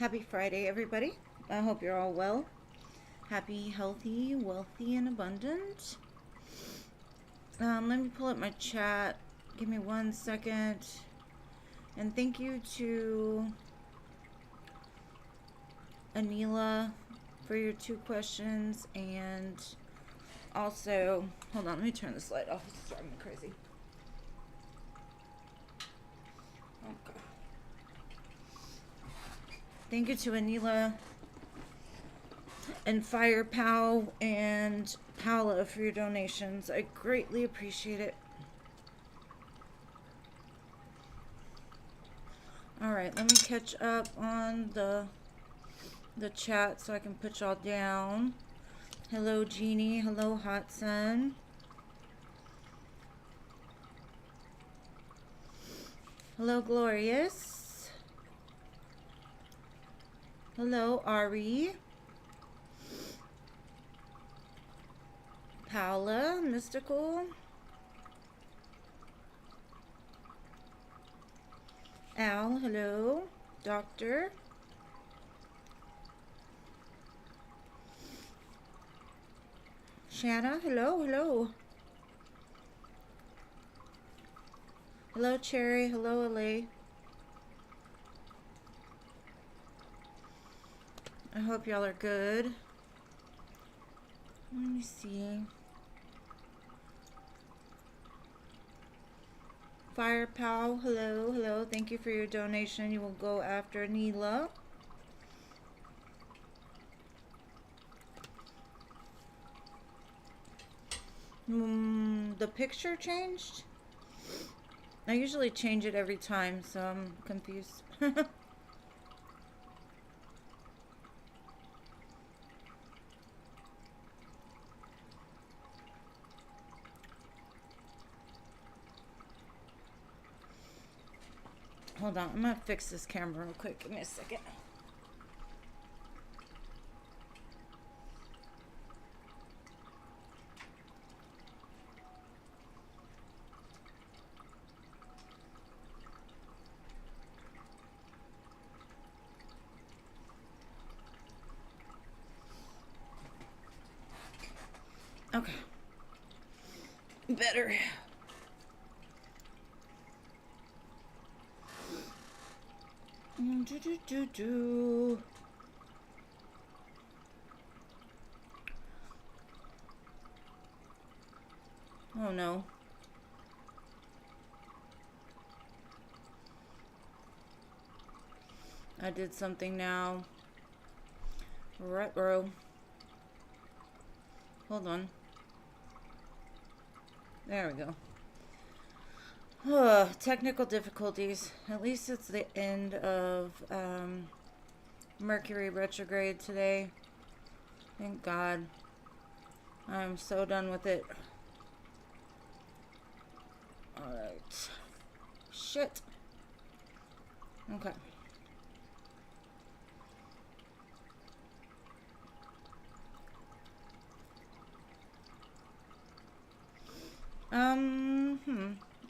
Happy Friday, everybody. I hope you're all well. Happy, healthy, wealthy, and abundant. Let me pull up my chat. Give me 1 second. And thank you to Anila for your 2 questions. And also, hold on, let me turn this light off. It's driving me crazy. Okay. Thank you to Anila and Firepow and Paula for your donations. I greatly appreciate it. Alright, let me catch up on the chat so I can put y'all down. Hello, Jeannie. Hello, Hot Sun. Hello, Glorious. Hello, Ari. Paula, Mystical. Al, hello. Doctor. Shanna, hello, hello. Hello, Cherry. Hello, LA. I hope y'all are good. Let me see. Firepow, hello, hello. Thank you for your donation. You will go after Neela. The picture changed? I usually change it every time, so I'm confused. Hold on, I'm gonna fix this camera real quick. Give me a second. Okay. Better. Oh no. I did something now. Right, bro. Hold on. There we go. Technical difficulties. At least it's the end of Mercury retrograde today. Thank God. I'm so done with it. Alright. Shit. Okay.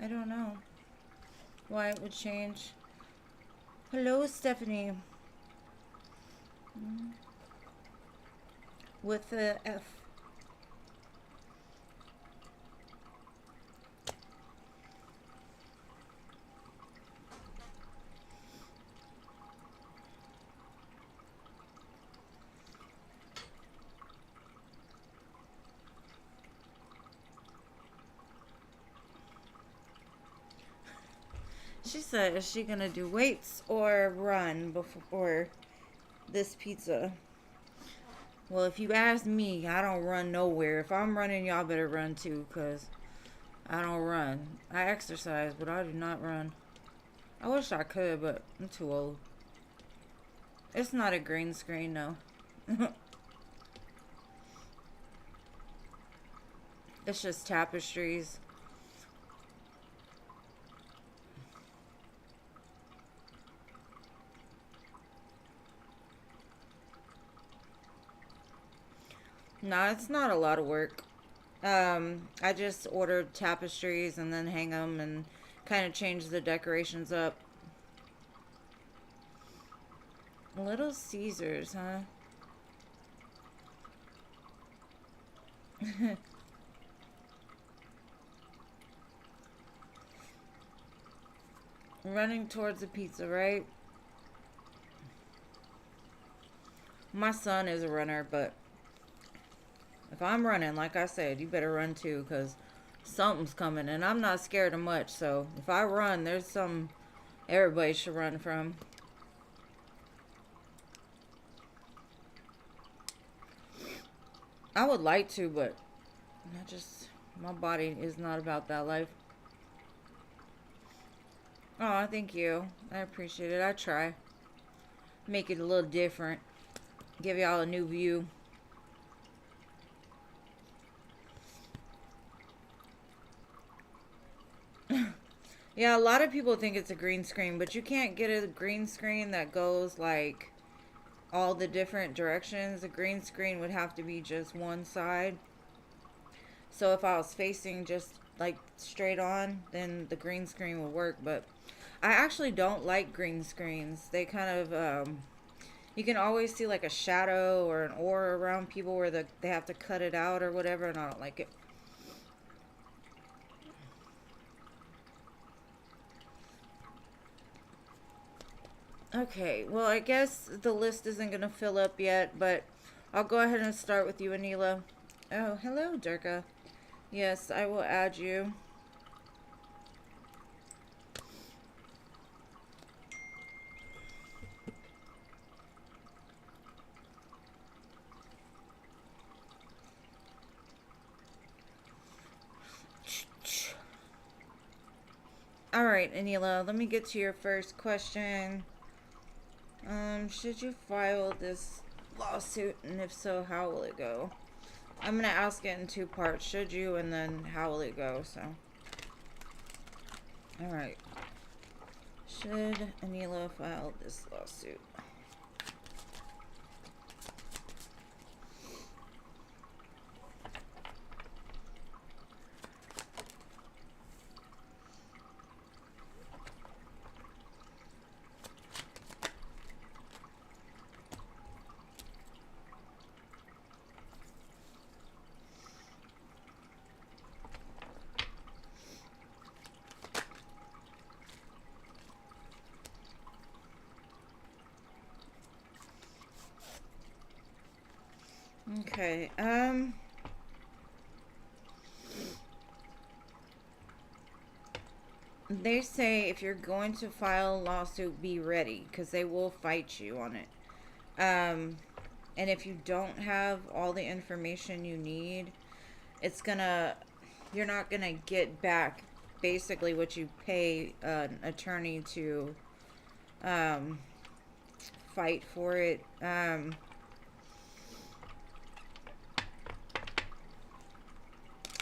I don't know why it would change. Hello, Stephanie. With the F. She said, is she gonna do weights or run before this pizza? Well, if you ask me, I don't run nowhere. If I'm running, y'all better run too, because I don't run. I exercise, but I do not run. I wish I could, but I'm too old. It's not a green screen, no. It's just tapestries. No, it's not a lot of work. I just ordered tapestries and then hang them and kind of change the decorations up. Little Caesars, huh? Running towards the pizza, right? My son is a runner, but if I'm running, like I said, you better run too, because something's coming. And I'm not scared of much, so if I run, there's some everybody should run from. I would like to, but my body is not about that life. Oh, thank you. I appreciate it. I try. Make it a little different. Give y'all a new view. Yeah, a lot of people think it's a green screen, but you can't get a green screen that goes like all the different directions. A green screen would have to be just one side. So if I was facing just like straight on, then the green screen would work. But I actually don't like green screens. They kind of, you can always see like a shadow or an aura around people where they have to cut it out or whatever, and I don't like it. Okay, well, I guess the list isn't going to fill up yet, but I'll go ahead and start with you, Anila. Oh, hello, Durga. Yes, I will add you. Alright, Anila, let me get to your first question. Should you file this lawsuit, and if so, how will it go? I'm gonna ask it in two parts. Should you, and then how will it go, so. Alright. Should Anila file this lawsuit? Okay, they say if you're going to file a lawsuit, be ready, because they will fight you on it. And if you don't have all the information you need, you're not gonna get back basically what you pay an attorney to, um, fight for it.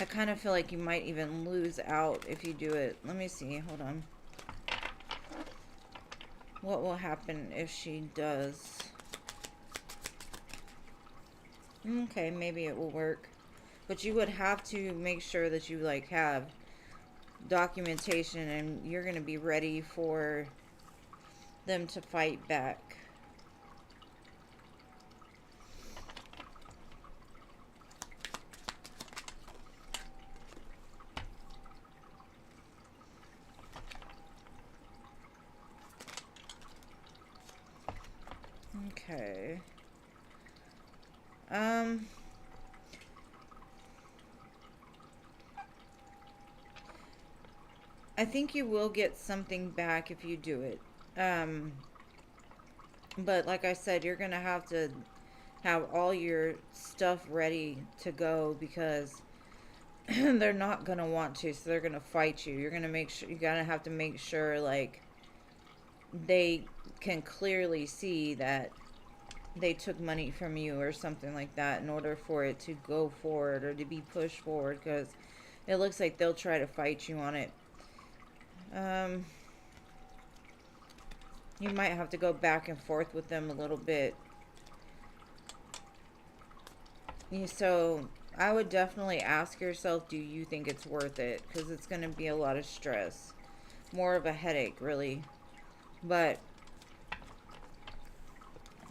I kind of feel like you might even lose out if you do it. Let me see. Hold on. What will happen if she does? Okay, maybe it will work. But you would have to make sure that you like have documentation and you're going to be ready for them to fight back. Okay. I think you will get something back if you do it. But like I said, you're going to have all your stuff ready to go because they're not going to want to, so they're going to fight you. You're going to make sure, you got to have to make sure like they can clearly see that they took money from you or something like that in order for it to go forward or to be pushed forward, because it looks like they'll try to fight you on it. You might have to go back and forth with them a little bit. So I would definitely ask yourself, do you think it's worth it? Because it's going to be a lot of stress. More of a headache, really. But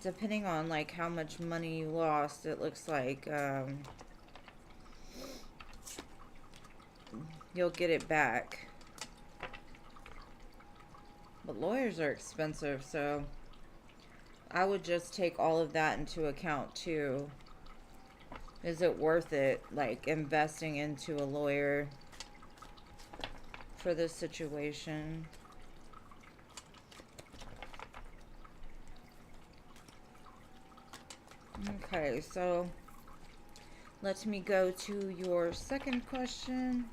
depending on like how much money you lost, it looks like you'll get it back. But lawyers are expensive, so I would just take all of that into account too. Is it worth it, like investing into a lawyer for this situation? Okay, so let me go to your second question.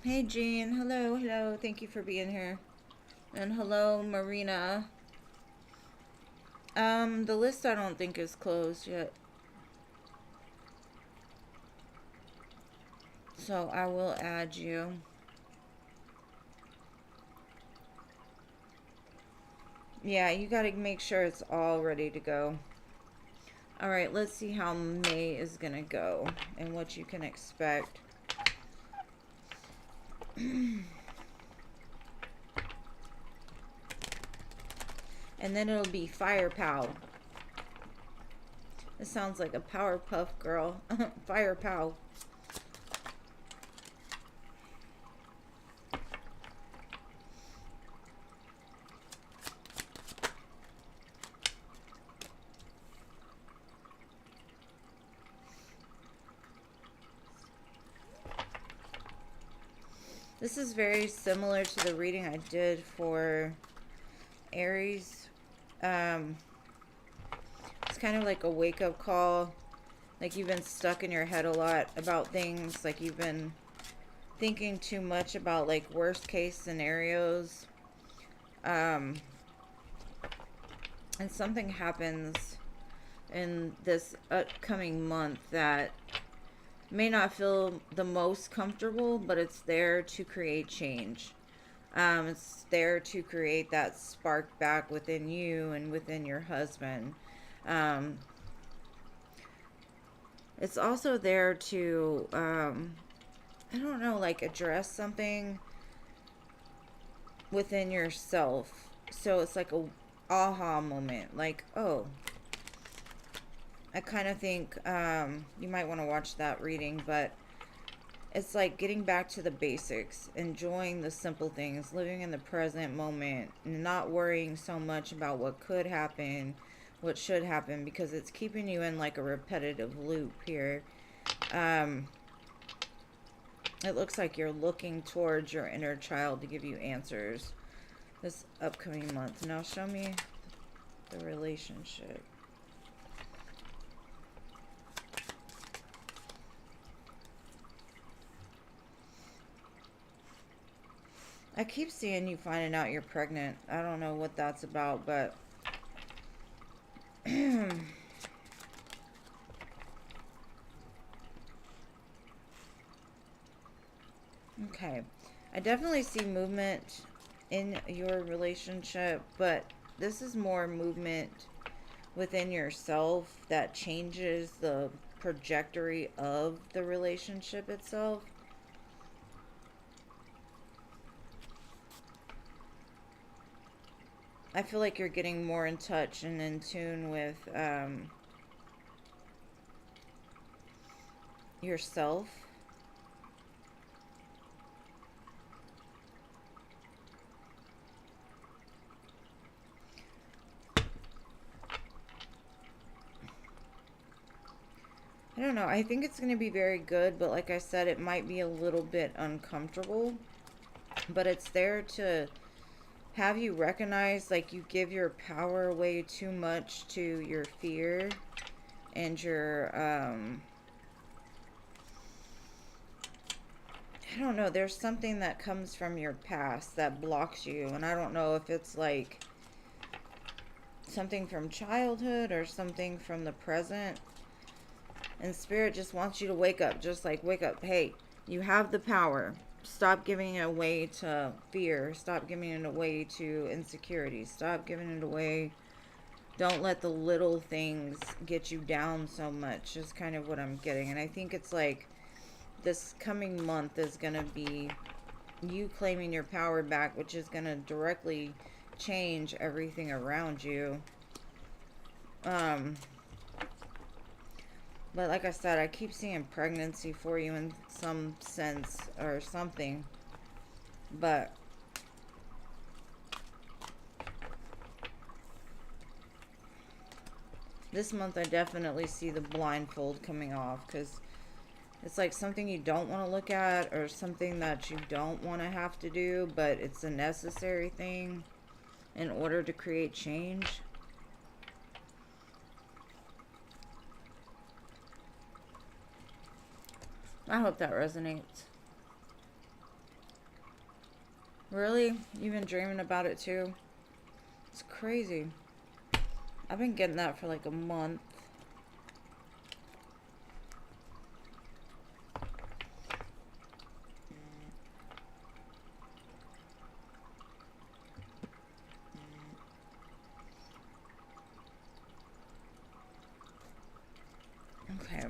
Hey Jean, hello, thank you for being here. And hello Marina. The list I don't think is closed yet. So I will add you. Yeah, you gotta make sure it's all ready to go. Alright, let's see how May is gonna go and what you can expect. And then it'll be Firepow. This sounds like a Powerpuff Girl. Firepow. This is very similar to the reading I did for Aries. It's kind of like a wake-up call. Like you've been stuck in your head a lot about things. Like you've been thinking too much about like worst case scenarios. And something happens in this upcoming month that may not feel the most comfortable, but it's there to create change. It's there to create that spark back within you and within your husband. It's also there to, I don't know, like address something within yourself. So it's like a aha moment. Like, oh, I kind of think you might want to watch that reading, but it's like getting back to the basics, enjoying the simple things, living in the present moment, not worrying so much about what could happen, what should happen, because it's keeping you in like a repetitive loop here. It looks like you're looking towards your inner child to give you answers this upcoming month. Now show me the relationship. I keep seeing you finding out you're pregnant. I don't know what that's about, but okay. I definitely see movement in your relationship, but this is more movement within yourself that changes the trajectory of the relationship itself. I feel like you're getting more in touch and in tune with yourself. I don't know. I think it's going to be very good, but like I said, it might be a little bit uncomfortable. But it's there to have you recognize, like, you give your power away too much to your fear and your, I don't know, there's something that comes from your past that blocks you, and I don't know if it's, like, something from childhood or something from the present, and Spirit just wants you to wake up, just like, wake up, hey, you have the power. Stop giving it away to fear. Stop giving it away to insecurity. Stop giving it away Don't let the little things get you down so much is kind of what I'm getting. And I think it's like this coming month is going to be you claiming your power back, which is going to directly change everything around you. But like I said, I keep seeing pregnancy for you in some sense or something. But this month I definitely see the blindfold coming off, because it's like something you don't want to look at or something that you don't want to have to do, but it's a necessary thing in order to create change. I hope that resonates. Really? You've been dreaming about it too? It's crazy. I've been getting that for like a month. Okay.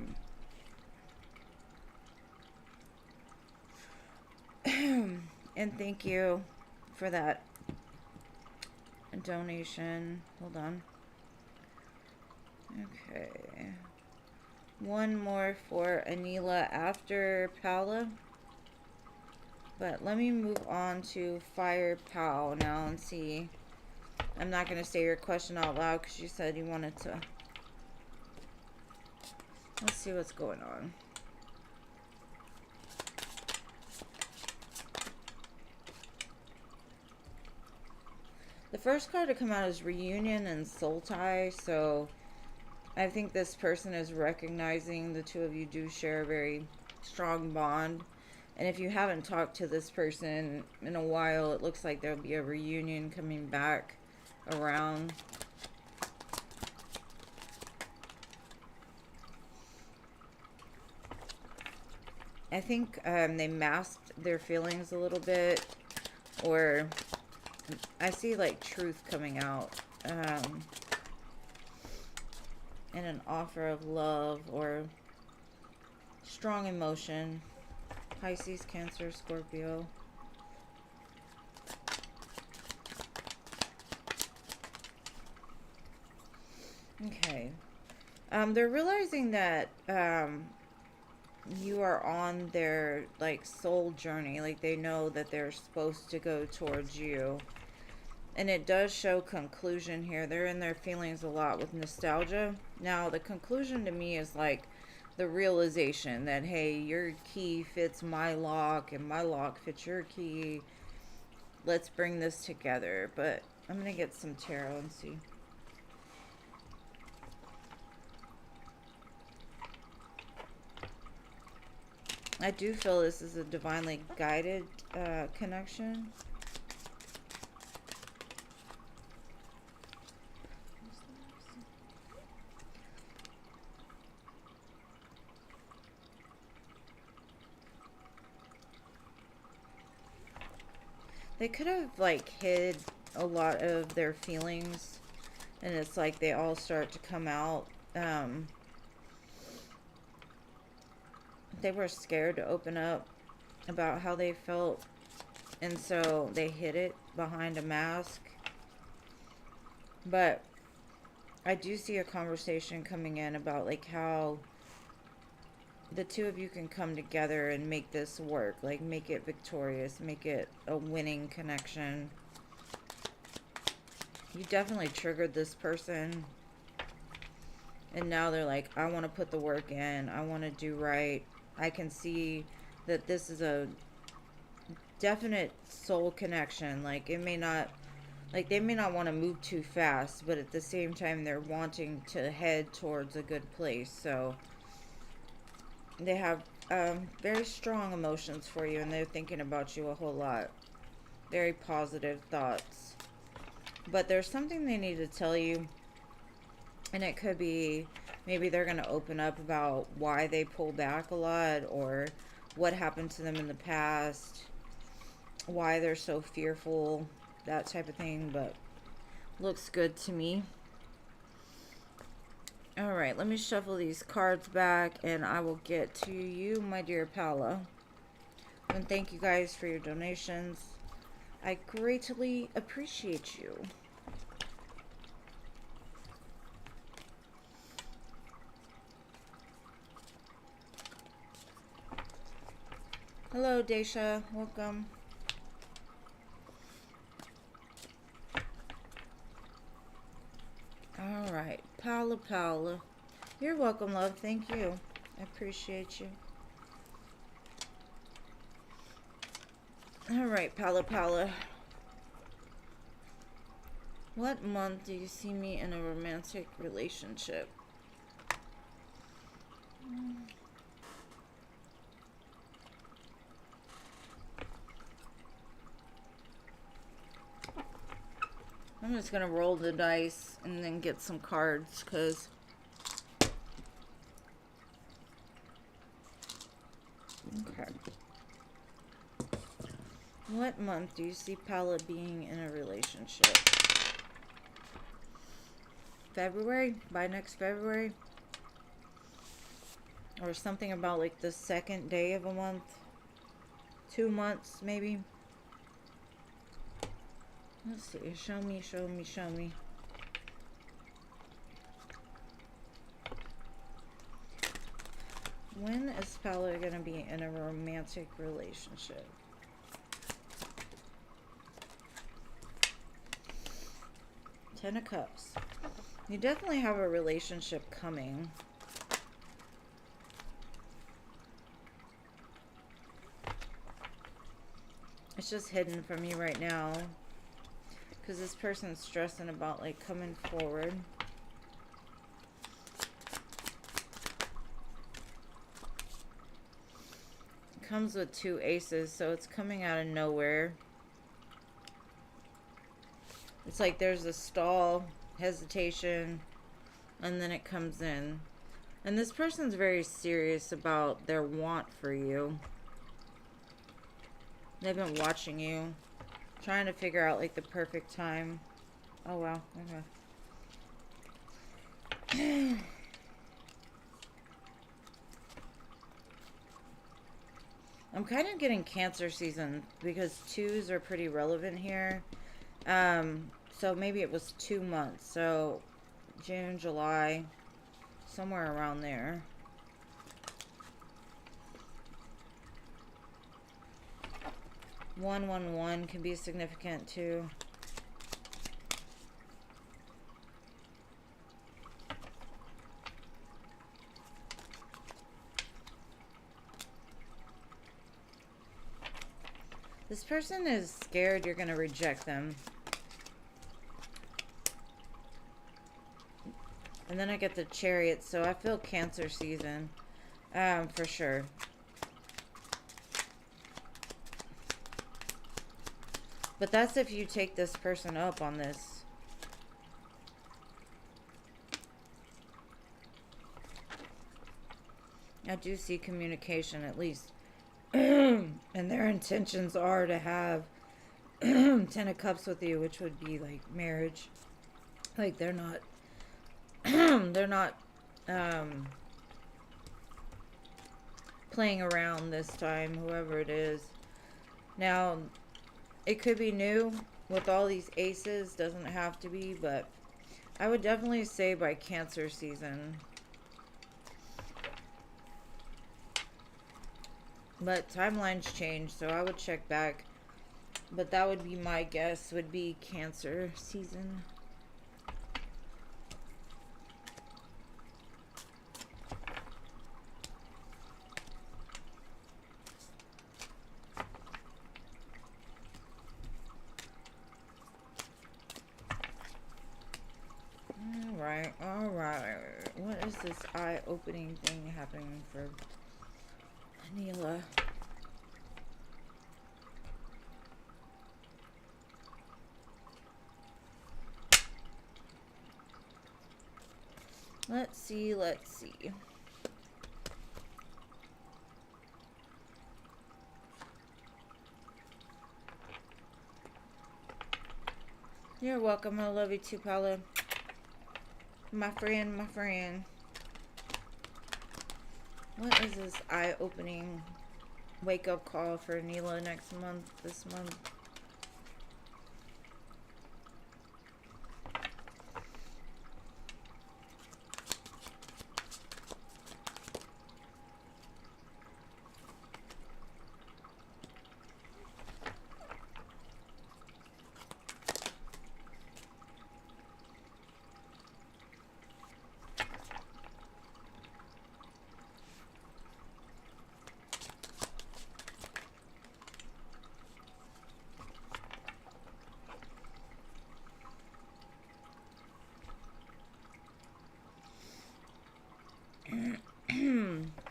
And thank you for that donation. Hold on. Okay. One more for Anila after Paula. But let me move on to Fire Pal now and see. I'm not going to say your question out loud because you said you wanted to. Let's see what's going on. The first card to come out is Reunion and Soul Tie, so I think this person is recognizing the two of you do share a very strong bond. And if you haven't talked to this person in a while, it looks like there'll be a reunion coming back around. I think they masked their feelings a little bit, or I see like truth coming out, and an offer of love or strong emotion. Pisces, Cancer, Scorpio. Okay. They're realizing that you are on their like soul journey. Like they know that they're supposed to go towards you. And it does show conclusion here. They're in their feelings a lot with nostalgia. Now, the conclusion to me is like the realization that, hey, your key fits my lock and my lock fits your key. Let's bring this together. But I'm going to get some tarot and see. I do feel this is a divinely guided connection. They could have like hid a lot of their feelings, and it's like they all start to come out. They were scared to open up about how they felt, and so they hid it behind a mask. But I do see a conversation coming in about like how the two of you can come together and make this work, like make it victorious, make it a winning connection. You definitely triggered this person, and now they're like, I want to put the work in, I want to do right. I can see that this is a definite soul connection. Like it may not, like they may not want to move too fast, but at the same time they're wanting to head towards a good place. So they have very strong emotions for you, and they're thinking about you a whole lot. Very positive thoughts. But there's something they need to tell you, and it could be maybe they're going to open up about why they pull back a lot, or what happened to them in the past, why they're so fearful, that type of thing. But looks good to me. All right, let me shuffle these cards back and I will get to you, my dear Paula. And thank you guys for your donations. I greatly appreciate you. Hello, Daisha. Welcome. All right, Paula. You're welcome, love. Thank you. I appreciate you. All right, Paula. What month do you see me in a romantic relationship? I'm just gonna roll the dice and then get some cards, because okay. What month do you see Paula being in a relationship? February? By next February? Or something about like the second day of a month? 2 months, maybe? Let's see. Show me. When is Paula going to be in a romantic relationship? Ten of Cups. You definitely have a relationship coming. It's just hidden from you right now, because this person's stressing about like coming forward. It comes with 2 aces, so it's coming out of nowhere. It's like there's a stall, hesitation, and then it comes in. And this person's very serious about their want for you. They've been watching you, trying to figure out like the perfect time. Oh wow, okay. I'm kind of getting Cancer season, because 2s are pretty relevant here. So maybe it was 2 months. So June, July, somewhere around there. One can be significant too. This person is scared you're going to reject them. And then I get the Chariot, so I feel Cancer season. For sure. But that's if you take this person up on this. I do see communication, at least. And their intentions are to have 10 of Cups with you, which would be like marriage. Like they're not they're not playing around this time, whoever it is. Now, it could be new with all these aces, doesn't have to be, but I would definitely say by Cancer season. But timelines change, so I would check back. But that would be my guess, would be Cancer season. Alright. What is this eye-opening thing happening for Anila? Let's see. You're welcome. I love you too, Paula. My friend, my friend. What is this eye-opening wake-up call for Neela this month?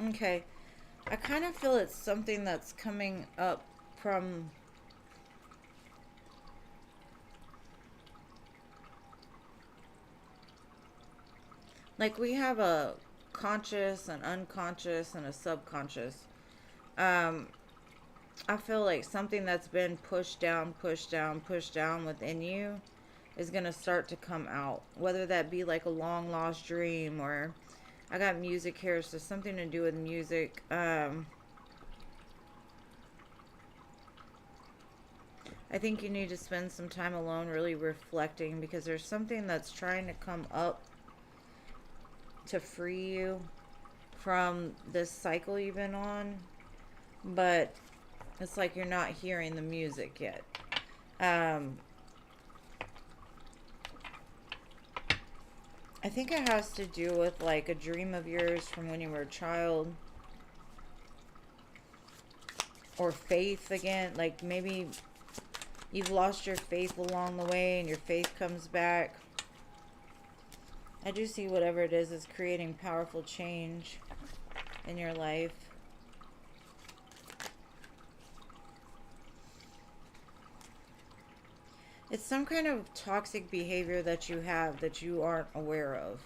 Okay. I kind of feel it's something that's coming up from, like, we have a conscious, an unconscious, and a subconscious. Um, I feel like something that's been pushed down, pushed down, pushed down within you is going to start to come out. Whether that be like a long lost dream, or I got music here, so something to do with music. I think you need to spend some time alone really reflecting, because there's something that's trying to come up to free you from this cycle you've been on, but it's like you're not hearing the music yet. Um, I think it has to do with like a dream of yours from when you were a child, or faith again. Like maybe you've lost your faith along the way and your faith comes back. I do see whatever it is creating powerful change in your life. It's some kind of toxic behavior that you have that you aren't aware of.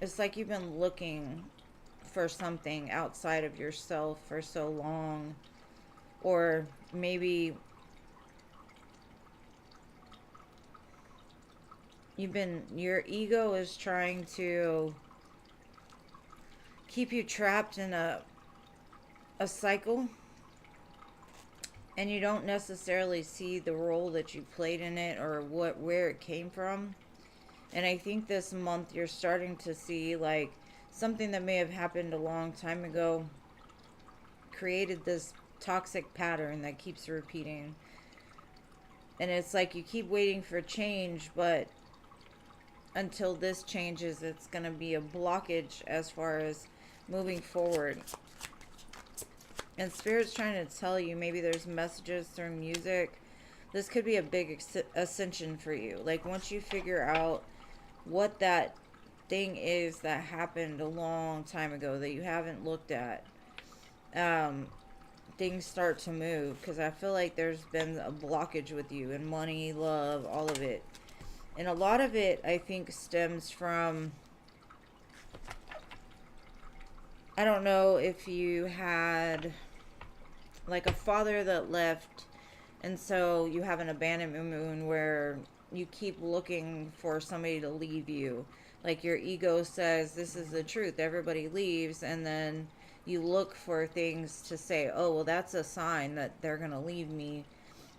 It's like you've been looking for something outside of yourself for so long. Or maybe your ego is trying to keep you trapped in a cycle, and you don't necessarily see the role that you played in it, or where it came from. And I think this month you're starting to see like something that may have happened a long time ago created this toxic pattern that keeps repeating. And it's like you keep waiting for change, but until this changes, it's going to be a blockage as far as moving forward. And Spirit's trying to tell you, maybe there's messages through music. This could be a big ascension for you. Like once you figure out what that thing is that happened a long time ago that you haven't looked at, things start to move. Because I feel like there's been a blockage with you in money, love, all of it. And a lot of it, I think, stems from, I don't know if you had like a father that left, and so you have an abandonment moon where you keep looking for somebody to leave you. Like your ego says, this is the truth, everybody leaves, and then you look for things to say, oh, well, that's a sign that they're going to leave me.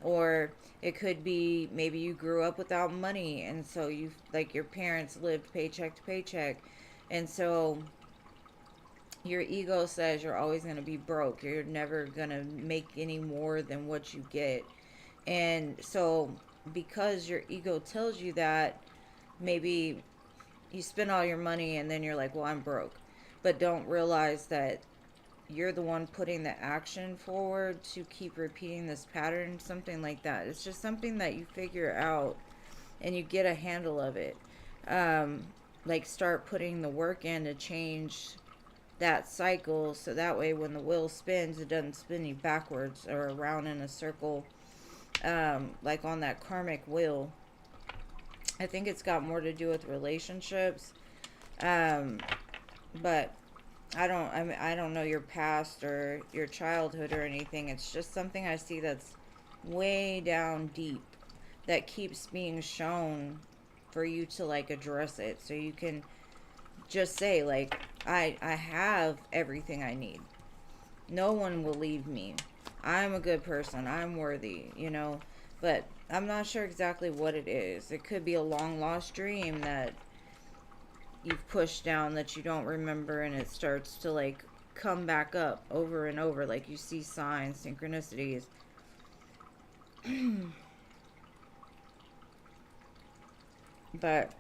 Or it could be maybe you grew up without money, and so you, like, your parents lived paycheck to paycheck, and so your ego says you're always going to be broke. You're never going to make any more than what you get. And so because your ego tells you that, maybe you spend all your money and then you're like, well, I'm broke. But don't realize that you're the one putting the action forward to keep repeating this pattern, something like that. It's just something that you figure out and you get a handle of it. Like start putting the work in to change that cycle, so that way when the wheel spins, it doesn't spin you backwards or around in a circle, like on that karmic wheel. I think it's got more to do with relationships, but I don't know your past or your childhood or anything. It's just something I see that's way down deep that keeps being shown for you to like address it. So you can just say like, I have everything I need. No one will leave me. I'm a good person. I'm worthy, you know. But I'm not sure exactly what it is. It could be a long lost dream that you've pushed down that you don't remember, and it starts to like come back up over and over, like you see signs, synchronicities. But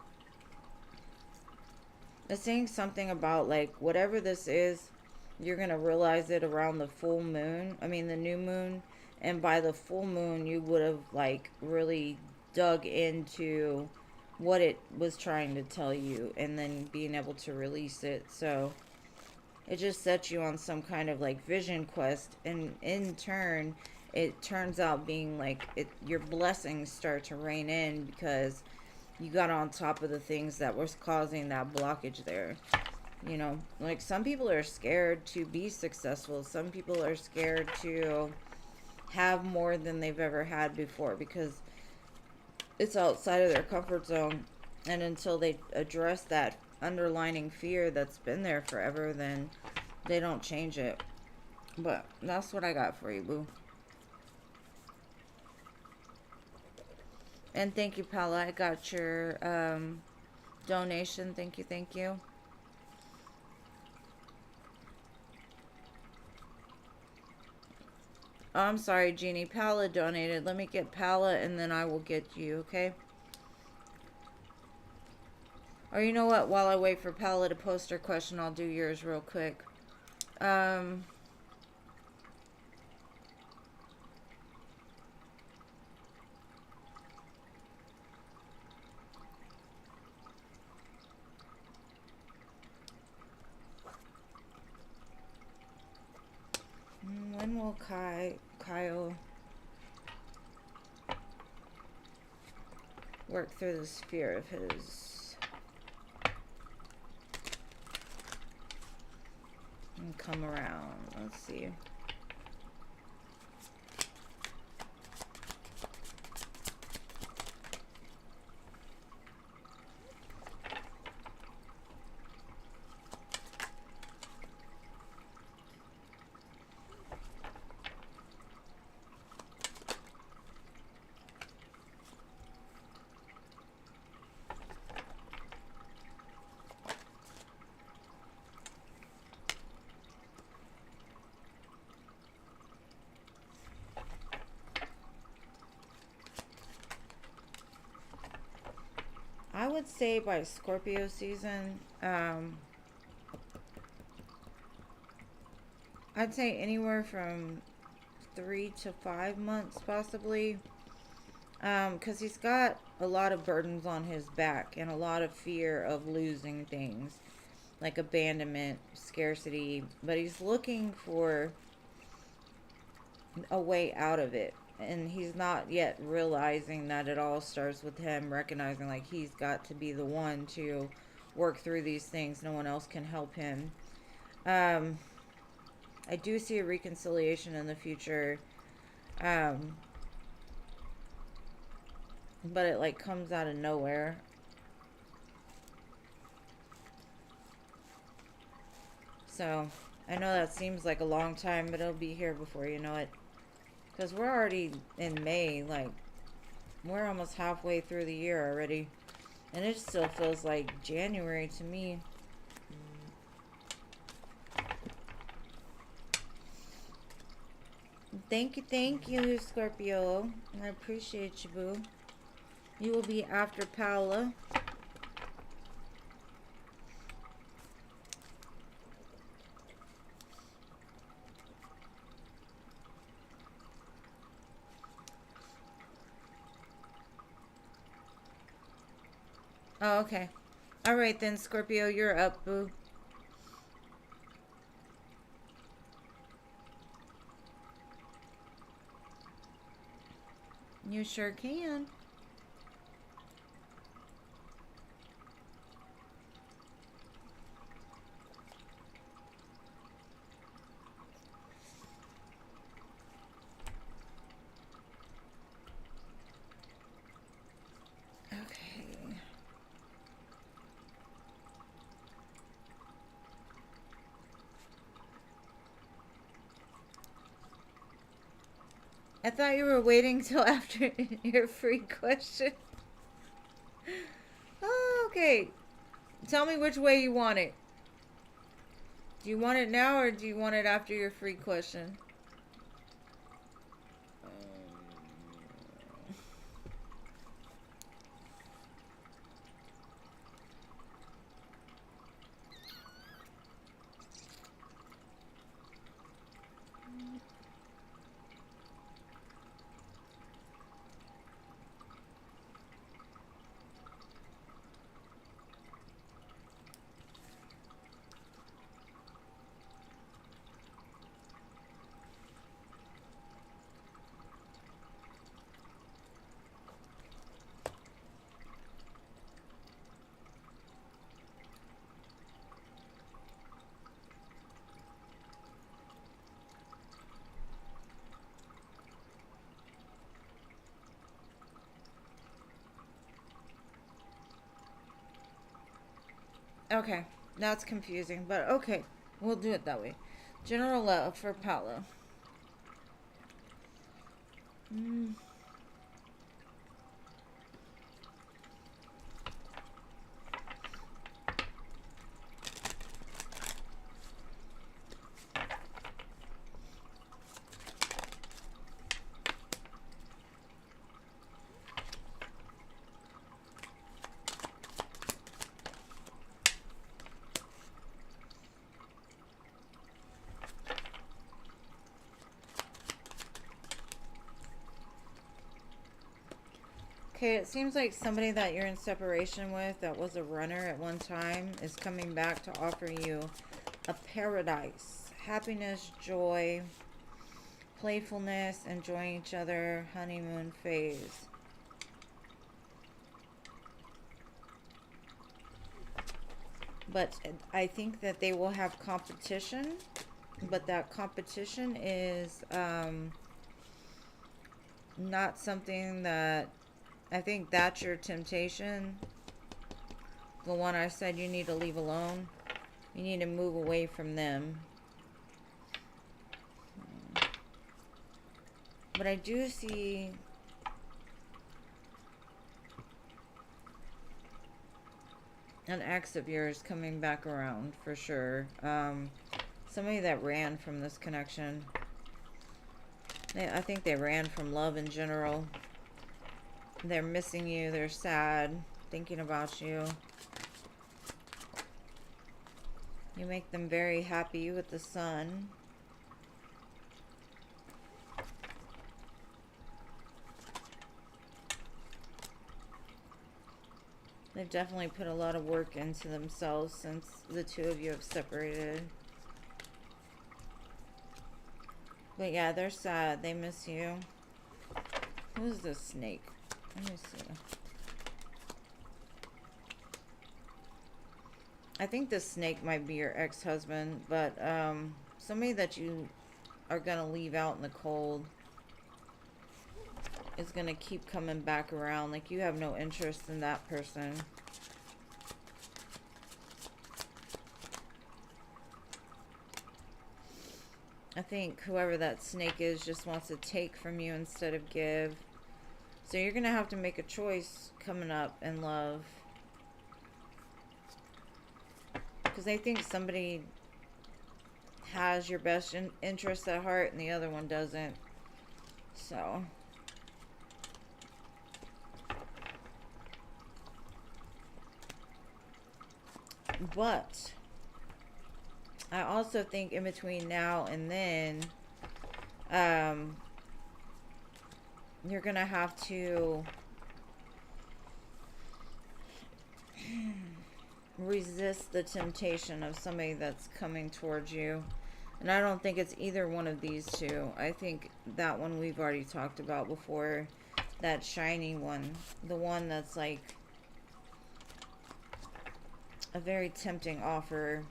it's saying something about like whatever this is, you're gonna realize it around the full moon. I mean the new moon, and by the full moon you would have like really dug into what it was trying to tell you, and then being able to release it. So it just sets you on some kind of like vision quest, and in turn it turns out being like your blessings start to rain in because you got on top of the things that was causing that blockage there. You know, like some people are scared to be successful. Some people are scared to have more than they've ever had before because it's outside of their comfort zone. And until they address that underlining fear that's been there forever, then they don't change it. But that's what I got for you, boo. And thank you, Paula. I got your donation. Thank you, thank you. Oh, I'm sorry, Jeannie. Paula donated. Let me get Paula and then I will get you, okay? Or you know what? While I wait for Paula to post her question, I'll do yours real quick. When will Kyle work through this fear of his and come around? Let's see. I would say by Scorpio season, I'd say anywhere from 3 to 5 months possibly. Because he's got a lot of burdens on his back and a lot of fear of losing things like abandonment, scarcity, but he's looking for a way out of it. And he's not yet realizing that it all starts with him recognizing like he's got to be the one to work through these things. No one else can help him. I do see a reconciliation in the future. But it like comes out of nowhere. So I know that seems like a long time, but it'll be here before you know it. Because we're already in May, like, we're almost halfway through the year already. And it still feels like January to me. Thank you, Scorpio. I appreciate you, boo. You will be after Paula. Oh, okay. Alright then, Scorpio, you're up, boo. You sure can. Okay. I thought you were waiting till after your free question. Oh, okay. Tell me which way you want it. Do you want it now or do you want it after your free question? Okay, that's confusing, but okay. We'll do it that way. General love for Paolo. Okay, it seems like somebody that you're in separation with that was a runner at one time is coming back to offer you a paradise. Happiness, joy, playfulness, enjoying each other, honeymoon phase. But I think that they will have competition, but that competition is not something that... I think that's your temptation. The one I said you need to leave alone. You need to move away from them. But I do see an ex of yours coming back around for sure. Somebody that ran from this connection. I think they ran from love in general. They're missing you. They're sad. Thinking about you. You make them very happy with the sun. They've definitely put a lot of work into themselves since the two of you have separated. But yeah, they're sad. They miss you. Who's this snake? Let me see. I think this snake might be your ex-husband, but somebody that you are going to leave out in the cold is going to keep coming back around. Like, you have no interest in that person. I think whoever that snake is just wants to take from you instead of give. So you're going to have to make a choice coming up in love. Because I think somebody has your best interest at heart and the other one doesn't. So. But I also think in between now and then, you're going to have to resist the temptation of somebody that's coming towards you. And I don't think it's either one of these two. I think that one we've already talked about before. That shiny one. The one that's like a very tempting offer.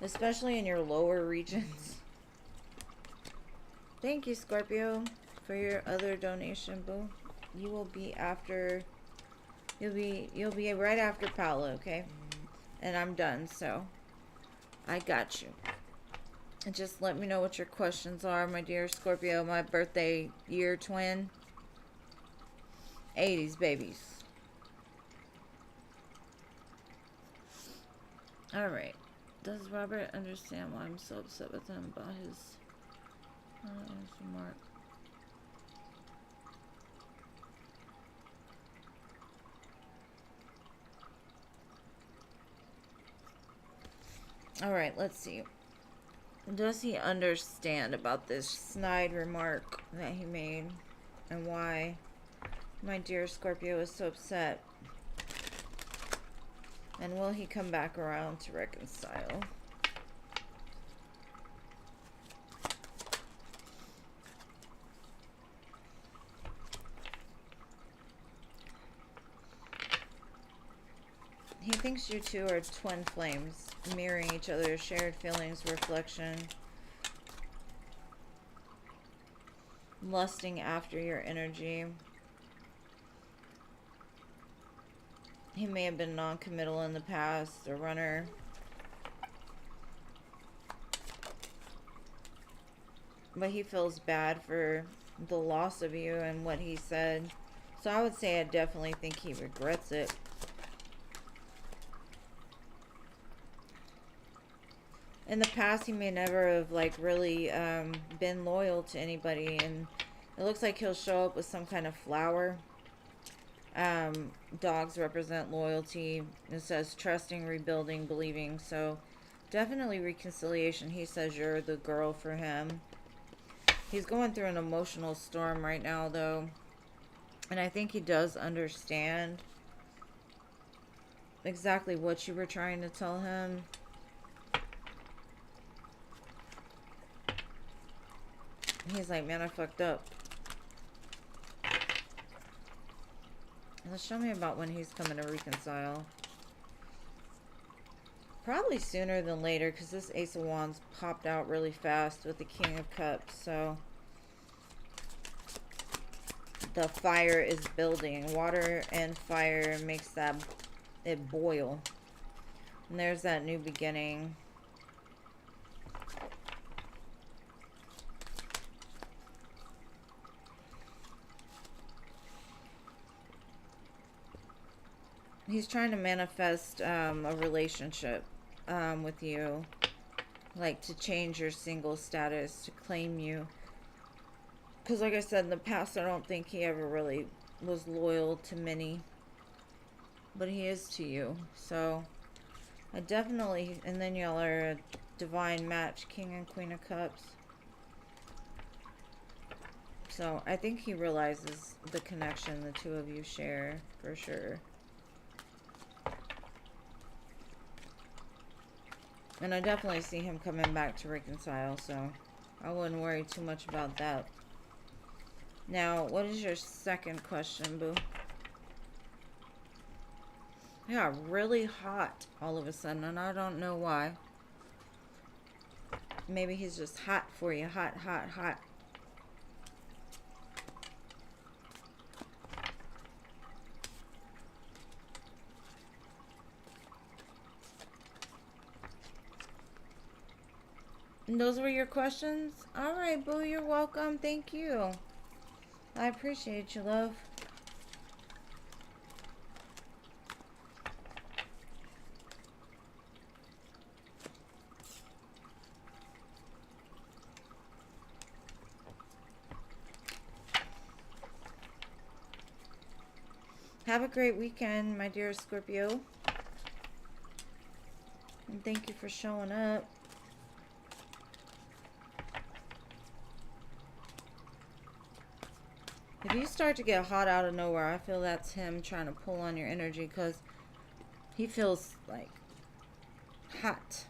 Especially in your lower regions. Thank you, Scorpio, for your other donation, boo. You will be after... You'll be right after Paolo, okay? And I'm done, so I got you. And just let me know what your questions are, my dear Scorpio. My birthday year twin. 80s babies. Alright. Does Robert understand why I'm so upset with him about his remark? Alright, let's see. Does he understand about this snide remark that he made and why my dear Scorpio is so upset? And will he come back around to reconcile? He thinks you two are twin flames, mirroring each other's shared feelings, reflection, lusting after your energy. He may have been non-committal in the past, a runner. But he feels bad for the loss of you and what he said. So I would say I definitely think he regrets it. In the past, he may never have, like, really been loyal to anybody. And it looks like he'll show up with some kind of flower. Dogs represent loyalty. It says trusting, rebuilding, believing. So definitely reconciliation. He says you're the girl for him. He's going through an emotional storm right now, though. And I think he does understand exactly what you were trying to tell him. He's like, man, I fucked up. Let's show me about when he's coming to reconcile. Probably sooner than later, because this Ace of Wands popped out really fast with the King of Cups. So the fire is building. Water and fire makes it boil. And there's that new beginning. He's trying to manifest a relationship with you. Like to change your single status, to claim you. Because like I said, in the past, I don't think he ever really was loyal to many. But he is to you. So I definitely, and then y'all are a divine match, King and Queen of Cups. So I think he realizes the connection the two of you share, for sure. And I definitely see him coming back to reconcile, so I wouldn't worry too much about that. Now, what is your second question, boo? It got really hot all of a sudden, and I don't know why. Maybe he's just hot for you. Hot, hot, hot. And those were your questions? Alright, boo, you're welcome. Thank you. I appreciate you, love. Have a great weekend, my dear Scorpio. And thank you for showing up. If you start to get hot out of nowhere, I feel that's him trying to pull on your energy because he feels like hot.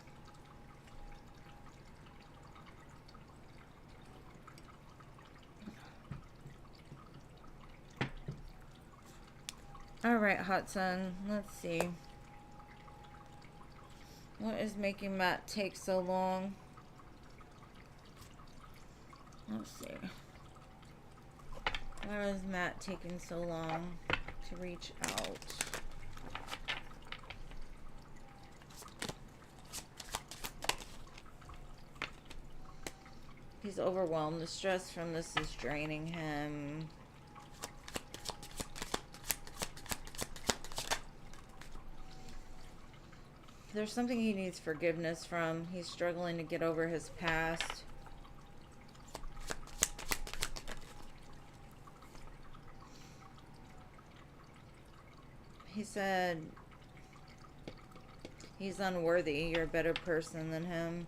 Alright, hot sun. Let's see. What is making Matt take so long? Let's see. Why is Matt taking so long to reach out? He's overwhelmed. The stress from this is draining him. There's something he needs forgiveness from. He's struggling to get over his past. He said he's unworthy. You're a better person than him.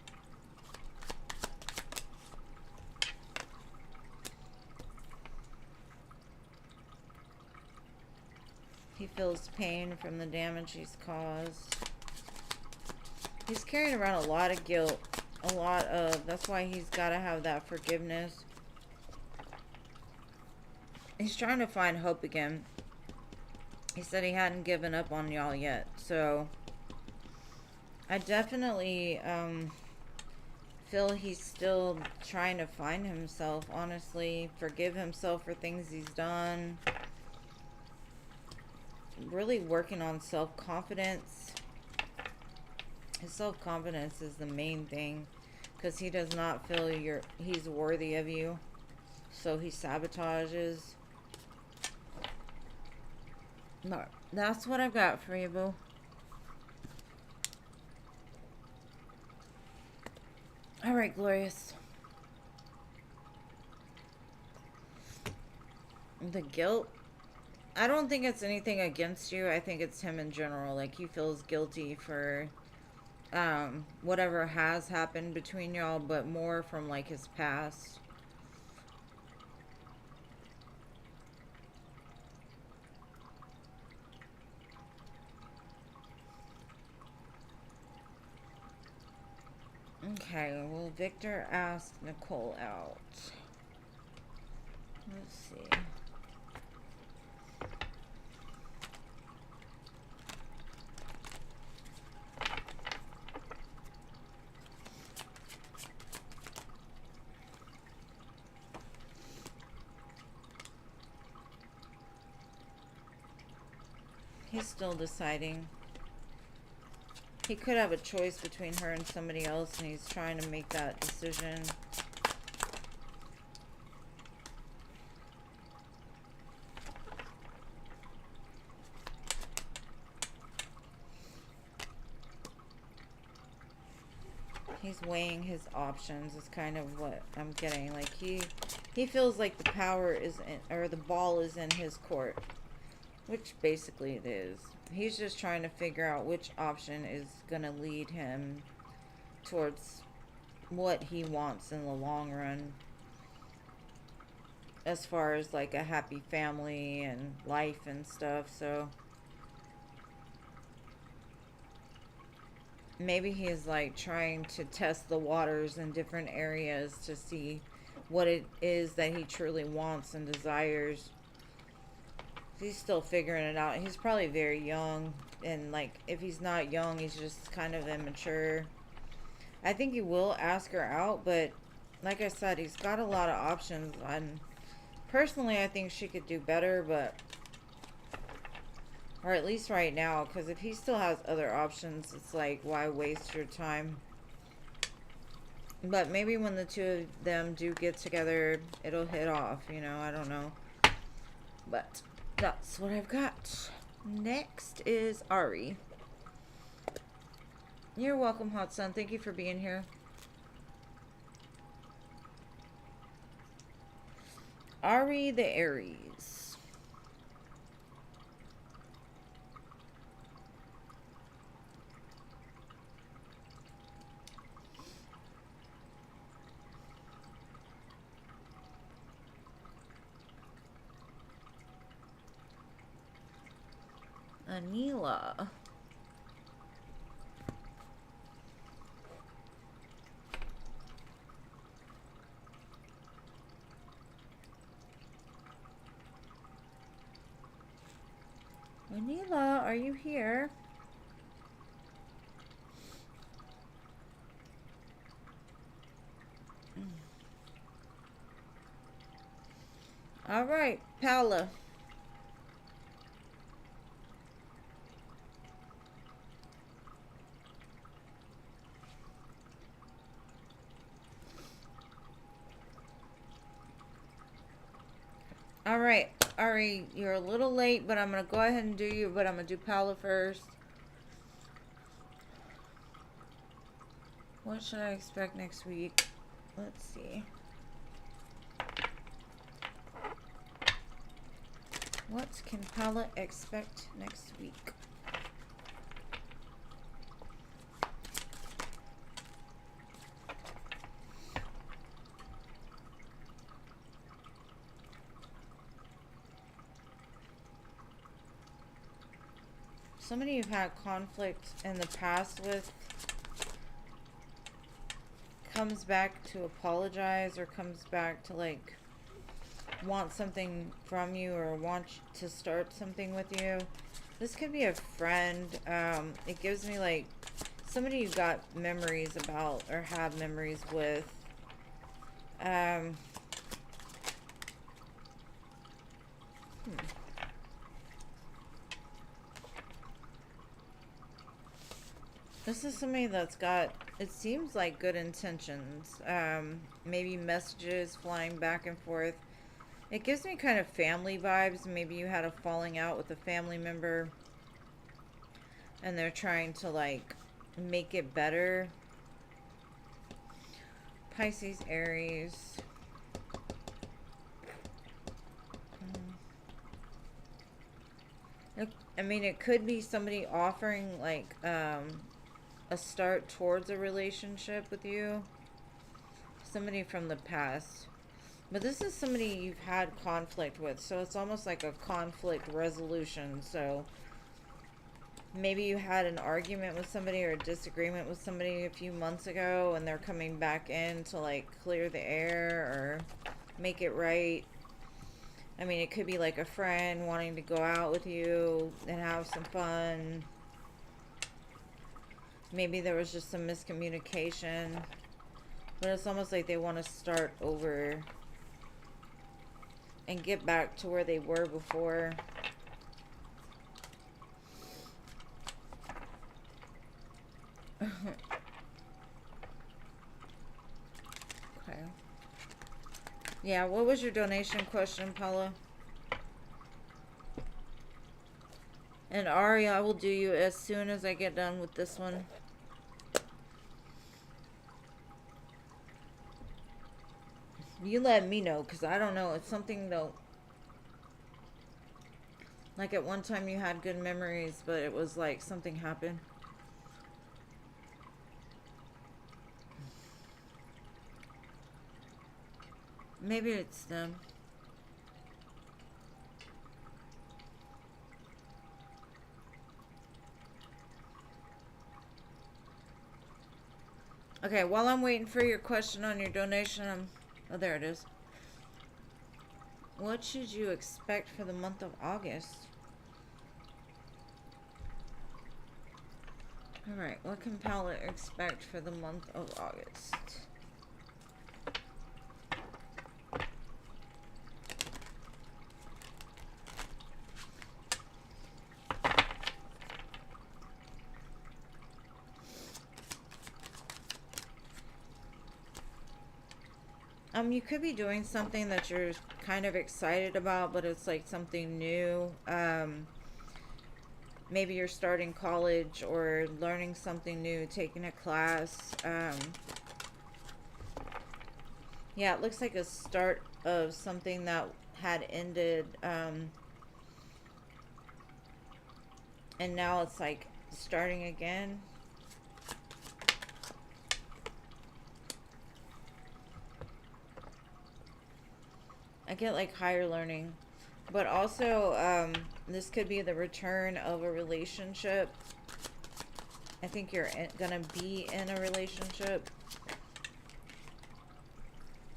He feels pain from the damage he's caused. He's carrying around a lot of guilt. That's why he's got to have that forgiveness. He's trying to find hope again. He said he hadn't given up on y'all yet. So, I definitely feel he's still trying to find himself, honestly. Forgive himself for things he's done. Really working on self-confidence. His self-confidence is the main thing, because he does not feel he's worthy of you, so he sabotages. No, that's what I've got for you, boo. All right, Glorious. The guilt. I don't think it's anything against you. I think it's him in general. Like, he feels guilty for whatever has happened between y'all, but more from like his past. Okay, well, Victor asked Nicole out. Let's see. He's still deciding. He could have a choice between her and somebody else, and he's trying to make that decision. He's weighing his options is kind of what I'm getting. Like, he feels like the power is in, or the ball is in his court. Which basically it is. He's just trying to figure out which option is going to lead him towards what he wants in the long run. As far as like a happy family and life and stuff. So maybe he's like trying to test the waters in different areas to see what it is that he truly wants and desires. He's still figuring it out. He's probably very young, and like if he's not young, he's just kind of immature. I think he will ask her out, but like I said, he's got a lot of options. And personally, I think she could do better, but or at least right now, because if he still has other options, it's like, why waste your time? But maybe when the two of them do get together, it'll hit off, you know, I don't know. But that's what I've got. Next is Ari. You're welcome, Hot Sun. Thank you for being here. Ari the Aries. Anila. Anila, are you here? All right, Paula. Alright, Ari, you're a little late, but I'm going to go ahead and do you, but I'm going to do Paula first. What should I expect next week? Let's see. What can Paula expect next week? Somebody you've had conflict in the past with comes back to apologize, or comes back to like want something from you, or want to start something with you. This could be a friend. It gives me like somebody you got memories about or have memories with. This is somebody that's got, it seems like, good intentions. Maybe messages flying back and forth. It gives me kind of family vibes. Maybe you had a falling out with a family member and they're trying to like make it better. Pisces, Aries. I mean, it could be somebody offering like a start towards a relationship with you. Somebody from the past. But this is somebody you've had conflict with, so it's almost like a conflict resolution. So maybe you had an argument with somebody or a disagreement with somebody a few months ago, and they're coming back in to like clear the air or make it right. I mean, it could be like a friend wanting to go out with you and have some fun. Maybe there was just some miscommunication. But it's almost like they want to start over and get back to where they were before. Okay. Yeah, what was your donation question, Paula? And Ari, I will do you as soon as I get done with this one. You let me know, because I don't know. It's something, though. Like at one time you had good memories, but it was like something happened. Maybe it's them. Okay, while I'm waiting for your question on your donation, oh, there it is. What should you expect for the month of August? Alright, what can Paula expect for the month of August? You could be doing something that you're kind of excited about, but it's like something new. Maybe you're starting college or learning something new, taking a class. Yeah, it looks like a start of something that had ended. And now it's like starting again. I get like higher learning, but also this could be the return of a relationship. I think you're gonna be in a relationship.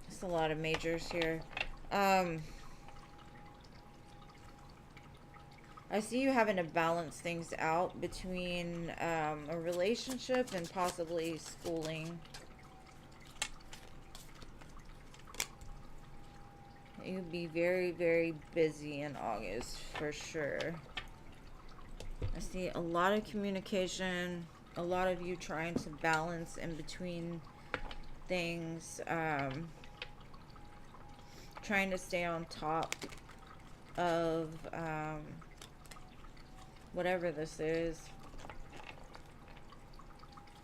It's a lot of majors here. I see you having to balance things out between a relationship and possibly schooling. You'll be very, very busy in August, for sure. I see a lot of communication, a lot of you trying to balance in between things, trying to stay on top of whatever this is.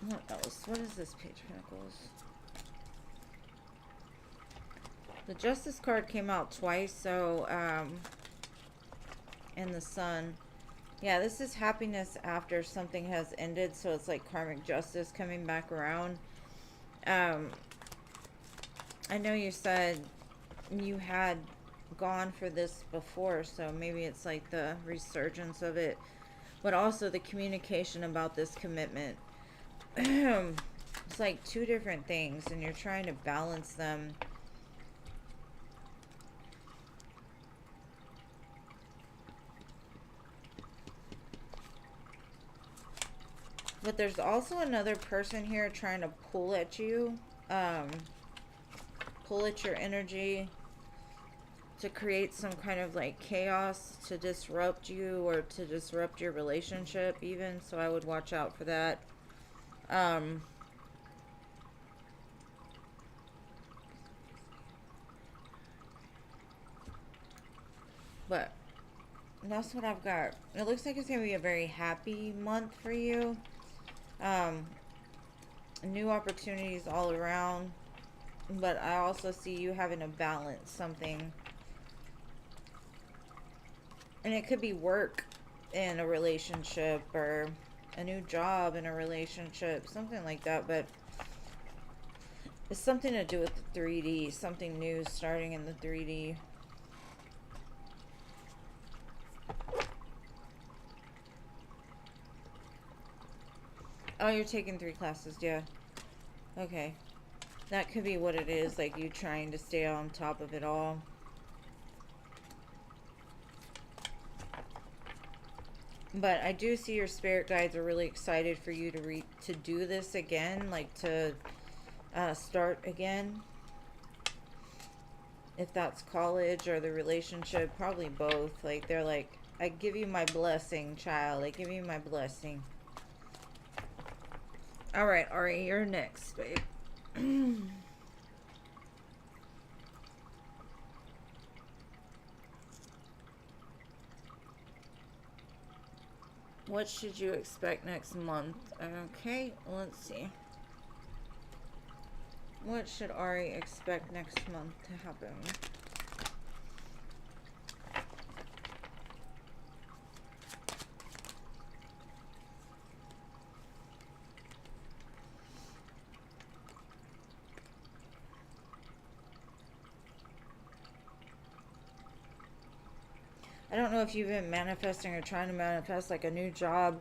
What else? What is this Page of Pentacles? The Justice card came out twice, so, and the Sun. Yeah, this is happiness after something has ended, so it's like karmic justice coming back around. I know you said you had gone for this before, so maybe it's like the resurgence of it, but also the communication about this commitment. It's like two different things, and you're trying to balance them. But there's also another person here trying to pull at you, pull at your energy to create some kind of like chaos, to disrupt you or to disrupt your relationship even. So I would watch out for that. But that's what I've got. It looks like it's going to be a very happy month for you. New opportunities all around. But I also see you having to balance something. And it could be work in a relationship or a new job in a relationship. Something like that. But it's something to do with the 3D. Something new starting in the 3D. Oh, you're taking 3 classes, yeah. Okay. That could be what it is, like you trying to stay on top of it all. But I do see your spirit guides are really excited for you to do this again, like to start again. If that's college or the relationship, probably both. Like they're like, I give you my blessing, child. I give you my blessing. Alright, Ari, you're next, babe. What should you expect next month? Okay, let's see. What should Ari expect next month to happen? I don't know if you've been manifesting or trying to manifest like a new job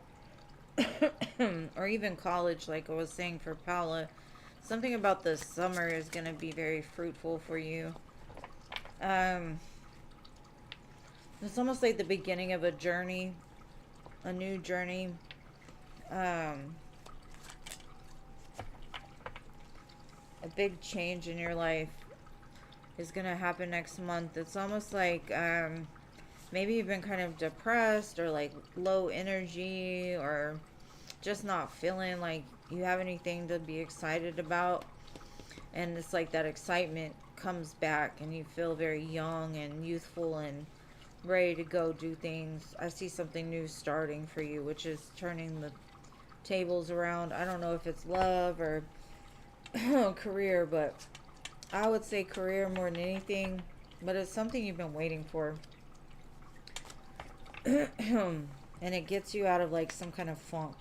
or even college, like I was saying for Paula. Something about this summer is going to be very fruitful for you. It's almost like the beginning of a journey, a new journey. A big change in your life is going to happen next month. It's almost like maybe you've been kind of depressed or like low energy or just not feeling like you have anything to be excited about. And it's like that excitement comes back and you feel very young and youthful and ready to go do things. I see something new starting for you, which is turning the tables around. I don't know if it's love or career, but I would say career more than anything. But it's something you've been waiting for. And it gets you out of like some kind of funk.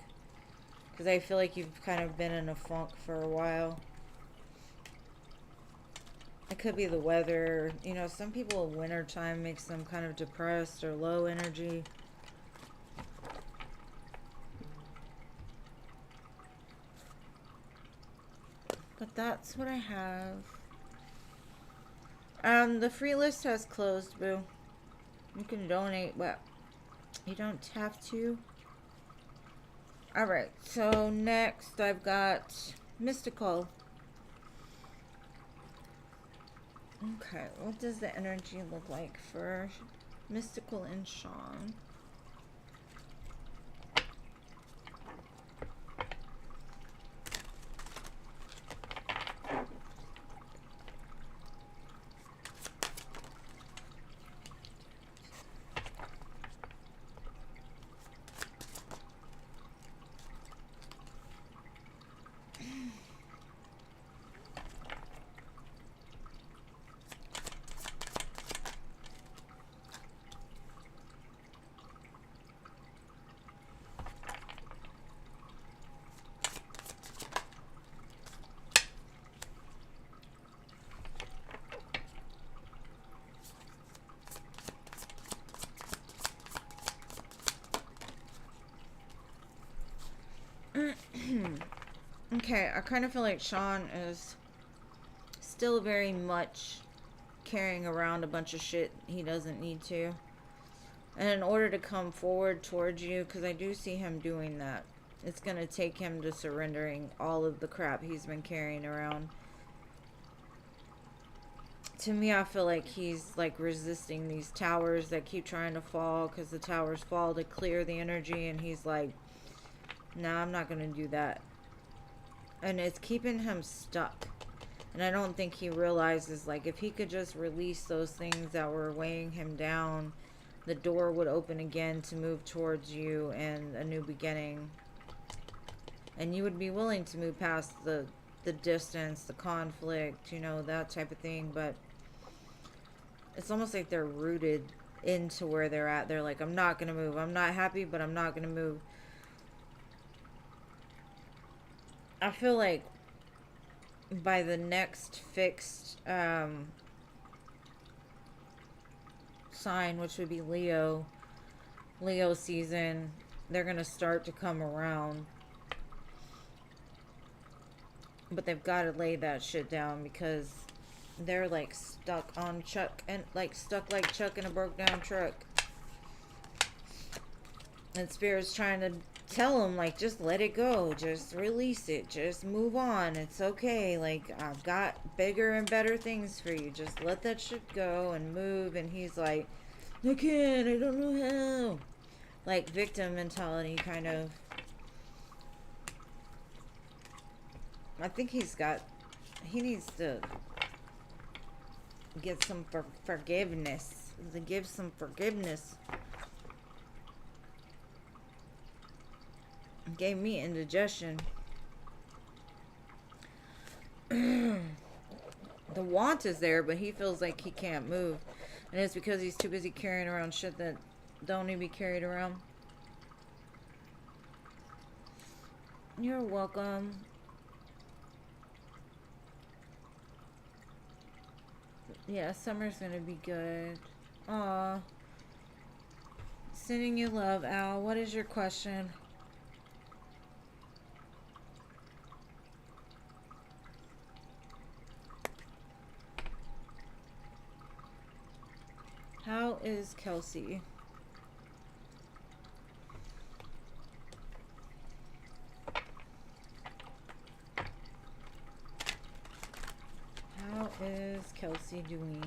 Because I feel like you've kind of been in a funk for a while. It could be the weather. You know, some people in wintertime makes them kind of depressed or low energy. But that's what I have. The free list has closed, boo. You can donate, but you don't have to. Alright, so next I've got Mystical. Okay, what does the energy look like for Mystical and Sean? okay, I kind of feel like Sean is still very much carrying around a bunch of shit he doesn't need to. And in order to come forward towards you, because I do see him doing that, it's going to take him to surrendering all of the crap he's been carrying around. To me, I feel like he's like resisting these towers that keep trying to fall, because the towers fall to clear the energy, and he's like, nah, I'm not going to do that. And it's keeping him stuck. And I don't think he realizes, like, if he could just release those things that were weighing him down, the door would open again to move towards you and a new beginning. And you would be willing to move past the distance, the conflict, you know, that type of thing. But it's almost like they're rooted into where they're at. They're like, I'm not going to move. I'm not happy, but I'm not going to move. I feel like by the next fixed sign, which would be Leo season, they're going to start to come around. But they've got to lay that shit down, because they're like stuck on Chuck, and like stuck like Chuck in a broke down truck. And Spirit's trying to tell them, like, just let it go, just release it, just move on, it's okay, like, I've got bigger and better things for you, just let that shit go and move. And he's like, I can't, I don't know how. Like victim mentality, kind of. I think he needs to get some forgiveness. To give some forgiveness. Gave me indigestion. The want is there, but he feels like he can't move. And it's because he's too busy carrying around shit that don't need to be carried around. You're welcome. Yeah, summer's gonna be good. Aw. Sending you love, Al. What is your question? How is Kelsey? How is Kelsey doing?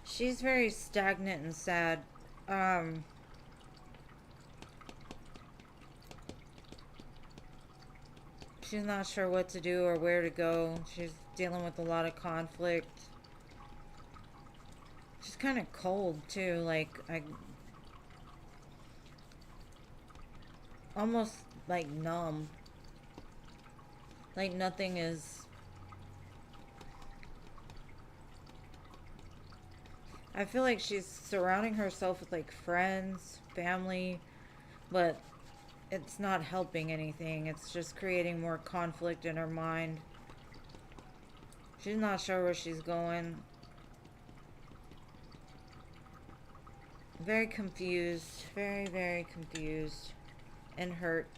She's very stagnant and sad. She's not sure what to do or where to go. She's dealing with a lot of conflict. She's kind of cold too, like almost like numb. Like nothing is. I feel like she's surrounding herself with like friends, family, but it's not helping anything. It's just creating more conflict in her mind. She's not sure where she's going. Very confused. Very, very confused. And hurt.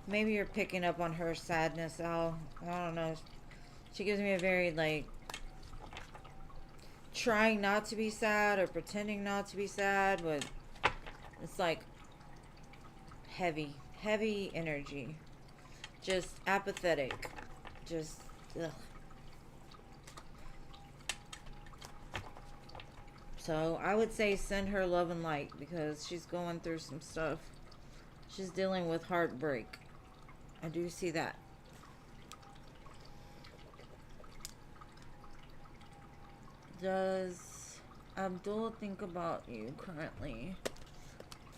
Maybe you're picking up on her sadness, Al. I don't know. She gives me a very, like, trying not to be sad or pretending not to be sad, but it's like heavy energy, just apathetic, just ugh. So I would say send her love and light, because she's going through some stuff. She's dealing with heartbreak. I do see that. Does Abdul think about you currently?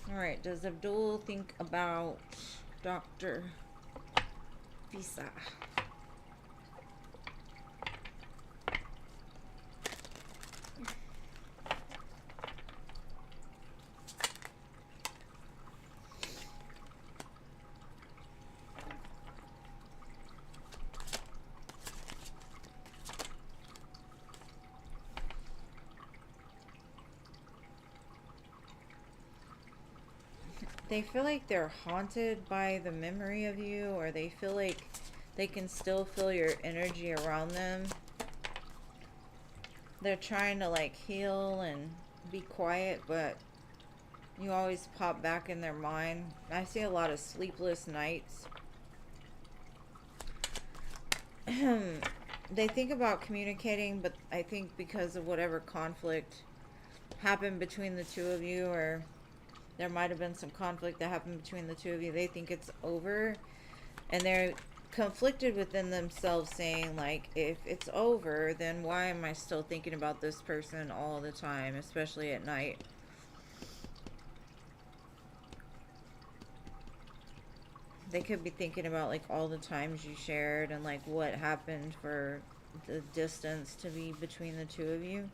Alright, does Abdul think about Dr. Visa? They feel like they're haunted by the memory of you, or they feel like they can still feel your energy around them. They're trying to like heal and be quiet, but you always pop back in their mind. I see a lot of sleepless nights. They think about communicating, but I think because of whatever conflict happened between the two of you, or there might have been some conflict that happened between the two of you, they think it's over, and they're conflicted within themselves, saying like, if it's over, then why am I still thinking about this person all the time, especially at night? They could be thinking about like all the times you shared and like what happened for the distance to be between the two of you.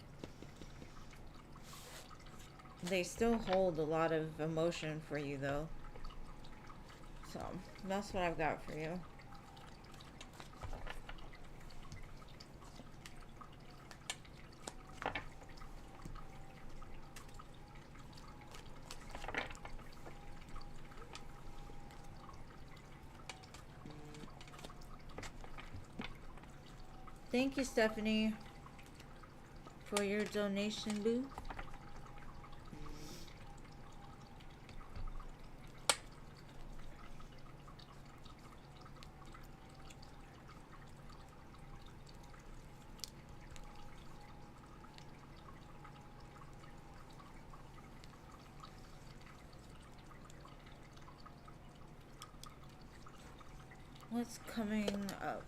They still hold a lot of emotion for you though. So that's what I've got for you. Thank you, Stephanie, for your donation, boo. What's coming up?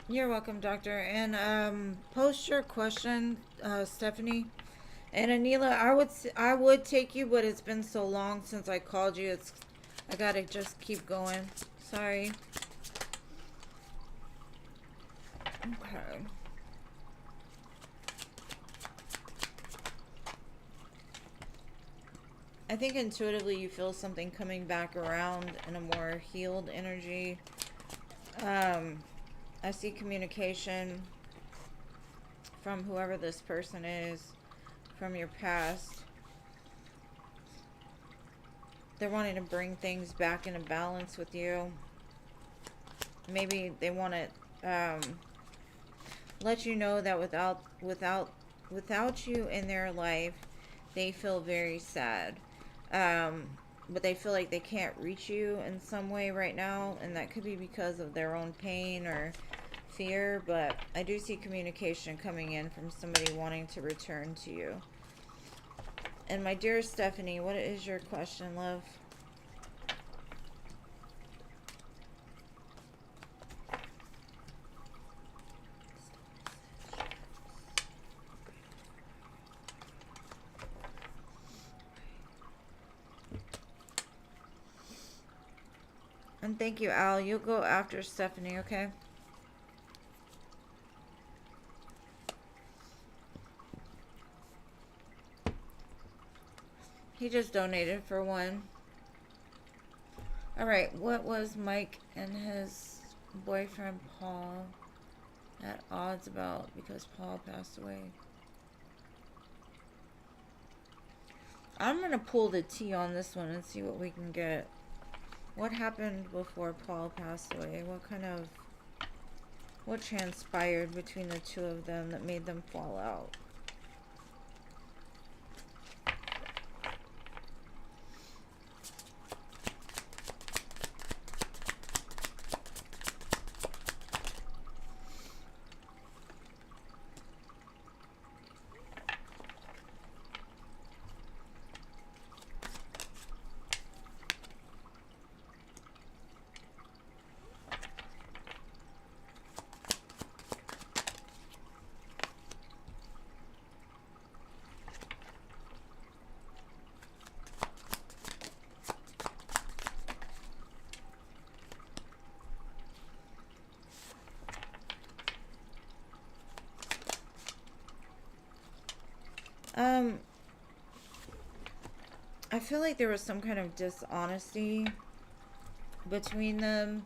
You're welcome, Doctor. And post your question, Stephanie. And Anila, I would take you, but it's been so long since I called you. I gotta just keep going. Sorry. Okay. I think intuitively you feel something coming back around in a more healed energy. I see communication from whoever this person is, from your past. They're wanting to bring things back into balance with you. Maybe they want to let you know that without you in their life, they feel very sad. But they feel like they can't reach you in some way right now, and that could be because of their own pain or fear. But I do see communication coming in from somebody wanting to return to you. And my dear Stephanie, what is your question, love? And thank you, Al. You'll go after Stephanie, okay? He just donated for one. Alright, what was Mike and his boyfriend Paul at odds about because Paul passed away? I'm gonna pull the tea on this one and see what we can get. What happened before Paul passed away? What transpired between the two of them that made them fall out? I feel like there was some kind of dishonesty between them.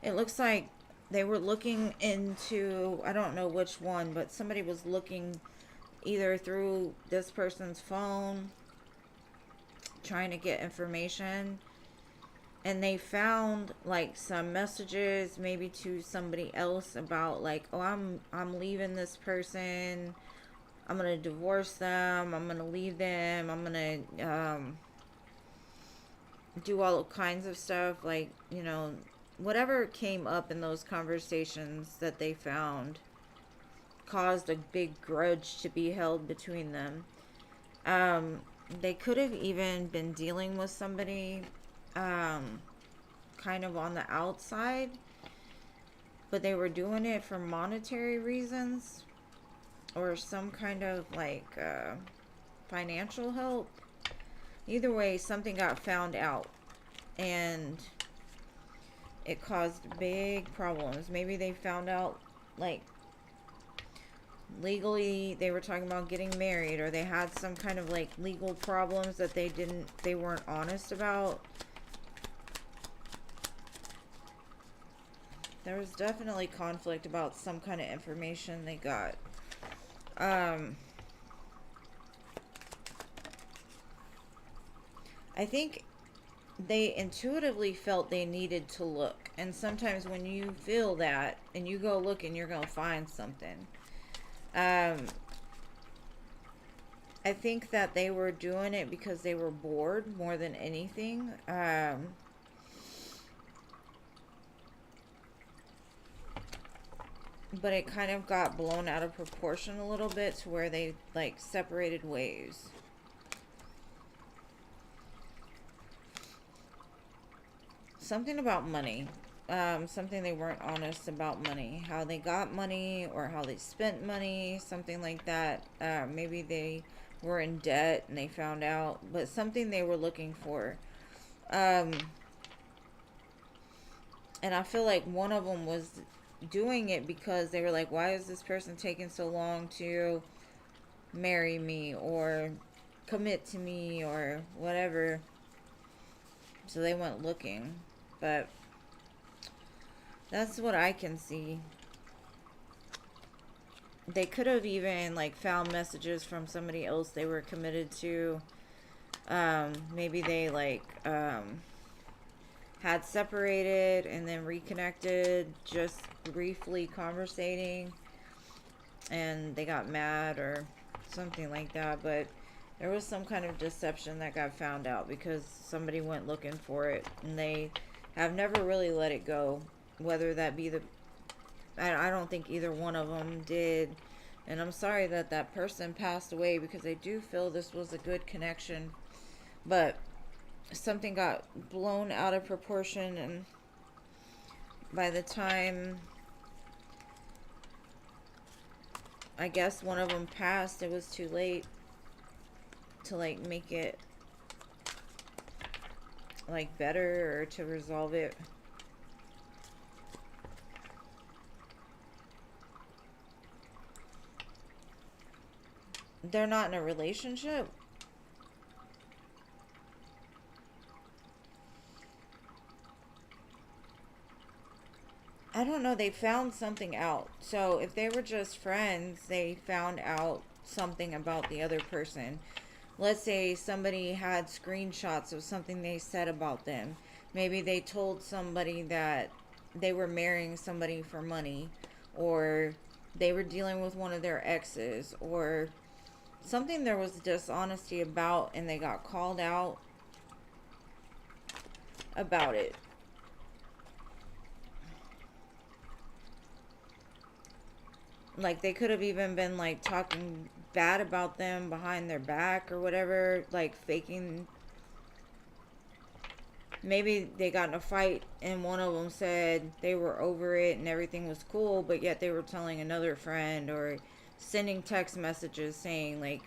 It looks like they were looking into, I don't know which one, but somebody was looking either through this person's phone trying to get information, and they found like some messages maybe to somebody else about like, oh, I'm leaving this person, I'm gonna divorce them, I'm gonna leave them, I'm gonna do all kinds of stuff, like, you know, whatever came up in those conversations that they found caused a big grudge to be held between them. They could have even been dealing with somebody kind of on the outside, but they were doing it for monetary reasons or some kind of like financial help. Either way, something got found out and it caused big problems. Maybe they found out like legally they were talking about getting married, or they had some kind of like legal problems that they weren't honest about. There was definitely conflict about some kind of information they got. I think they intuitively felt they needed to look. And sometimes when you feel that and you go looking, you're going to find something. I think that they were doing it because they were bored more than anything. But it kind of got blown out of proportion a little bit to where they like separated ways. Something about money. Something they weren't honest about money. How they got money or how they spent money. Something like that. Maybe they were in debt and they found out. But something they were looking for. And I feel like one of them was doing it because they were like, why is this person taking so long to marry me or commit to me or whatever? So they went looking. But that's what I can see. They could have even like found messages from somebody else they were committed to. Maybe they like had separated and then reconnected, just briefly conversating, and they got mad or something like that. But there was some kind of deception that got found out because somebody went looking for it, and they have never really let it go. Whether that be I don't think either one of them did. And I'm sorry that that person passed away because I do feel this was a good connection. But something got blown out of proportion, and by the time I guess one of them passed, it was too late to like make it like better or to resolve it. They're not in a relationship. I don't know. They found something out. So if they were just friends, they found out something about the other person. Let's say somebody had screenshots of something they said about them. Maybe they told somebody that they were marrying somebody for money, or they were dealing with one of their exes, or something there was dishonesty about, and they got called out about it. Like they could have even been like talking bad about them behind their back or whatever, like faking. Maybe they got in a fight and one of them said they were over it and everything was cool, but yet they were telling another friend or sending text messages saying like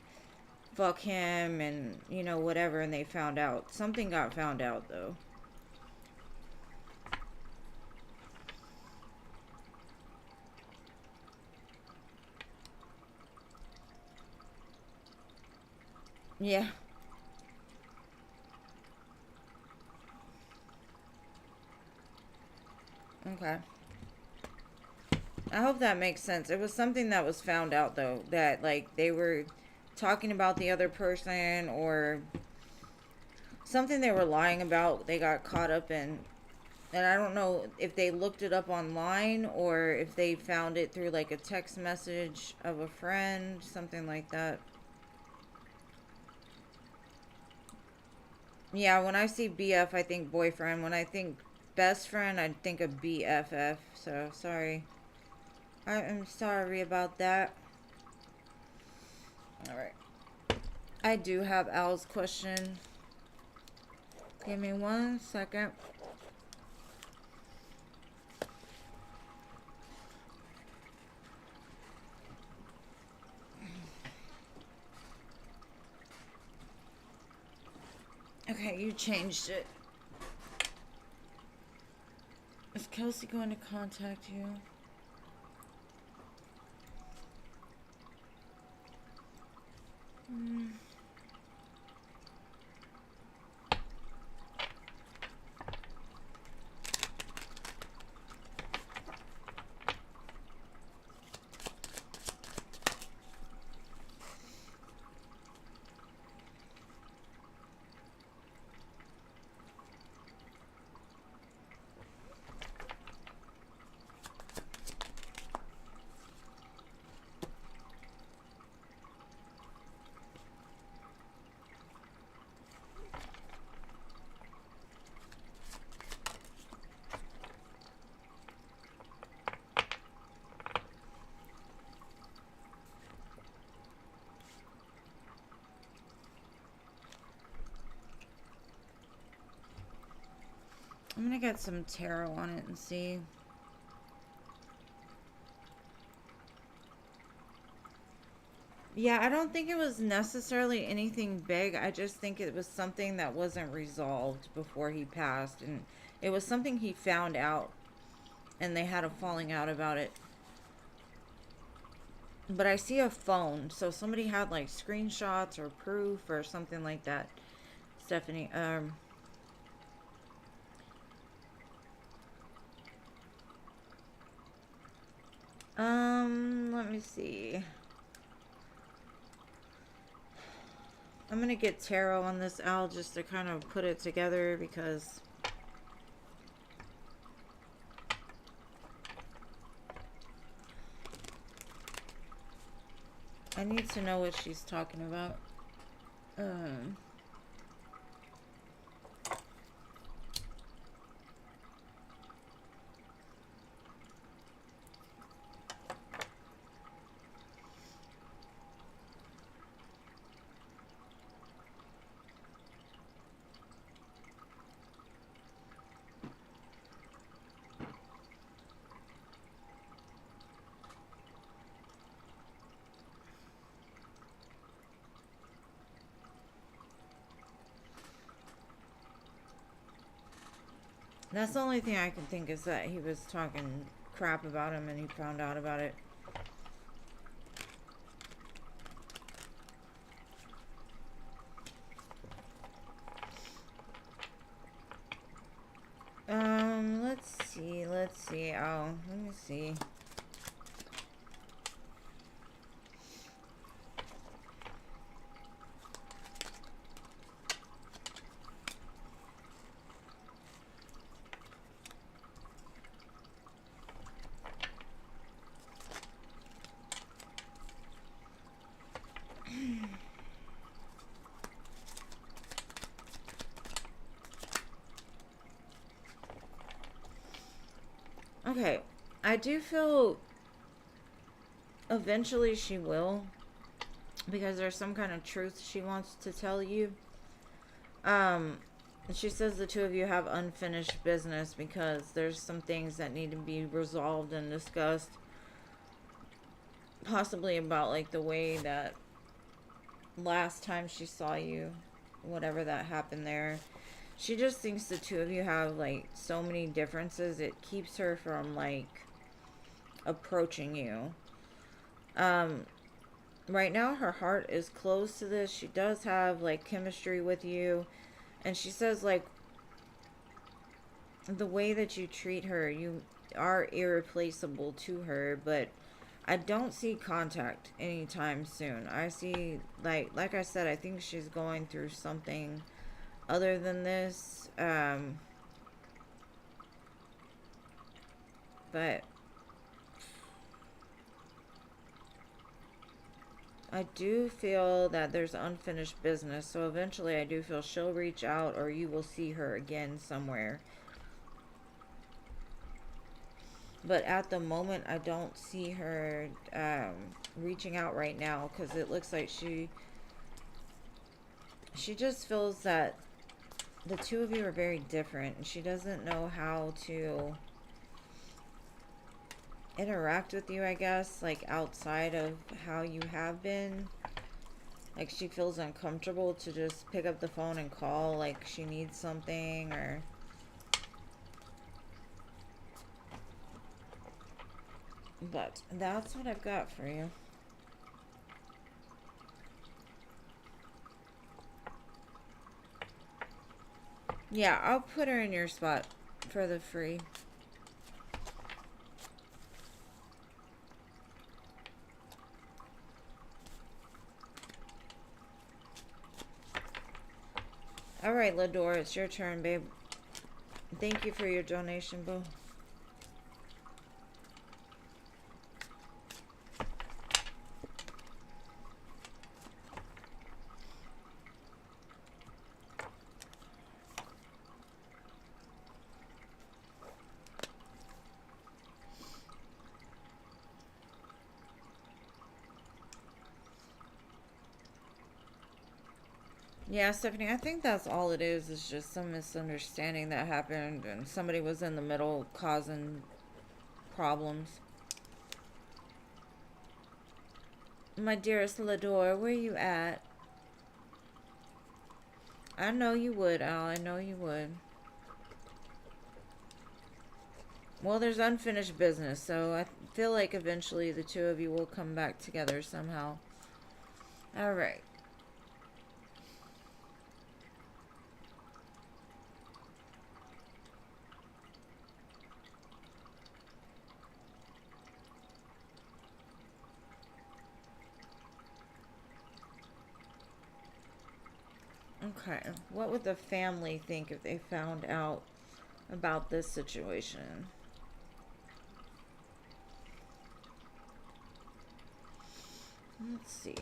fuck him and you know whatever, and they found out. Something got found out though. Yeah. Okay. I hope that makes sense. It was something that was found out, though, that, like, they were talking about the other person or something they were lying about, they got caught up in. And I don't know if they looked it up online or if they found it through, like, a text message of a friend, something like that. Yeah, when I see BF, I think boyfriend. When I think best friend, I think of BFF. So, sorry. I am sorry about that. Alright. I do have Al's question. Give me 1 second. Okay, you changed it. Is Kelsey going to contact you? I'm gonna get some tarot on it and see. Yeah, I don't think it was necessarily anything big. I just think it was something that wasn't resolved before he passed. And it was something he found out. And they had a falling out about it. But I see a phone. So somebody had like screenshots or proof or something like that. Stephanie, let me see. I'm gonna get tarot on this, Al, just to kind of put it together because I need to know what she's talking about. That's the only thing I can think is that he was talking crap about him and he found out about it. Let's see. Oh, let me see. Okay, I do feel eventually she will, because there's some kind of truth she wants to tell you. She says the two of you have unfinished business because there's some things that need to be resolved and discussed. Possibly about like the way that last time she saw you, whatever that happened there. She just thinks the two of you have like so many differences. It keeps her from like approaching you. Right now her heart is closed to this. She does have like chemistry with you. And she says like the way that you treat her, are irreplaceable to her, but I don't see contact anytime soon. I see, like I said, I think she's going through something other than this. But I do feel that there's unfinished business, so eventually I do feel she'll reach out or you will see her again somewhere. But at the moment, I don't see her reaching out right now because it looks like she just feels that the two of you are very different and she doesn't know how to interact with you, I guess, like outside of how you have been. Like she feels uncomfortable to just pick up the phone and call like she needs something or... But that's what I've got for you. Yeah, I'll put her in your spot for the free. Alright, Lador, it's your turn, babe. Thank you for your donation, boo. Yeah, Stephanie, I think that's all it is just some misunderstanding that happened and somebody was in the middle causing problems. My dearest Lador, where you at? I know you would, Al. I know you would. Well, there's unfinished business, so I feel like eventually the two of you will come back together somehow. Alright. Okay, what would the family think if they found out about this situation? Let's see.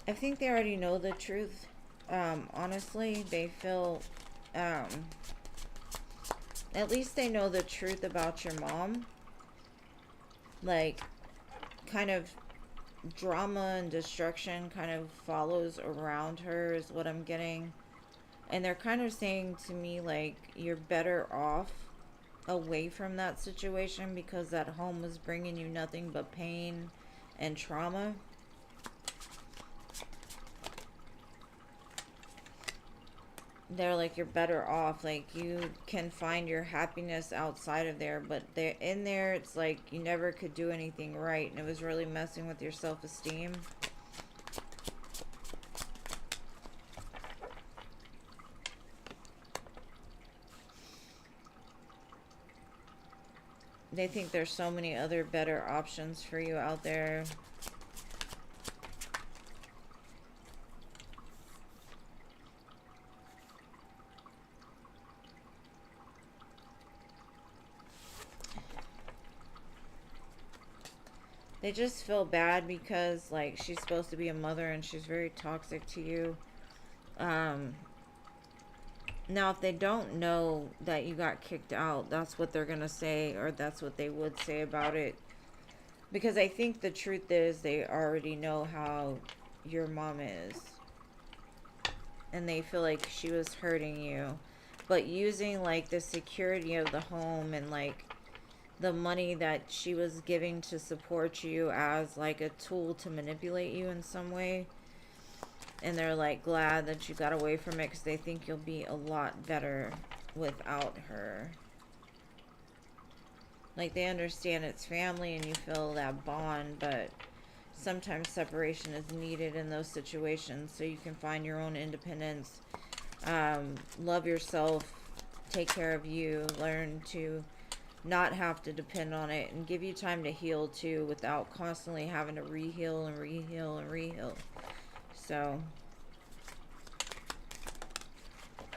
I think they already know the truth. Honestly, they feel, at least they know the truth about your mom. Like, kind of drama and destruction kind of follows around her is what I'm getting. And they're kind of saying to me, like, you're better off away from that situation because that home was bringing you nothing but pain and trauma. They're like, you're better off, like you can find your happiness outside of there, but they're in there, it's like you never could do anything right and it was really messing with your self-esteem. They think there's so many other better options for you out there. They just feel bad because, like, she's supposed to be a mother and she's very toxic to you. Now, if they don't know that you got kicked out, that's what they're going to say, or that's what they would say about it. Because I think the truth is they already know how your mom is. And they feel like she was hurting you. But using, like, the security of the home and, like, the money that she was giving to support you as like a tool to manipulate you in some way, and they're like glad that you got away from it because they think you'll be a lot better without her. Like, they understand it's family and you feel that bond, but sometimes separation is needed in those situations so you can find your own independence. Love yourself, take care of you, learn to not have to depend on it, and give you time to heal too without constantly having to re-heal and re-heal and re-heal. So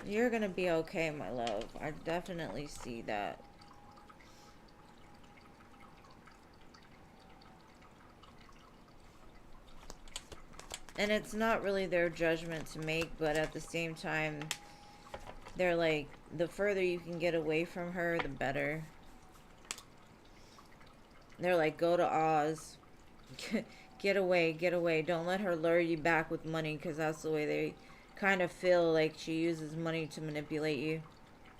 you're gonna be okay, my love. I definitely see that. And it's not really their judgment to make, but at the same time, they're like, the further you can get away from her, the better. They're like, go to Oz. Get away, get away. Don't let her lure you back with money, because that's the way they kind of feel like she uses money to manipulate you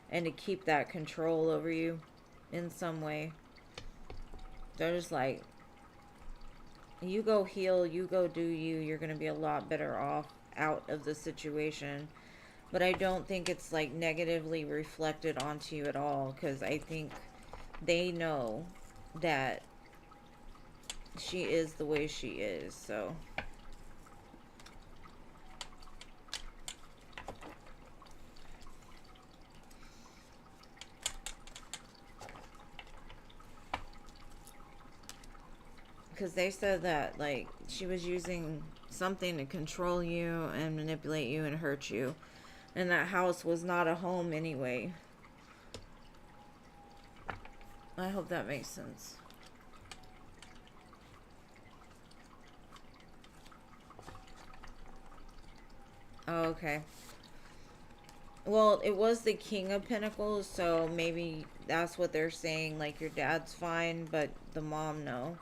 and to keep that control over you in some way. They're just like, you go heal, you go do you. You're going to be a lot better off out of the situation. But I don't think it's like negatively reflected onto you at all, because I think they know that she is the way she is. So because they said that like she was using something to control you and manipulate you and hurt you, and that house was not a home anyway. I hope that makes sense. Oh, okay. Well, it was the King of Pentacles, so maybe that's what they're saying. Like, your dad's fine, but the mom, no.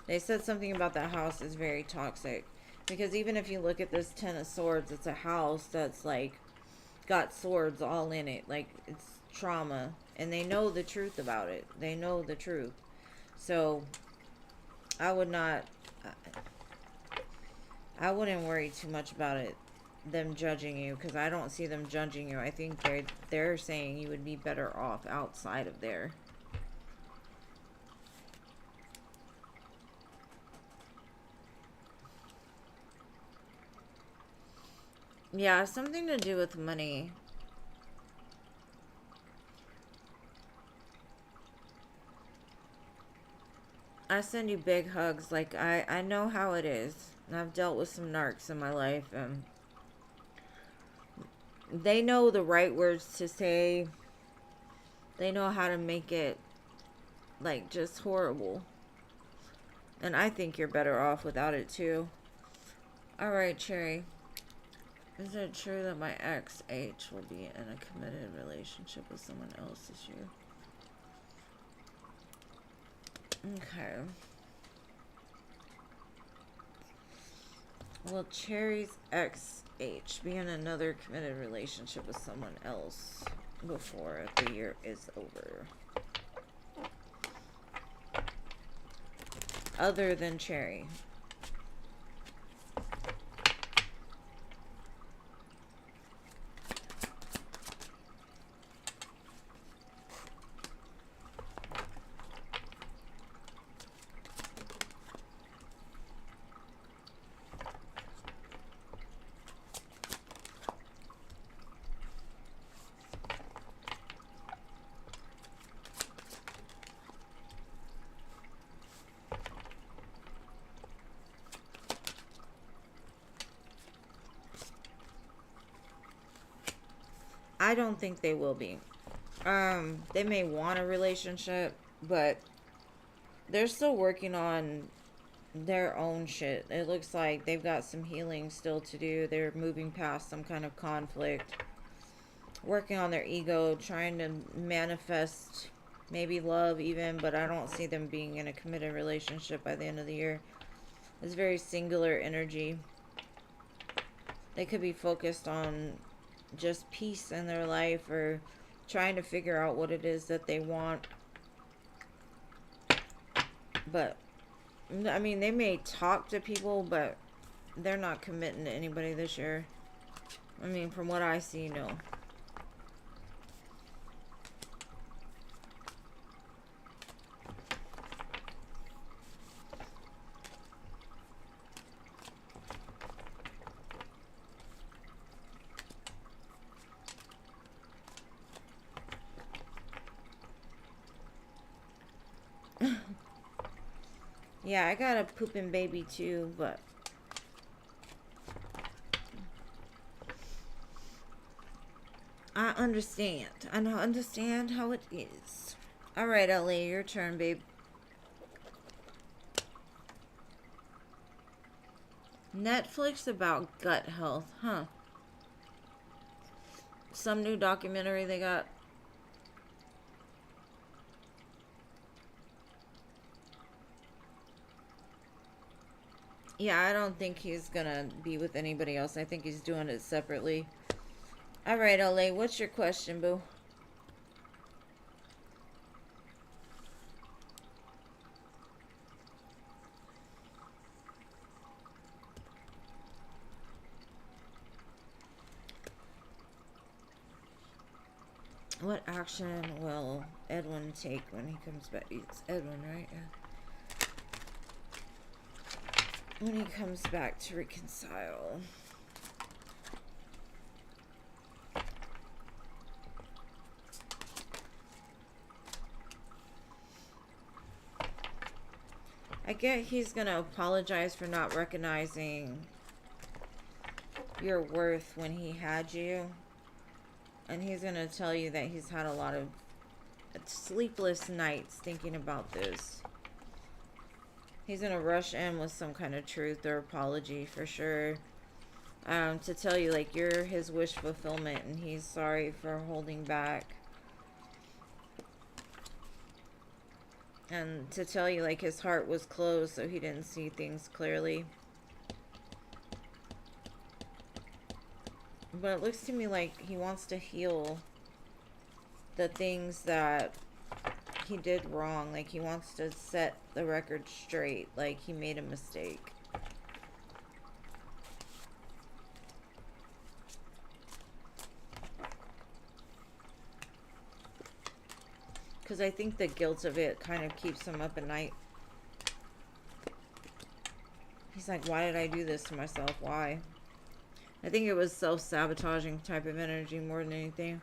They said something about that house is very toxic. Because even if you look at this Ten of Swords, it's a house that's, like, got swords all in it. Like, it's trauma. And they know the truth about it. They know the truth. So, I would not... I wouldn't worry too much about it, them judging you, because I don't see them judging you. I think they're saying you would be better off outside of there. Yeah, something to do with money. I send you big hugs. Like, I know how it is. I've dealt with some narcs in my life, and they know the right words to say. They know how to make it, like, just horrible. And I think you're better off without it, too. Alright, Cherry. Is it true that my ex, H, will be in a committed relationship with someone else this year? Okay. Will Cherry's ex, H, be in another committed relationship with someone else before the year is over? Other than Cherry. I don't think they will be. They may want a relationship, but they're still working on their own shit. It looks like they've got some healing still to do. They're moving past some kind of conflict, working on their ego, trying to manifest maybe love even, but I don't see them being in a committed relationship by the end of the year. It's very singular energy. They could be focused on just peace in their life, or trying to figure out what it is that they want. But I mean, they may talk to people, but they're not committing to anybody this year. I mean, from what I see, no. Yeah, I got a pooping baby too, but I understand. I understand how it is. Alright, LA, your turn, babe. Netflix about gut health, huh? Some new documentary they got. Yeah, I don't think he's gonna be with anybody else. I think he's doing it separately. Alright, LA, what's your question, boo? What action will Edwin take when he comes back? It's Edwin, right? Yeah. When he comes back to reconcile. I get he's gonna apologize for not recognizing your worth when he had you. And he's gonna tell you that he's had a lot of sleepless nights thinking about this. He's gonna rush in with some kind of truth or apology for sure. To tell you like you're his wish fulfillment and he's sorry for holding back. And to tell you like his heart was closed so he didn't see things clearly. But it looks to me like he wants to heal the things that he did wrong. Like he wants to set the record straight. Like he made a mistake. Because I think the guilt of it kind of keeps him up at night. He's like, why did I do this to myself? Why? I think it was self-sabotaging type of energy more than anything.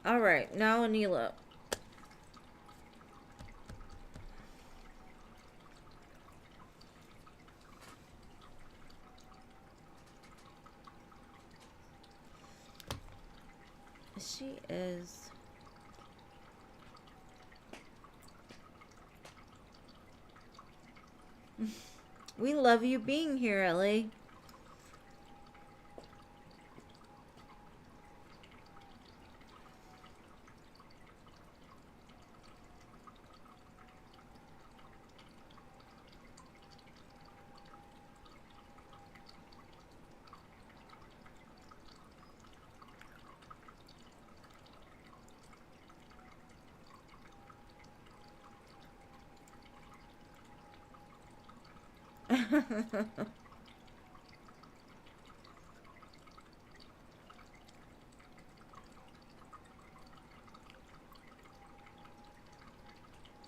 Alright, now Anila. She is... We love you being here, Ellie.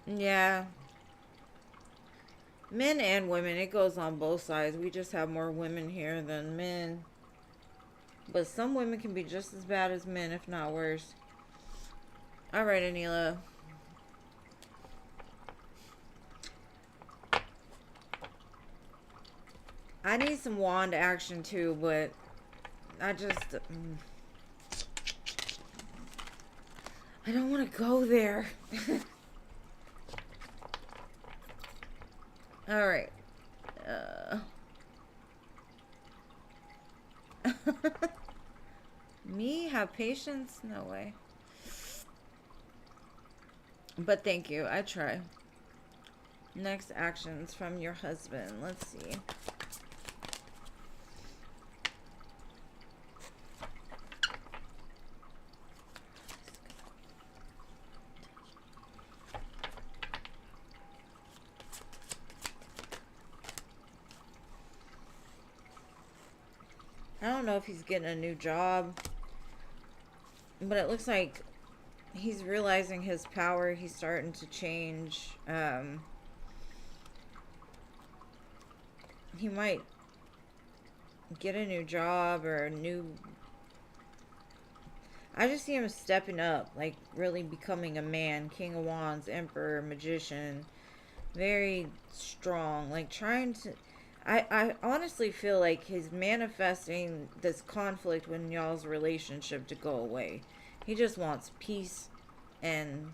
Yeah. Men and women, it goes on both sides. We just have more women here than men. But some women can be just as bad as men, if not worse. Alright, Anila. I need some wand action too, but I just... I don't want to go there. Alright. Me have patience? No way. But thank you. I try. Next actions from your husband. Let's see. I don't know if he's getting a new job, but it looks like he's realizing his power. He's starting to change. He might get a new job or a new... I just see him stepping up, like really becoming a man. King of Wands, Emperor, Magician. very strong. Like trying to, I honestly feel like he's manifesting this conflict with y'all's relationship to go away. He just wants and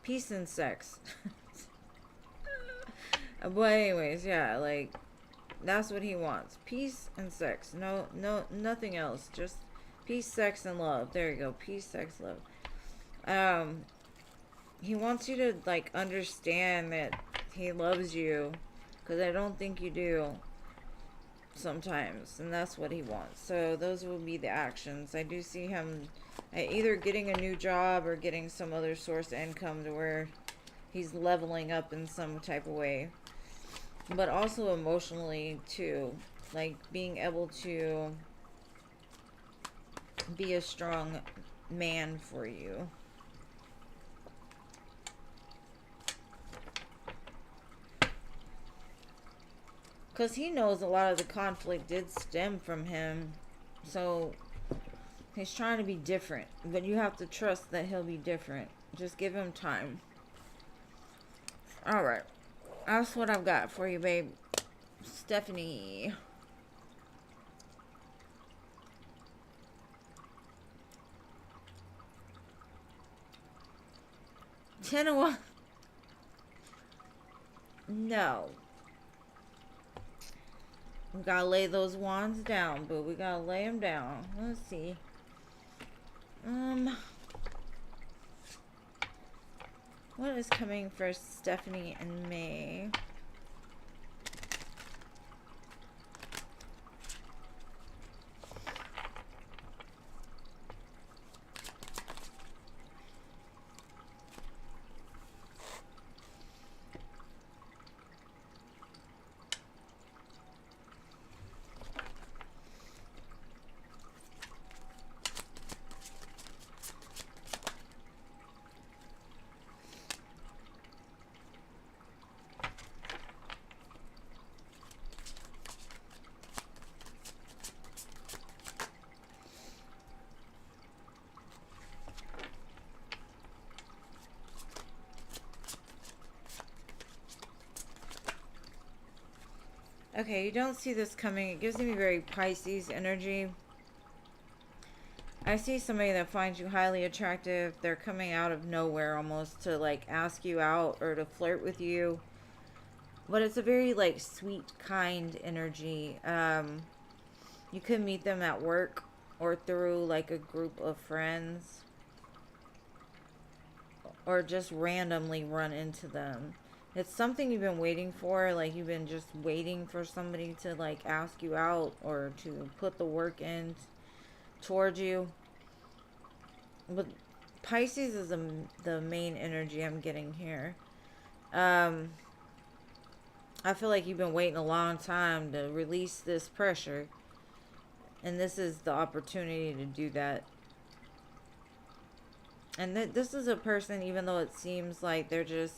peace and sex. But anyways, yeah, like that's what he wants. Peace and sex. Nothing else. Just peace, sex, and love. There you go. Peace, sex, love. He wants you to like understand that he loves you, because I don't think you do sometimes, and that's what he wants. So those will be the actions. I do see him either getting a new job or getting some other source of income to where he's leveling up in some type of way, but also emotionally too, like being able to be a strong man for you. Because he knows a lot of the conflict did stem from him. So he's trying to be different. But you have to trust that he'll be different. Just give him time. Alright. That's what I've got for you, babe. Stephanie. 10 of 1. No. We gotta lay those wands down, but we gotta lay them down. Let's see. What is coming for Stephanie and May? Okay, you don't see this coming. It gives me very Pisces energy. I see somebody that finds you highly attractive. They're coming out of nowhere almost to like ask you out or to flirt with you. But it's a very like sweet, kind energy. You could meet them at work or through like a group of friends. Or just randomly run into them. It's something you've been waiting for, like you've been just waiting for somebody to like ask you out or to put the work in towards you. But Pisces is the main energy I'm getting here. I feel like you've been waiting a long time to release this pressure, and this is the opportunity to do that. And this is a person, even though it seems like they're just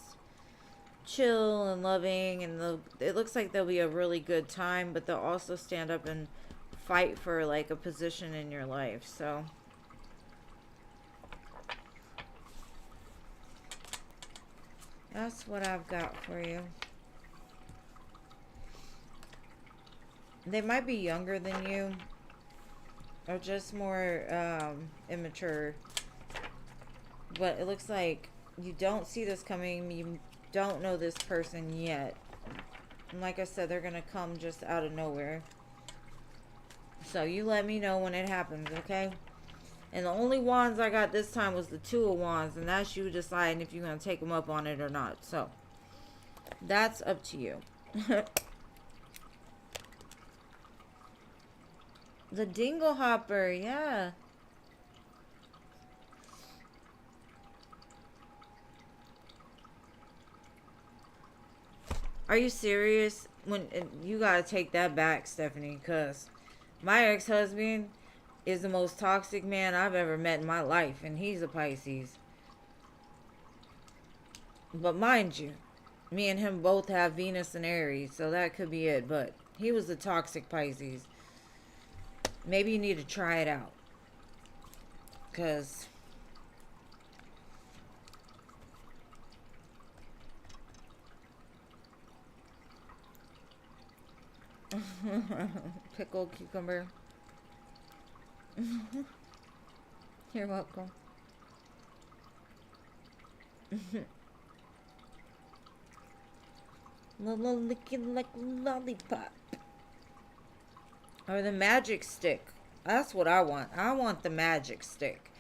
chill and loving, and it looks like there'll be a really good time, but they'll also stand up and fight for like a position in your life. So that's what I've got for you. They might be younger than you or just more immature, but it looks like you don't see this coming. You don't know this person yet. And like I said, they're going to come just out of nowhere. So you let me know when it happens, okay? And the only wands I got this time was the 2 of Wands. And that's you deciding if you're going to take them up on it or not. So that's up to you. The Dingle Hopper, yeah. Are you serious? When you gotta take that back, Stephanie, because my ex-husband is the most toxic man I've ever met in my life, and he's a Pisces. But mind you, me and him both have Venus and Aries, so that could be it. But he was a toxic Pisces. Maybe you need to try it out, because Pickled cucumber. You're welcome. Licking like lollipop. Or the magic stick. That's what I want. I want the magic stick.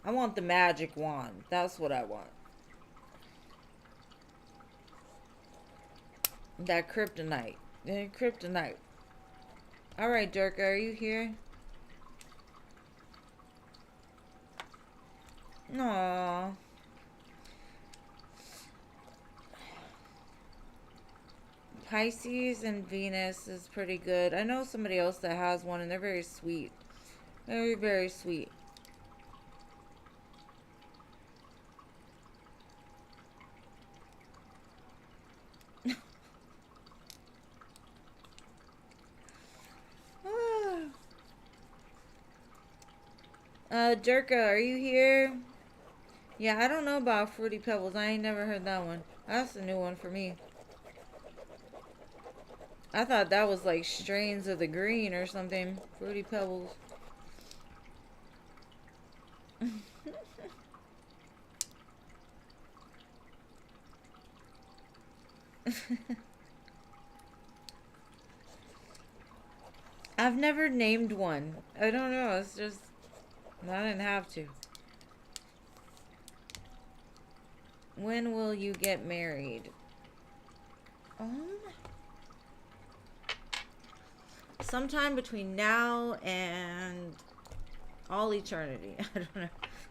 I want the magic wand. That's what I want. That kryptonite. Kryptonite. Alright, Durka, are you here? Aww. Pisces and Venus is pretty good. I know somebody else that has one, and they're very sweet. Very, very sweet. Durka, are you here? Yeah, I don't know about Fruity Pebbles. I ain't never heard that one. That's a new one for me. I thought that was like strains of the green or something. Fruity Pebbles. I've never named one. I don't know. It's just... I didn't have to. When will you get married? Sometime between now and all eternity. I don't know.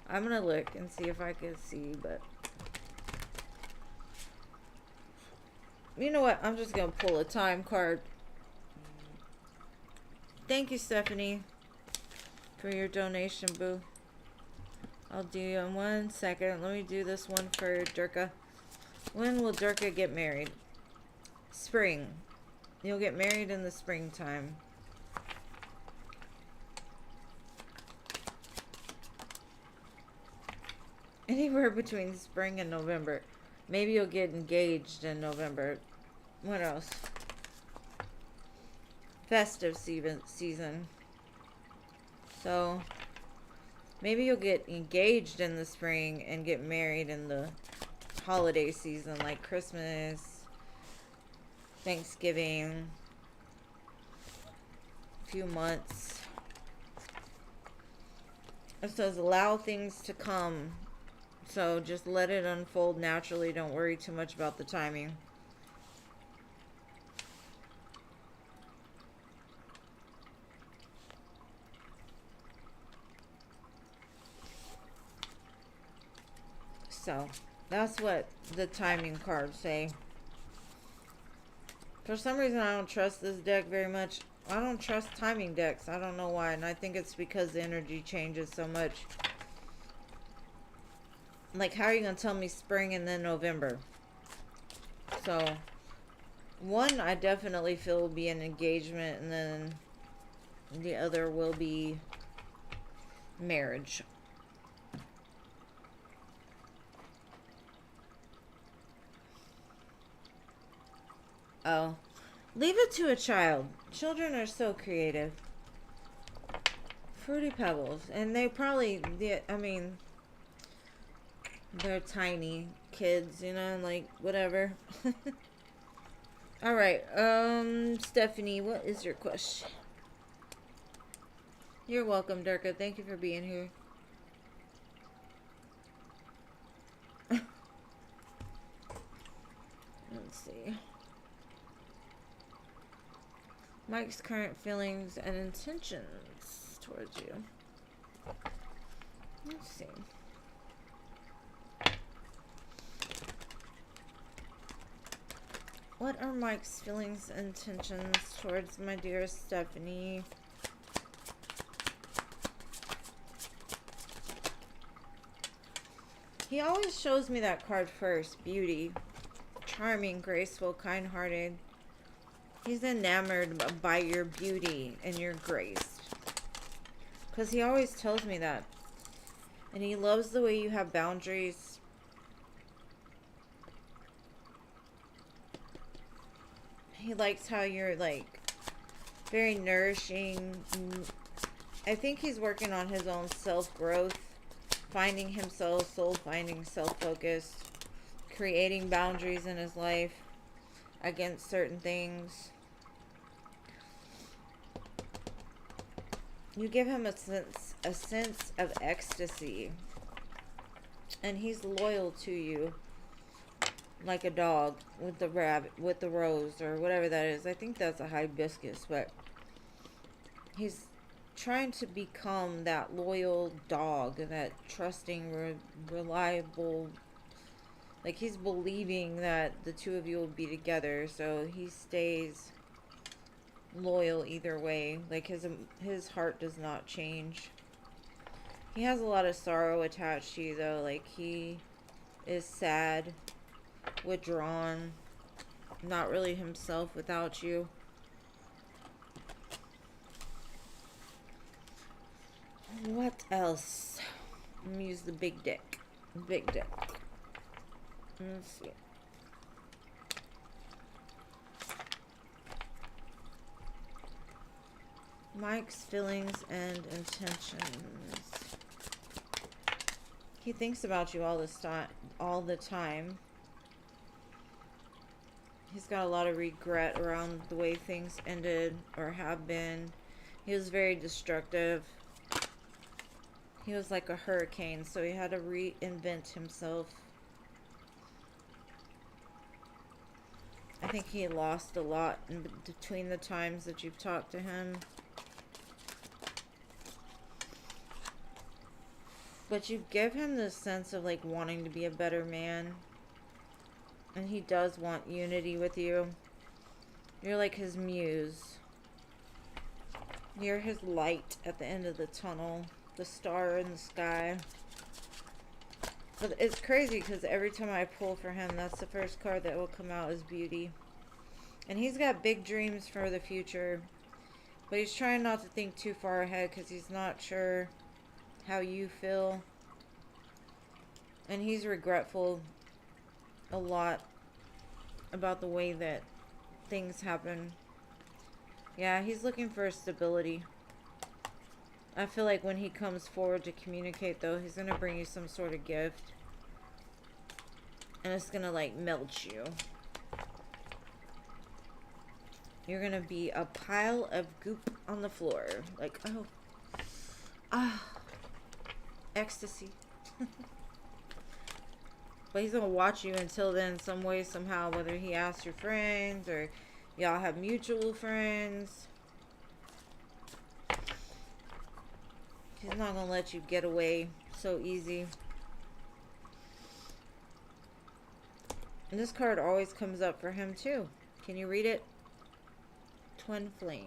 I'm gonna look and see if I can see, but you know what? I'm just gonna pull a time card. Thank you, Stephanie, for your donation, boo. I'll do you in 1 second. Let me do this one for Durka. When will Durka get married? Spring. You'll get married in the springtime. Anywhere between spring and November. Maybe you'll get engaged in November. What else? Festive season. So, maybe you'll get engaged in the spring and get married in the holiday season, like Christmas, Thanksgiving, a few months. It says allow things to come. So just let it unfold naturally. Don't worry too much about the timing. So that's what the timing cards say. For some reason, I don't trust this deck very much. I don't trust timing decks. I don't know why. And I think it's because the energy changes so much. Like, how are you going to tell me spring and then November? So, one I definitely feel will be an engagement, and then the other will be marriage. Oh, leave it to a child. Children are so creative. Fruity Pebbles. And they probably, I mean, they're tiny kids, you know, like, whatever. Alright, Stephanie, what is your question? You're welcome, Durka. Thank you for being here. Let's see. Mike's current feelings and intentions towards you. Let's see. What are Mike's feelings and intentions towards my dear Stephanie? He always shows me that card first. Beauty. Charming, graceful, kind-hearted. He's enamored by your beauty and your grace. Because he always tells me that. And he loves the way you have boundaries. He likes how you're, like, very nourishing. I think he's working on his own self-growth, finding himself, soul-finding, self-focused, creating boundaries in his life against certain things. You give him a sense of ecstasy, and he's loyal to you, like a dog with the rabbit, with the rose, or whatever that is. I think that's a hibiscus, but he's trying to become that loyal dog, that trusting, reliable. Like, he's believing that the two of you will be together, so he stays loyal either way. Like, his heart does not change. He has a lot of sorrow attached to you, though. Like, he is sad, withdrawn, not really himself without you. What else? I'm gonna use the big deck. Big deck. Let's see. Mike's feelings and intentions. He thinks about you all the time. He's got a lot of regret around the way things ended or have been. He was very destructive. He was like a hurricane, so he had to reinvent himself. I think he lost a lot in between the times that you've talked to him. But you give him this sense of like wanting to be a better man. And he does want unity with you. You're like his muse. You're his light at the end of the tunnel. The star in the sky. But it's crazy because every time I pull for him, that's the first card that will come out is beauty. And he's got big dreams for the future. But he's trying not to think too far ahead because he's not sure how you feel. And he's regretful a lot about the way that things happen. Yeah, he's looking for stability. I feel like when he comes forward to communicate, though, he's going to bring you some sort of gift. And it's going to, like, melt you. You're going to be a pile of goop on the floor. Like, oh. Ah. Ecstasy. But he's going to watch you until then, some way, somehow. Whether he asks your friends or y'all have mutual friends. He's not going to let you get away so easy. And this card always comes up for him too. Can you read it? Twinflame.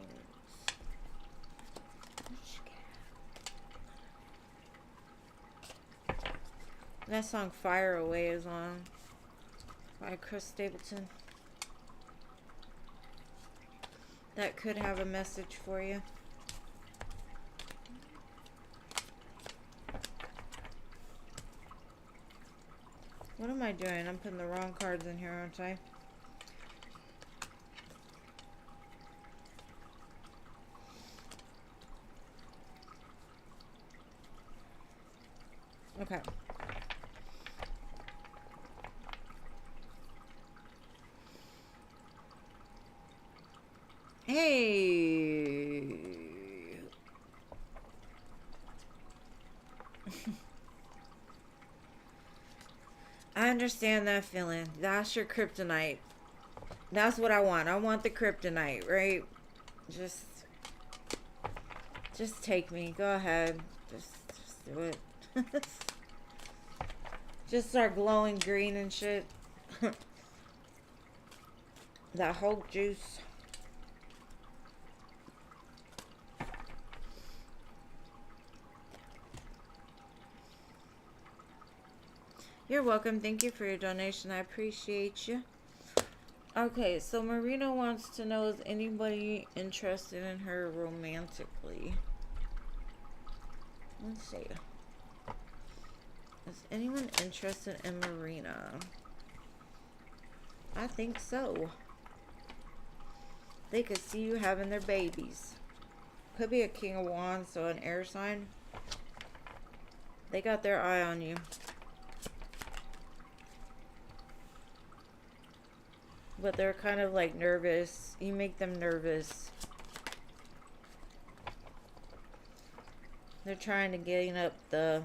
That song Fire Away is on by Chris Stapleton. That could have a message for you. What am I doing? I'm putting the wrong cards in here, aren't I? Okay. Hey. I understand that feeling. That's your kryptonite. That's what I want. I want the kryptonite, right? Just take me. Go ahead. Just do it. Just start glowing green and shit. That Hulk juice. You're welcome. Thank you for your donation. I appreciate you. Okay, so Marina wants to know, is anybody interested in her romantically? Let's see. Is anyone interested in Marina? I think so. They could see you having their babies. Could be a King of Wands, so an air sign. They got their eye on you. But they're kind of like nervous. You make them nervous. They're trying to gain up the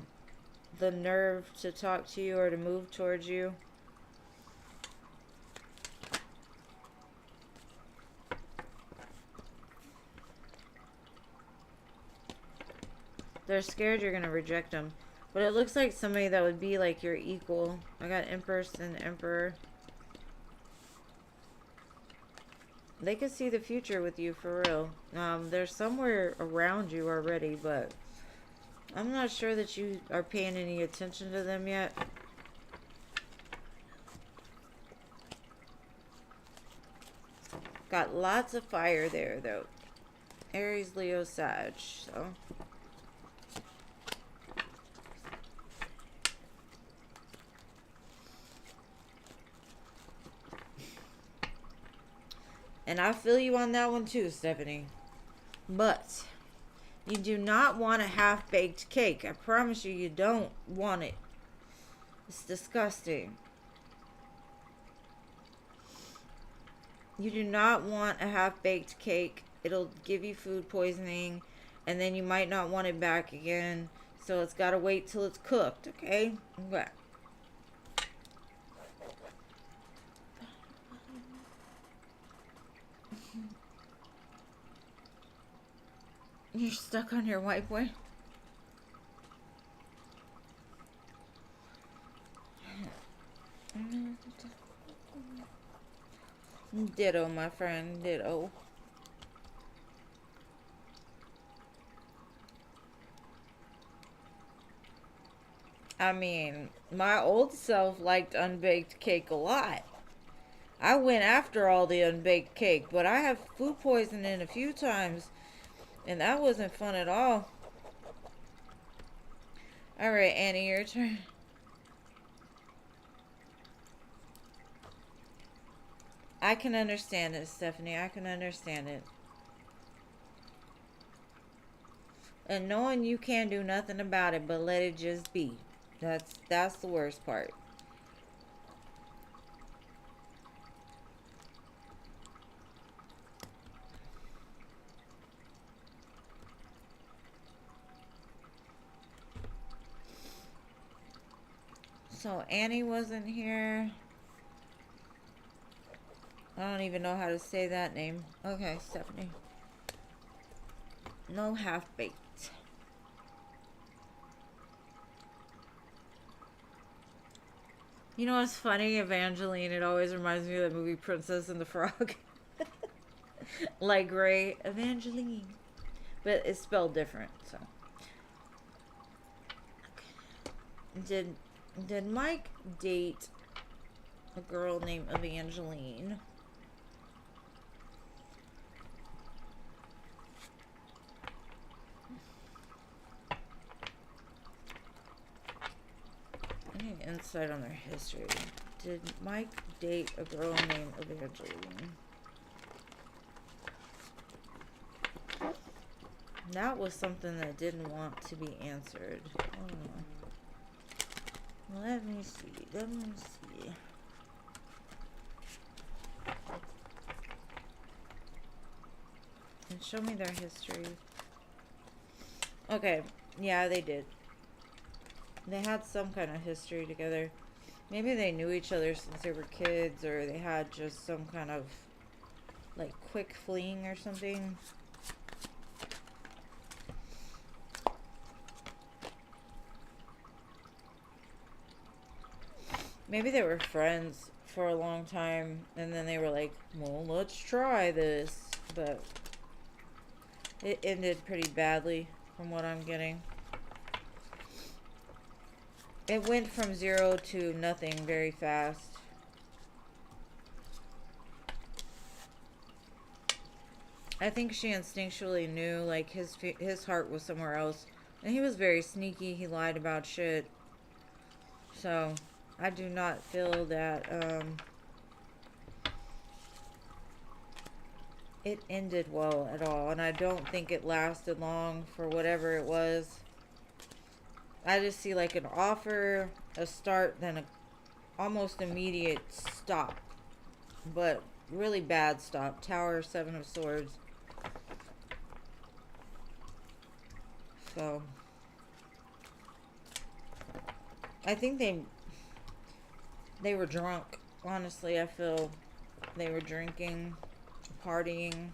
nerve to talk to you or to move towards you. They're scared you're going to reject them. But it looks like somebody that would be like your equal. I got Empress and Emperor. They could see the future with you for real. They're somewhere around you already, but I'm not sure that you are paying any attention to them yet. Got lots of fire there, though. Aries, Leo, Sag, so... And I feel you on that one too, Stephanie. But you do not want a half-baked cake. I promise you, you don't want it. It's disgusting. You do not want a half-baked cake. It'll give you food poisoning, and then you might not want it back again. So it's got to wait till it's cooked, okay? Okay. You're stuck on your white boy? Ditto, my friend. Ditto. I mean, my old self liked unbaked cake a lot. I went after all the unbaked cake, but I have food poisoning a few times. And that wasn't fun at all. Alright, Annie, your turn. I can understand it, Stephanie. I can understand it. And knowing you can't do nothing about it, but let it just be. That's the worst part. So Annie wasn't here. I don't even know how to say that name. Okay, Stephanie. No half-baked. You know what's funny? Evangeline, it always reminds me of the movie Princess and the Frog. Like Gray, Evangeline. But it's spelled different, so. Okay. Did Mike date a girl named Evangeline? I need insight on their history. Did Mike date a girl named Evangeline? That was something that didn't want to be answered. Oh. Let me see. Let me see. And show me their history. Okay. Yeah, they did. They had some kind of history together. Maybe they knew each other since they were kids, or they had just some kind of, like, quick fling or something. Maybe they were friends for a long time, and then they were like, well, let's try this. But it ended pretty badly from what I'm getting. It went from 0 to nothing very fast. I think she instinctually knew, like, his heart was somewhere else. And he was very sneaky. He lied about shit. So I do not feel that, it ended well at all, and I don't think it lasted long for whatever it was. I just see like an offer, a start, then a almost immediate stop, but really bad stop. Tower, Seven of Swords. So I think they were drunk. Honestly, I feel they were drinking, partying,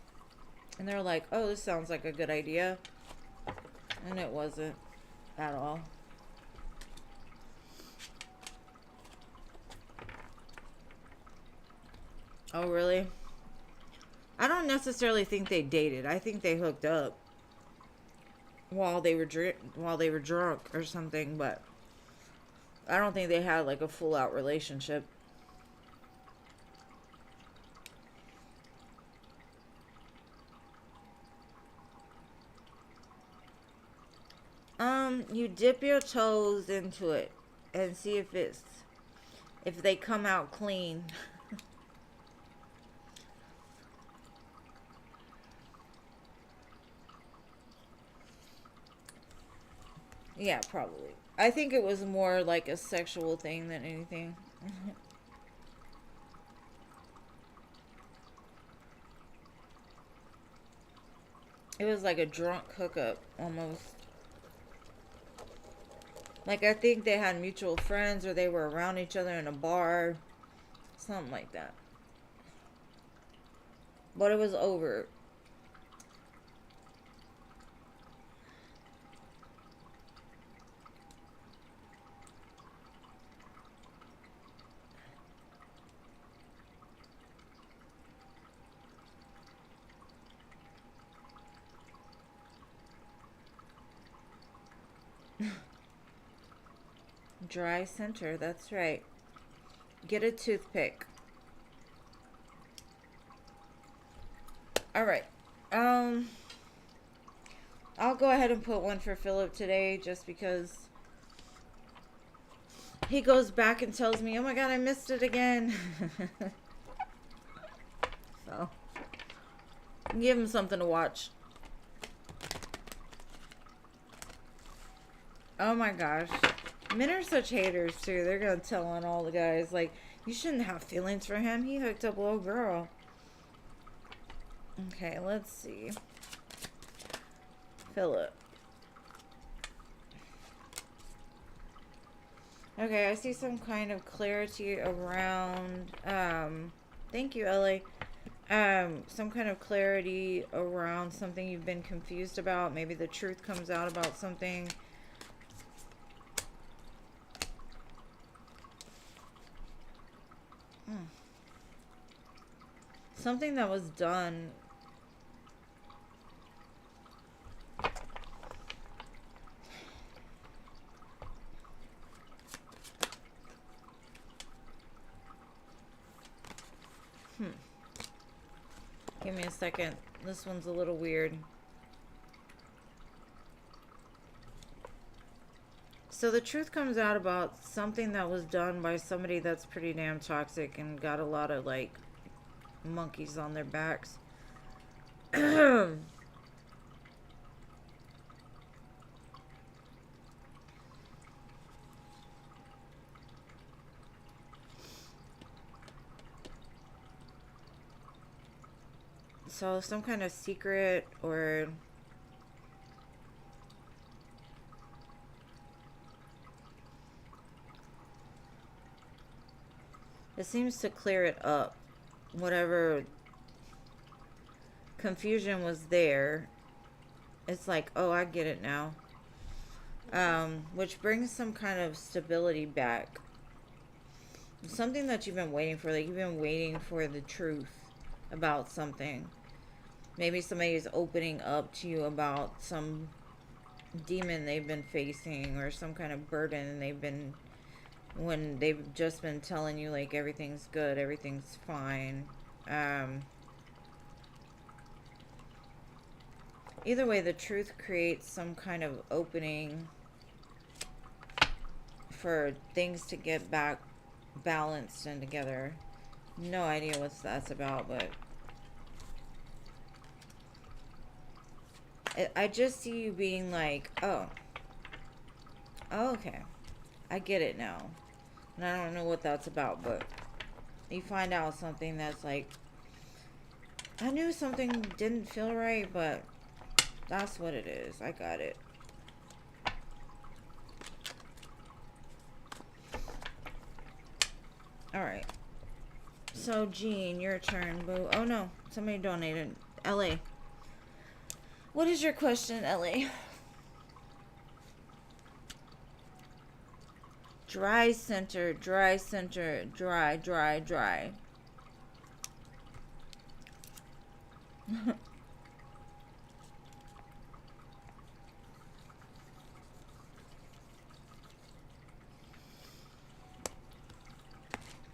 and they're like, "Oh, this sounds like a good idea," and it wasn't at all. Oh, really? I don't necessarily think they dated. I think they hooked up while they were drunk or something, but I don't think they had like a full out relationship. You dip your toes into it and see if they come out clean. Yeah, probably. I think it was more like a sexual thing than anything. It was like a drunk hookup almost. Like I think they had mutual friends or they were around each other in a bar. Something like that. But it was over. Dry center, that's right. Get a toothpick. Alright. Um I'll go ahead and put one for Philip today just because he goes back and tells me, "Oh my god, I missed it again." So, give him something to watch. Oh my gosh. Men are such haters too. They're gonna tell on all the guys. Like, you shouldn't have feelings for him. He hooked up a little girl. Okay, let's see. Philip. Okay, I see some kind of clarity around, thank you, Ellie. Some kind of clarity around something you've been confused about. Maybe the truth comes out about something. Something that was done. Give me a second. This one's a little weird. So the truth comes out about something that was done by somebody that's pretty damn toxic and got a lot of, like, monkeys on their backs. So some kind of secret or it seems to clear it up. Whatever confusion was there, it's like, oh, I get it now. Which brings some kind of stability back. Something that you've been waiting for. Like, you've been waiting for the truth about something. Maybe somebody's opening up to you about some demon they've been facing or some kind of burden they've been, when they've just been telling you like everything's good, everything's fine. Either way, the truth creates some kind of opening for things to get back balanced and together. No idea what that's about, but I just see you being like, oh, okay, I get it now. And I don't know what that's about, but you find out something that's like, I knew something didn't feel right, but that's what it is. I got it. Alright. So, Jean, your turn, boo. Oh, no. Somebody donated. LA. What is your question, LA? Dry center, dry center, dry, dry, dry.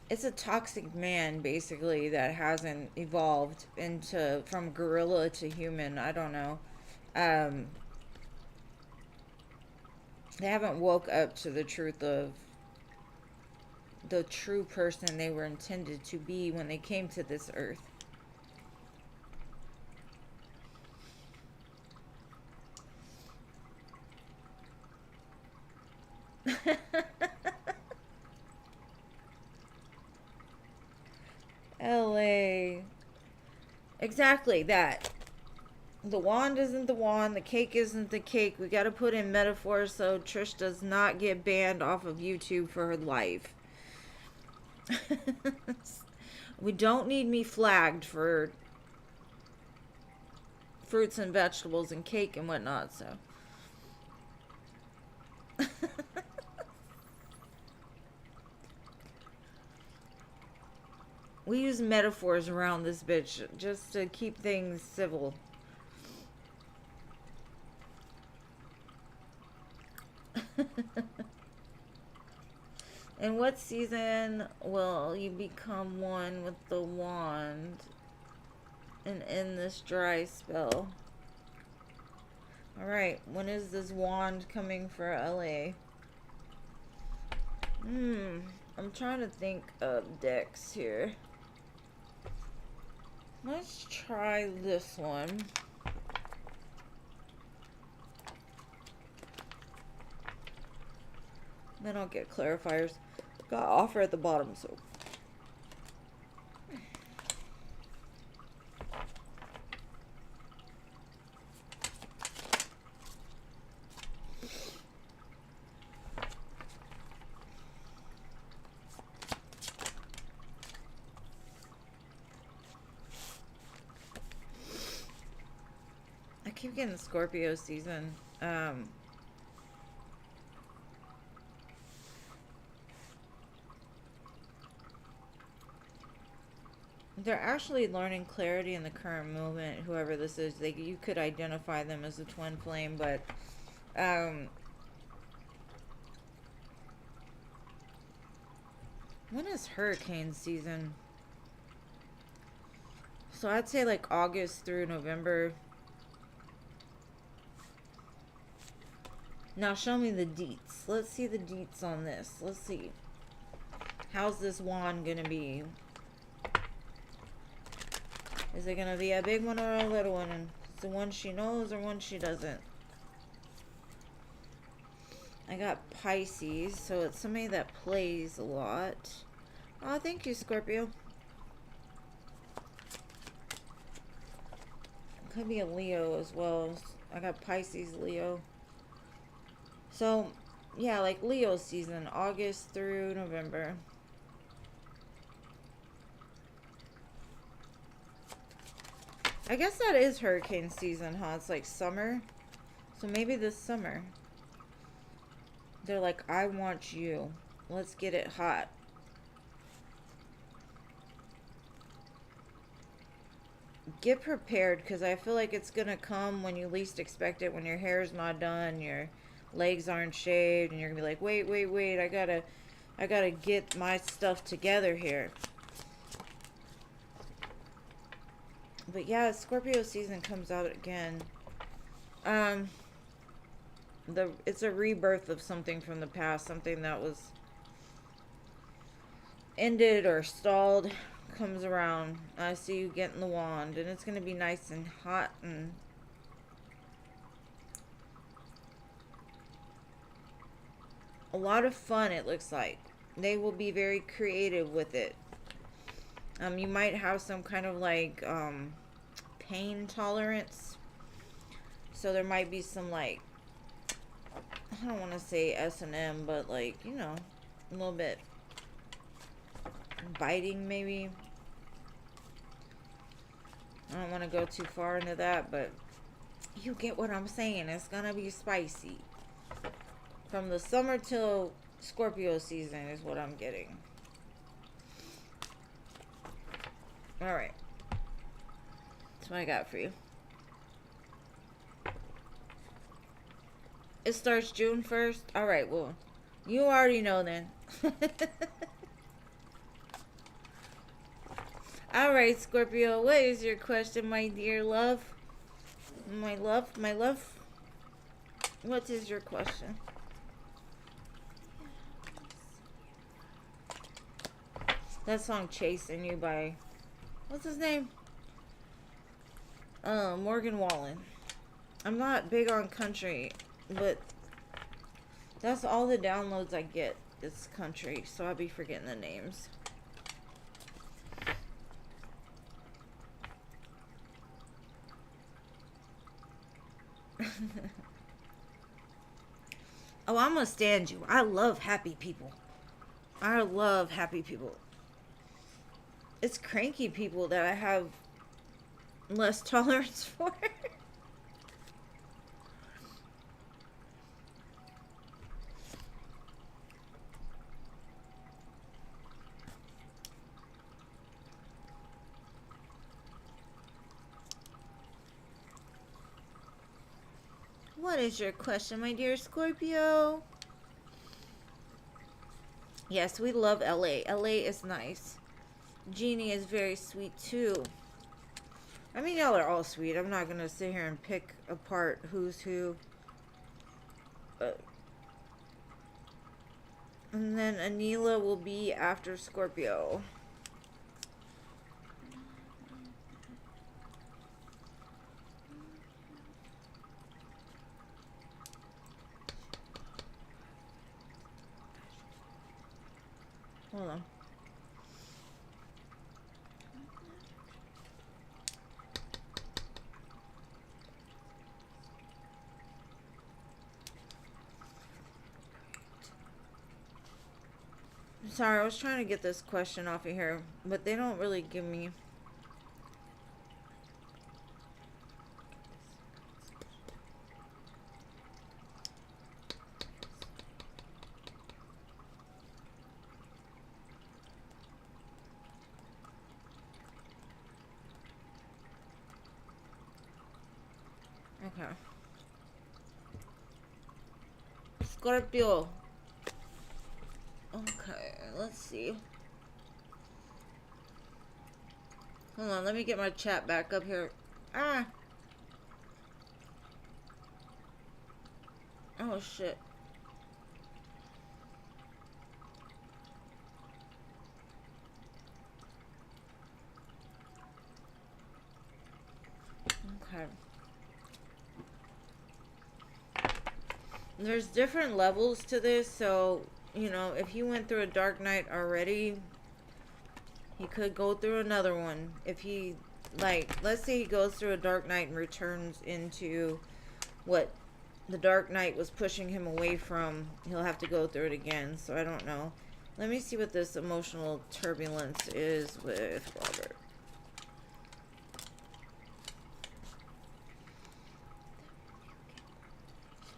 It's a toxic man, basically, that hasn't evolved into from gorilla to human. I don't know. Um, they haven't woke up to the truth of the true person they were intended to be when they came to this earth. LA. Exactly that. The wand isn't the wand, the cake isn't the cake. We gotta put in metaphors so Trish does not get banned off of YouTube for her life. We don't need me flagged for fruits and vegetables and cake and whatnot, so. We use metaphors around this bitch just to keep things civil. In what season will you become one with the wand and end this dry spell? Alright, when is this wand coming for LA? I'm trying to think of decks here. Let's try this one. Then I'll get clarifiers. Got offer at the bottom, so. I keep getting Scorpio season. They're actually learning clarity in the current movement, whoever this is. You could identify them as a twin flame, but when is hurricane season? So I'd say like August through November. Now show me the deets. Let's see the deets on this. Let's see. How's this wand gonna be? Is it gonna be a big one or a little one? And it's the one she knows or one she doesn't? I got Pisces, so it's somebody that plays a lot. Oh, thank you, Scorpio. Could be a Leo as well. I got Pisces, Leo. So, yeah, like Leo season, August through November. I guess that is hurricane season, huh? It's like summer. So maybe this summer. They're like, I want you. Let's get it hot. Get prepared, because I feel like it's going to come when you least expect it, when your hair's not done, your legs aren't shaved, and you're going to be like, wait, I gotta get my stuff together here. But yeah, Scorpio season comes out again. It's a rebirth of something from the past, something that was ended or stalled comes around. I see you getting the wand, and it's gonna be nice and hot and A lot of fun, it looks like. They will be very creative with it. You might have some kind of like pain tolerance. So there might be some like, I don't want to say S&M, but like, you know, a little bit biting maybe. I don't want to go too far into that, but you get what I'm saying. It's gonna be spicy. From the summer till Scorpio season is what I'm getting. Alright. That's what I got for you. It starts June 1st? Alright, well, you already know then. Alright, Scorpio, what is your question, my dear love? My love, my love? What is your question? That song Chasing You by, what's his name? Morgan Wallen. I'm not big on country, but that's all the downloads I get is country, so I'll be forgetting the names. Oh, I'm gonna stand you. I love happy people. I love happy people. It's cranky people that I have less tolerance for. What is your question, my dear Scorpio? Yes, we love LA. LA is nice. Jeannie is very sweet too. I mean, y'all are all sweet. I'm not gonna sit here and pick apart who's who. And then Anila will be after Scorpio. Hold on. Sorry, I was trying to get this question off of here, but they don't really give me. Okay. Scorpio. Okay, let's see. Hold on, let me get my chat back up here. Ah! Oh, shit. Okay. There's different levels to this, so, you know, if he went through a dark night already, he could go through another one. If he, like, let's say he goes through a dark night and returns into what the dark night was pushing him away from, he'll have to go through it again, so I don't know. Let me see what this emotional turbulence is with Robert.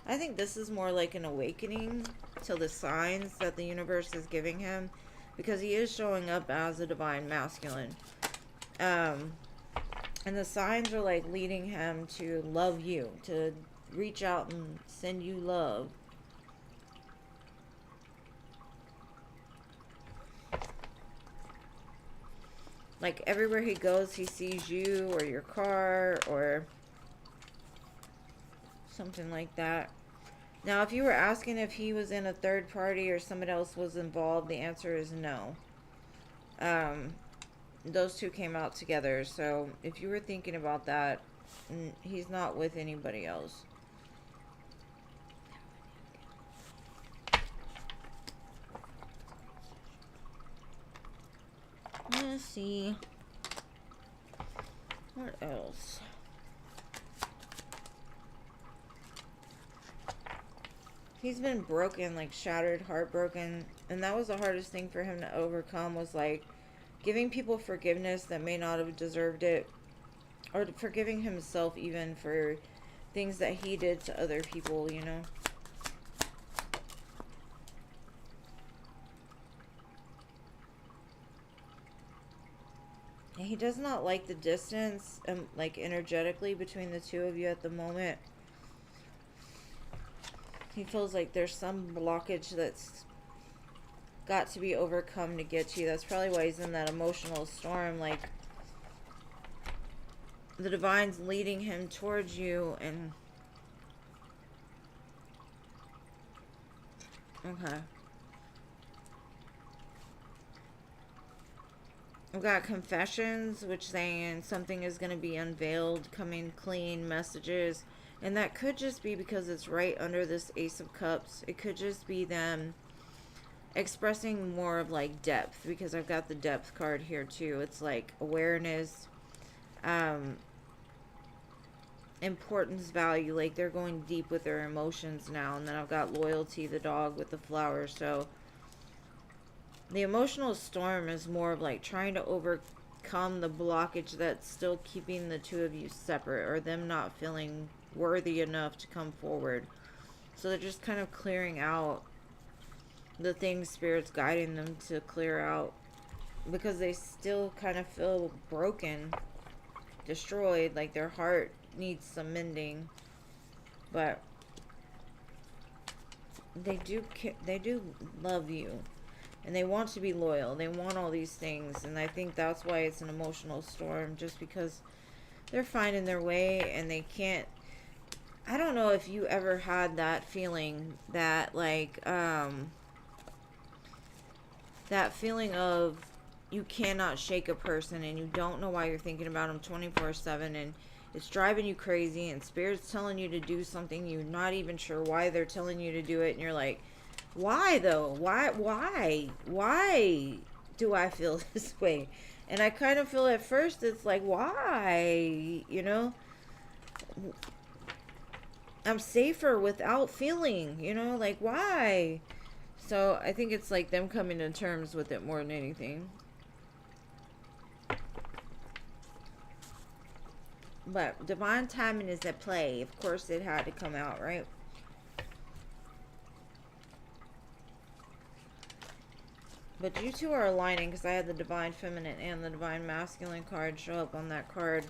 I think this is more like an awakening to the signs that the universe is giving him, because he is showing up as a divine masculine. And the signs are like leading him to love you, to reach out and send you love. Like everywhere he goes, he sees you or your car or something like that. Now, if you were asking if he was in a third party or somebody else was involved, the answer is no. Those two came out together. So if you were thinking about that, he's not with anybody else. Let's see. What else? He's been broken, like shattered, heartbroken. And that was the hardest thing for him to overcome, was like giving people forgiveness that may not have deserved it. Or forgiving himself even for things that he did to other people, you know. He does not like the distance, like energetically between the two of you at the moment. He feels like there's some blockage that's got to be overcome to get to you. That's probably why he's in that emotional storm. Like, the divine's leading him towards you, and okay. We've got confessions, which saying something is going to be unveiled, coming clean, messages. And that could just be because it's right under this Ace of Cups. It could just be them expressing more of like depth, because I've got the depth card here too. It's like awareness, importance, value. Like they're going deep with their emotions now. And then I've got loyalty, the dog with the flowers. So the emotional storm is more of like trying to overcome the blockage that's still keeping the two of you separate, or them not feeling worthy enough to come forward. So they're just kind of clearing out the things Spirit's guiding them to clear out, because they still kind of feel broken, destroyed, like their heart needs some mending. But they do love you. And they want to be loyal. They want all these things. And I think that's why it's an emotional storm. Just because they're finding their way and they can't. I don't know if you ever had that feeling that, like, that feeling of you cannot shake a person and you don't know why you're thinking about them 24/7 and it's driving you crazy, and Spirit's telling you to do something. You're not even sure why they're telling you to do it. And you're like, why though? Why do I feel this way? And I kind of feel at first it's like, why? You know? I'm safer without feeling, you know? Like, why? So I think it's like them coming to terms with it more than anything. But divine timing is at play. Of course it had to come out, right? But you two are aligning, because I had the Divine Feminine and the Divine Masculine card show up on that card.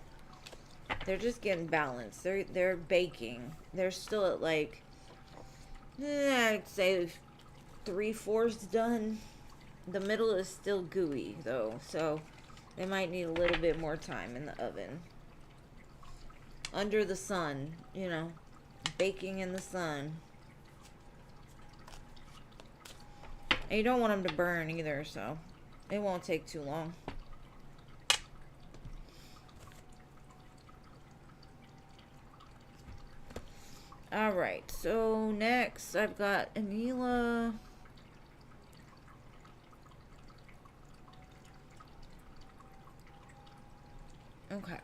They're just getting balanced. They're baking. They're still at like, I'd say 3/4 done. The middle is still gooey though, so they might need a little bit more time in the oven. Under the sun, you know, baking in the sun. And you don't want them to burn either, so it won't take too long. Alright, so next I've got Anila. Okay.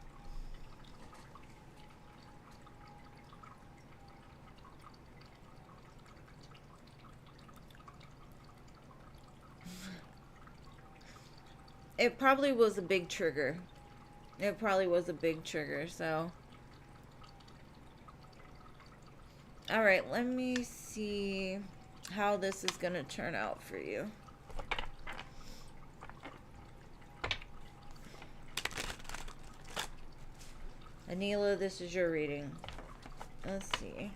It probably was a big trigger. It probably was a big trigger, so. Alright, let me see how this is going to turn out for you. Anila, this is your reading. Let's see.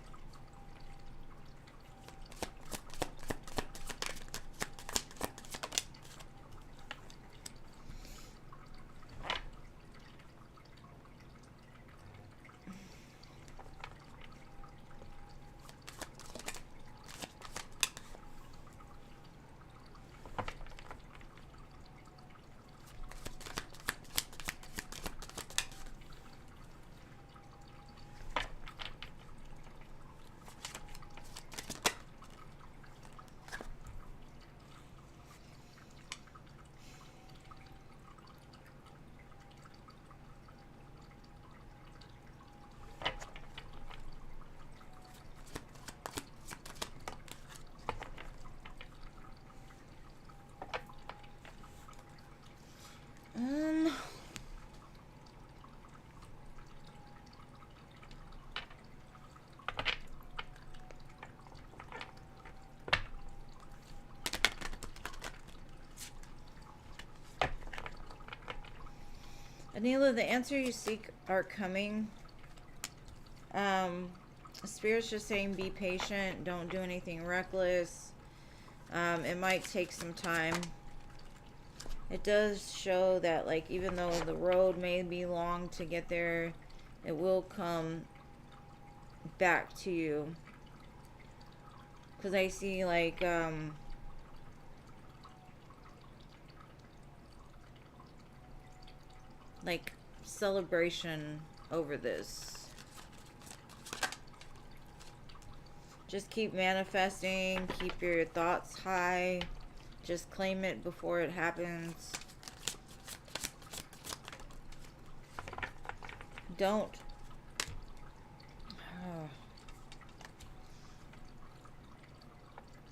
Vanilla, the answer you seek are coming. Spirit's just saying be patient. Don't do anything reckless. It might take some time. It does show that, like, even though the road may be long to get there, it will come back to you. Because I see, like, celebration over this. Just keep manifesting. Keep your thoughts high. Just claim it before it happens. Don't.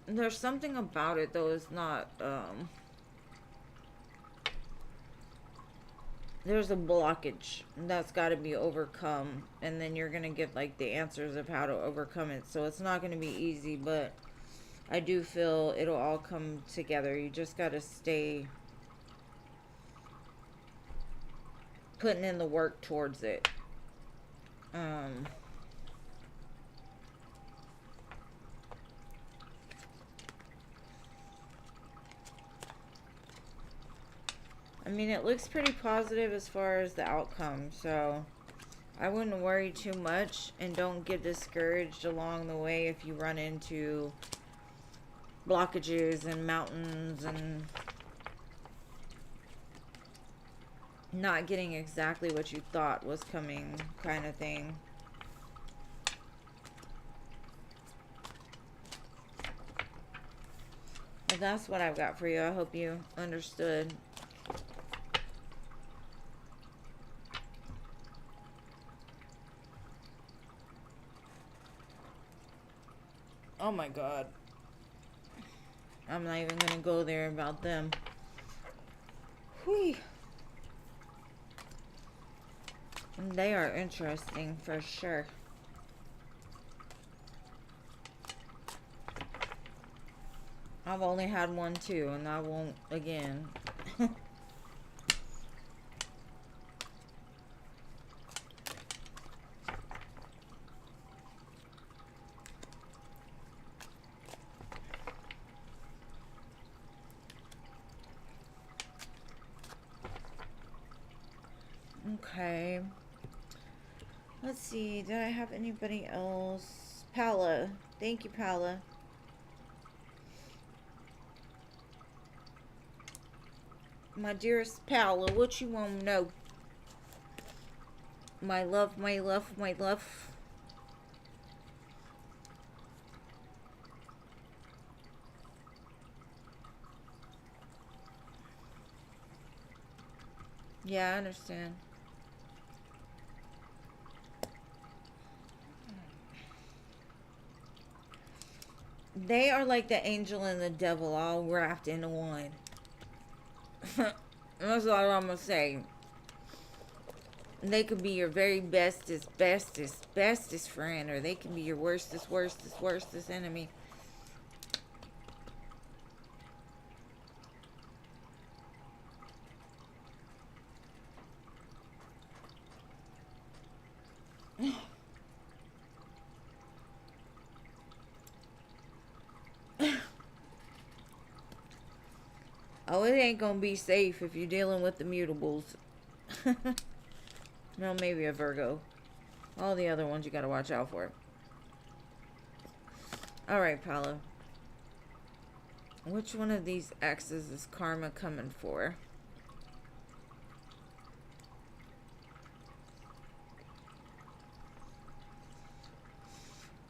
There's something about it, though, it's not, there's a blockage that's got to be overcome, and then you're going to get, like, the answers of how to overcome it. So it's not going to be easy, but I do feel it'll all come together. You just got to stay putting in the work towards it. I mean, it looks pretty positive as far as the outcome, so I wouldn't worry too much, and don't get discouraged along the way if you run into blockages and mountains and not getting exactly what you thought was coming, kind of thing. But that's what I've got for you. I hope you understood. Oh my God. I'm not even gonna go there about them. Whew. They are interesting for sure. I've only had one too, and I won't again. Okay. Let's see. Did I have anybody else? Paula. Thank you, Paula. My dearest Paula, what you want to know? My love, my love, my love. Yeah, I understand. They are like the angel and the devil all wrapped into one. That's all I'm gonna say. They could be your very bestest friend, or they can be your worstest enemy. Oh, it ain't gonna be safe if you're dealing with the mutables. No, maybe a Virgo. All the other ones you gotta watch out for. Alright, Paula. Which one of these exes is karma coming for?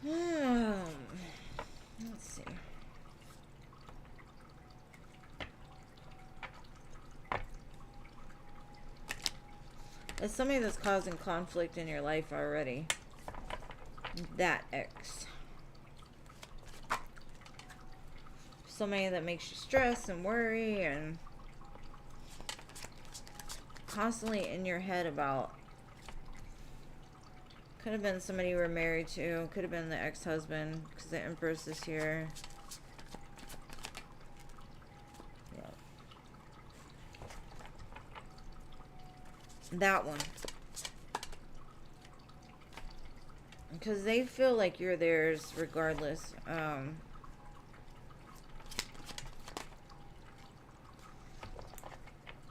Let's see. It's somebody that's causing conflict in your life already. That ex. Somebody that makes you stress and worry and constantly in your head about. Could have been somebody you were married to. Could have been the ex-husband, because the Empress is here. That one. Because they feel like you're theirs regardless.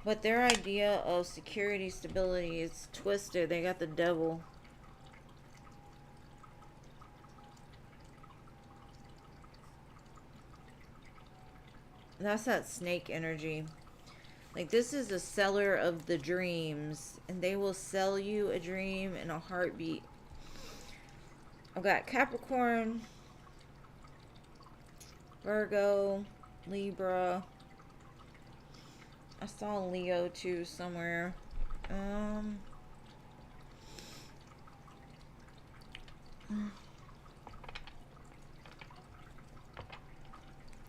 But their idea of security, stability is twisted. They got the devil. That's that snake energy. Like, this is a seller of the dreams. And they will sell you a dream in a heartbeat. I've got Capricorn, Virgo, Libra. I saw Leo too somewhere.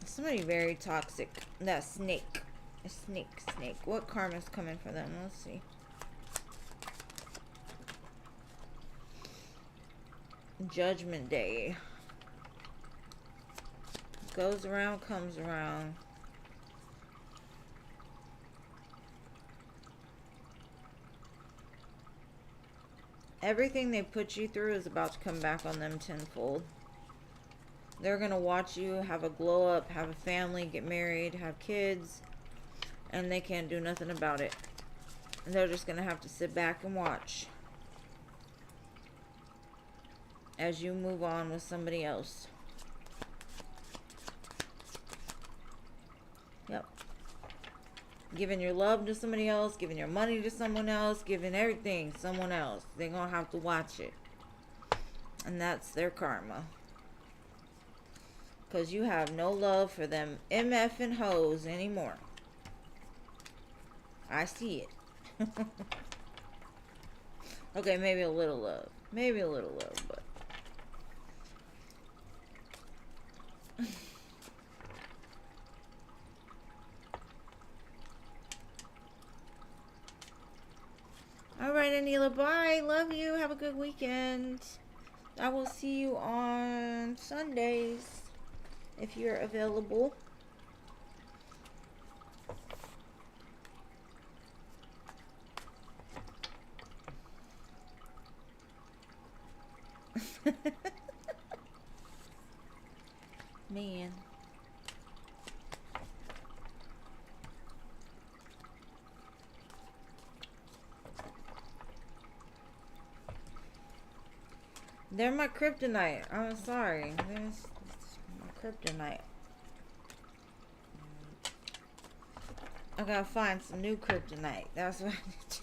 Somebody very toxic. That snake. A snake. What karma's coming for them? Let's see. Judgment Day. Goes around, comes around. Everything they put you through is about to come back on them tenfold. They're going to watch you have a glow up, have a family, get married, have kids, and they can't do nothing about it. And they're just going to have to sit back and watch as you move on with somebody else. Yep. Giving your love to somebody else, giving your money to someone else, giving everything to someone else. They're going to have to watch it. And that's their karma. Because you have no love for them MF and hoes anymore. I see it. Okay, maybe a little love. Maybe a little love, but... Alright, Anila, bye. Love you. Have a good weekend. I will see you on Sundays if you're available. Man. They're my kryptonite. I'm sorry. There's my kryptonite. I gotta find some new kryptonite. That's what I need to.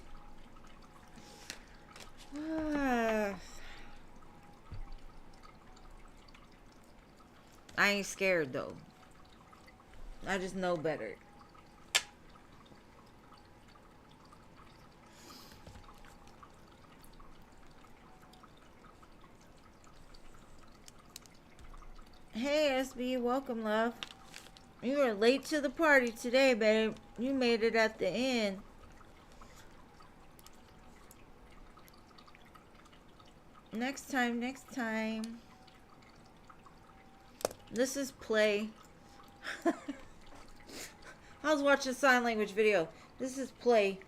I ain't scared though. I just know better. Hey SB, welcome love. You were late to the party today, babe. You made it at the end. Next time, next time. This is play. I was watching a sign language video. This is play.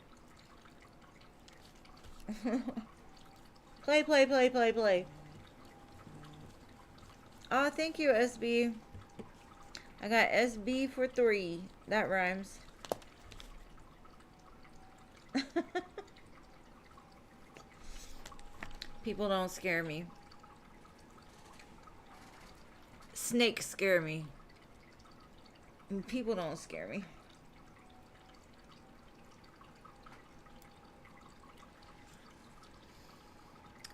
Play, play, play, play, play. Oh, thank you, SB. I got SB for 3. That rhymes. People don't scare me. Snakes scare me. People don't scare me.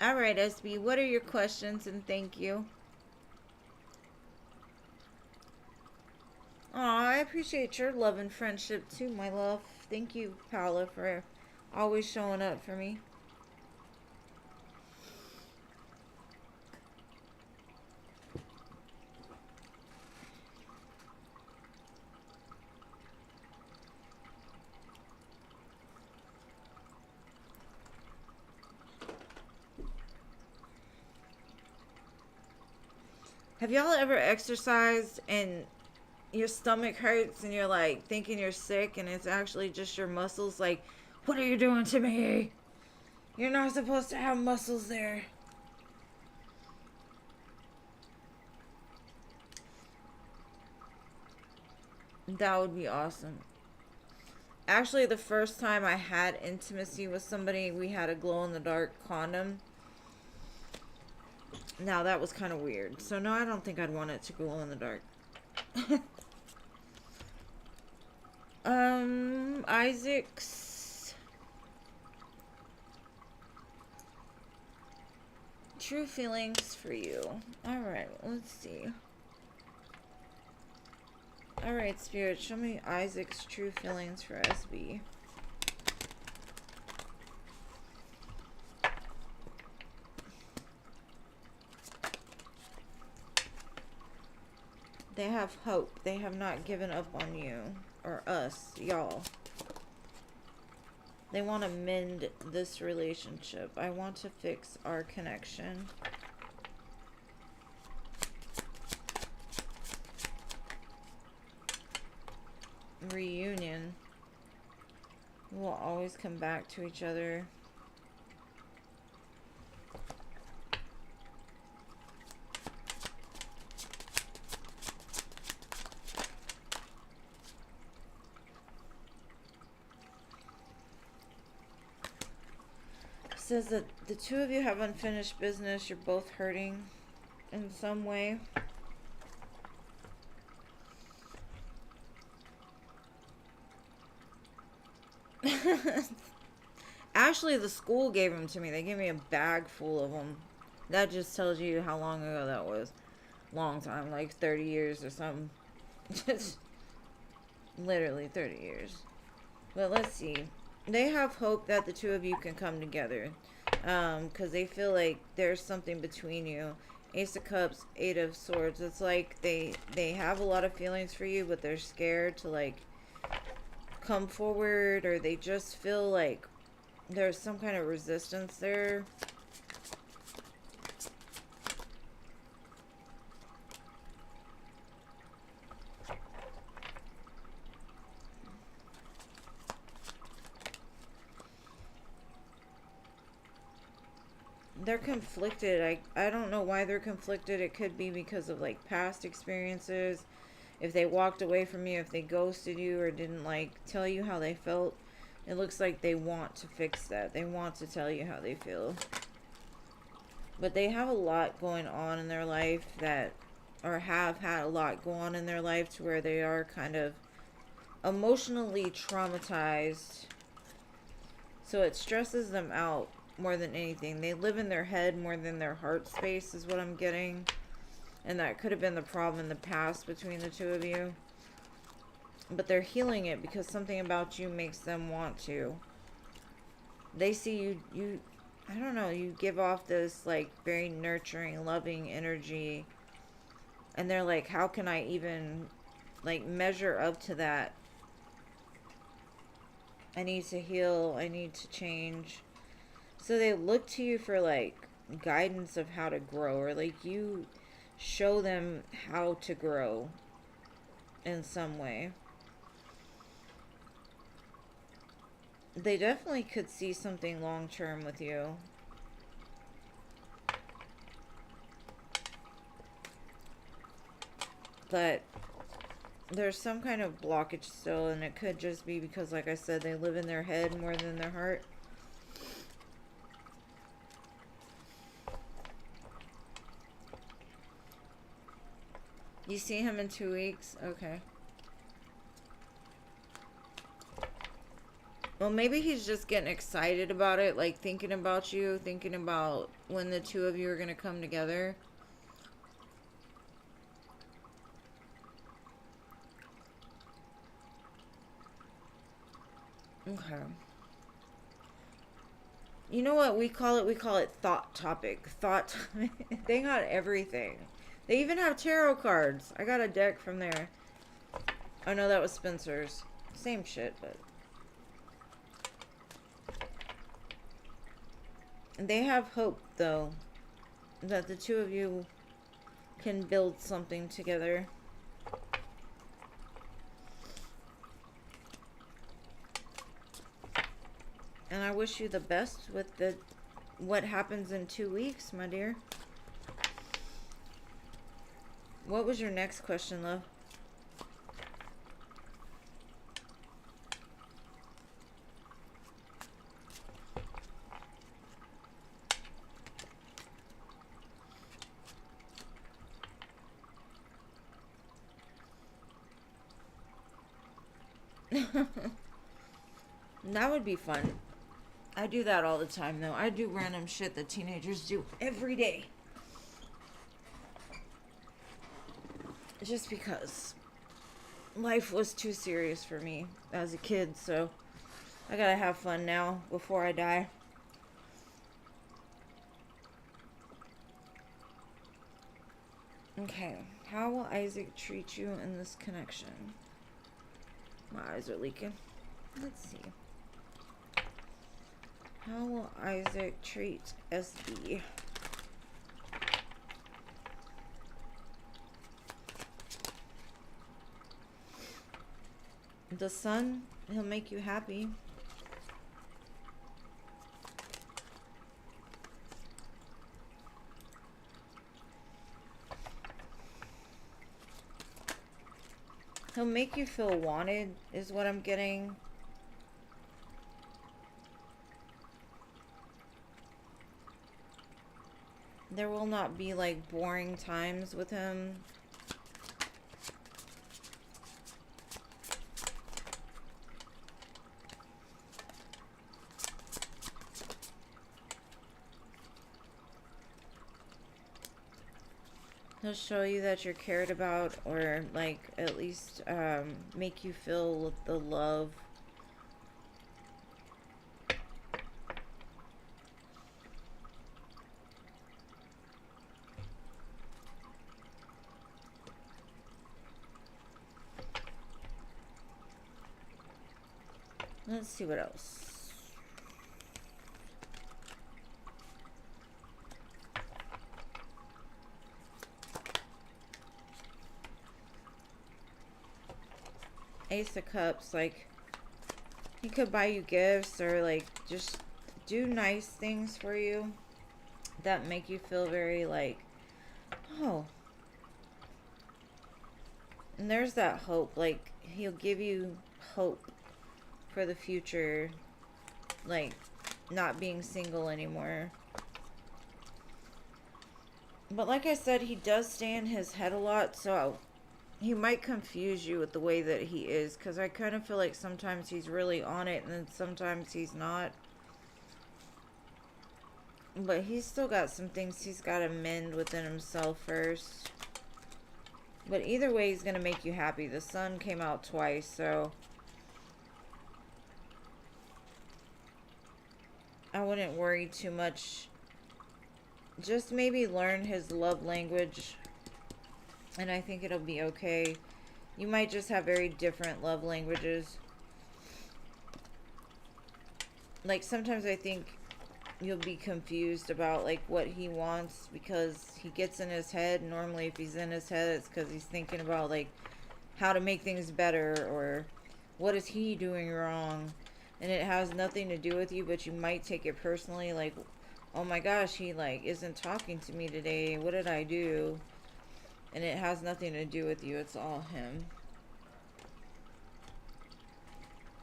Alright, SB, what are your questions? And thank you. Aw, I appreciate your love and friendship too, my love. Thank you, Paula, for always showing up for me. Have y'all ever exercised and your stomach hurts and you're like thinking you're sick and it's actually just your muscles like, what are you doing to me? You're not supposed to have muscles there. That would be awesome. Actually, the first time I had intimacy with somebody, we had a glow-in-the-dark condom. Now, that was kind of weird. So, no, I don't think I'd want it to glow in the dark. Isaac's true feelings for you. Alright, let's see. Alright, Spirit, show me Isaac's true feelings for SB. They have hope. They have not given up on you. Or us, y'all. They want to mend this relationship. I want to fix our connection. Reunion. We'll always come back to each other. Says that the two of you have unfinished business. You're both hurting in some way. Actually, the school gave them to me. They gave me a bag full of them. That just tells you how long ago that was. Long time, like 30 years or something. Just literally 30 years. But let's see. They have hope that the two of you can come together. Because they feel like there's something between you. Ace of Cups, Eight of Swords. It's like they have a lot of feelings for you, but they're scared to, like, come forward. Or they just feel like there's some kind of resistance there. They're conflicted. I don't know why they're conflicted. It could be because of, like, past experiences. If they walked away from you, if they ghosted you or didn't, like, tell you how they felt. It looks like they want to fix that. They want to tell you how they feel. But they have a lot going on in their life that, or have had a lot go on in their life to where they are kind of emotionally traumatized. So it stresses them out more than anything. They live in their head more than their heart space is what I'm getting. And that could have been the problem in the past between the two of you. But they're healing it because something about you makes them want to. They see you I don't know, you give off this, like, very nurturing, loving energy. And they're like, how can I even, like, measure up to that? I need to heal. I need to change. So they look to you for, like, guidance of how to grow. Or, like, you show them how to grow in some way. They definitely could see something long term with you. But there's some kind of blockage still, and it could just be because, like I said, they live in their head more than their heart. You see him in 2 weeks? Okay. Well, maybe he's just getting excited about it, like thinking about you, thinking about when the two of you are going to come together. Okay. You know what we call it? We call it thought topic. Thought topic. They got everything. They even have tarot cards. I got a deck from there. Oh no, that was Spencer's. Same shit, but... They have hope, though, that the two of you can build something together. And I wish you the best with what happens in 2 weeks, my dear. What was your next question, love? That would be fun. I do that all the time, though. I do random shit that teenagers do every day. Just because life was too serious for me as a kid, so I gotta have fun now before I die. Okay, how will Isaac treat you in this connection? My eyes are leaking. Let's see. How will Isaac treat SB? The sun, he'll make you happy. He'll make you feel wanted, is what I'm getting. There will not be like boring times with him. He'll show you that you're cared about, or like at least make you feel the love. Let's see what else. Ace of Cups, like, he could buy you gifts or, like, just do nice things for you that make you feel very, like, oh. And there's that hope, like, he'll give you hope for the future, like, not being single anymore. But like I said, he does stay in his head a lot, so he might confuse you with the way that he is, because I kind of feel like sometimes he's really on it and then sometimes he's not. But he's still got some things he's got to mend within himself first. But either way, he's going to make you happy. The sun came out twice, so I wouldn't worry too much. Just maybe learn his love language, and I think it'll be okay. You might just have very different love languages. Like, sometimes I think you'll be confused about, like, what he wants, because he gets in his head. Normally, if he's in his head, it's because he's thinking about, like, how to make things better, or what is he doing wrong. And it has nothing to do with you, but you might take it personally, like, oh my gosh, he, like, isn't talking to me today. What did I do? And it has nothing to do with you. It's all him.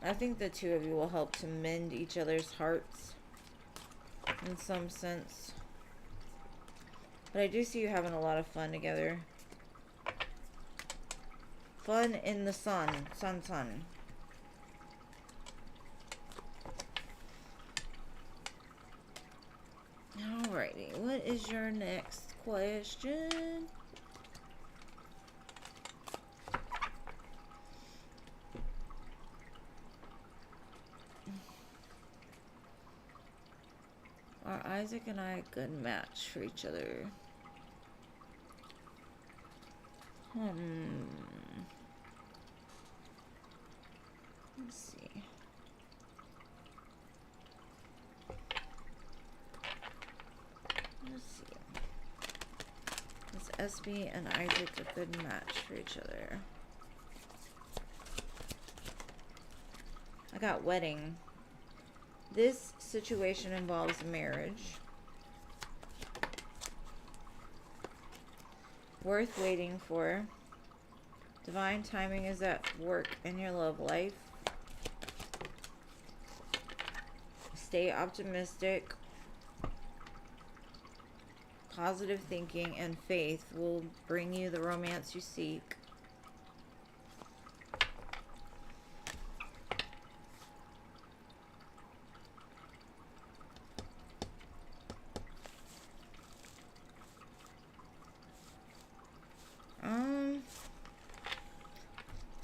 I think the two of you will help to mend each other's hearts in some sense. But I do see you having a lot of fun together. Fun in the sun. Sun. Alrighty, what is your next question? Are Isaac and I a good match for each other? Let's see. Is SB and Isaac a good match for each other? I got wedding. This situation involves marriage. Worth waiting for. Divine timing is at work in your love life. Stay optimistic. Positive thinking and faith will bring you the romance you seek.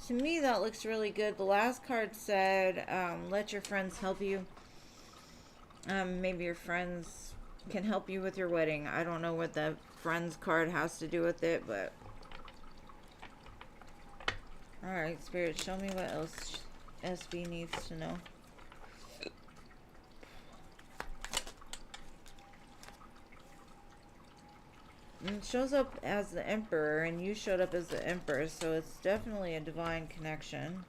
To me, that looks really good. The last card said, let your friends help you. Maybe your friends can help you with your wedding. I don't know what the friends card has to do with it, but... Alright, Spirit, show me what else SB needs to know. It shows up as the Emperor, and you showed up as the Emperor, so it's definitely a divine connection.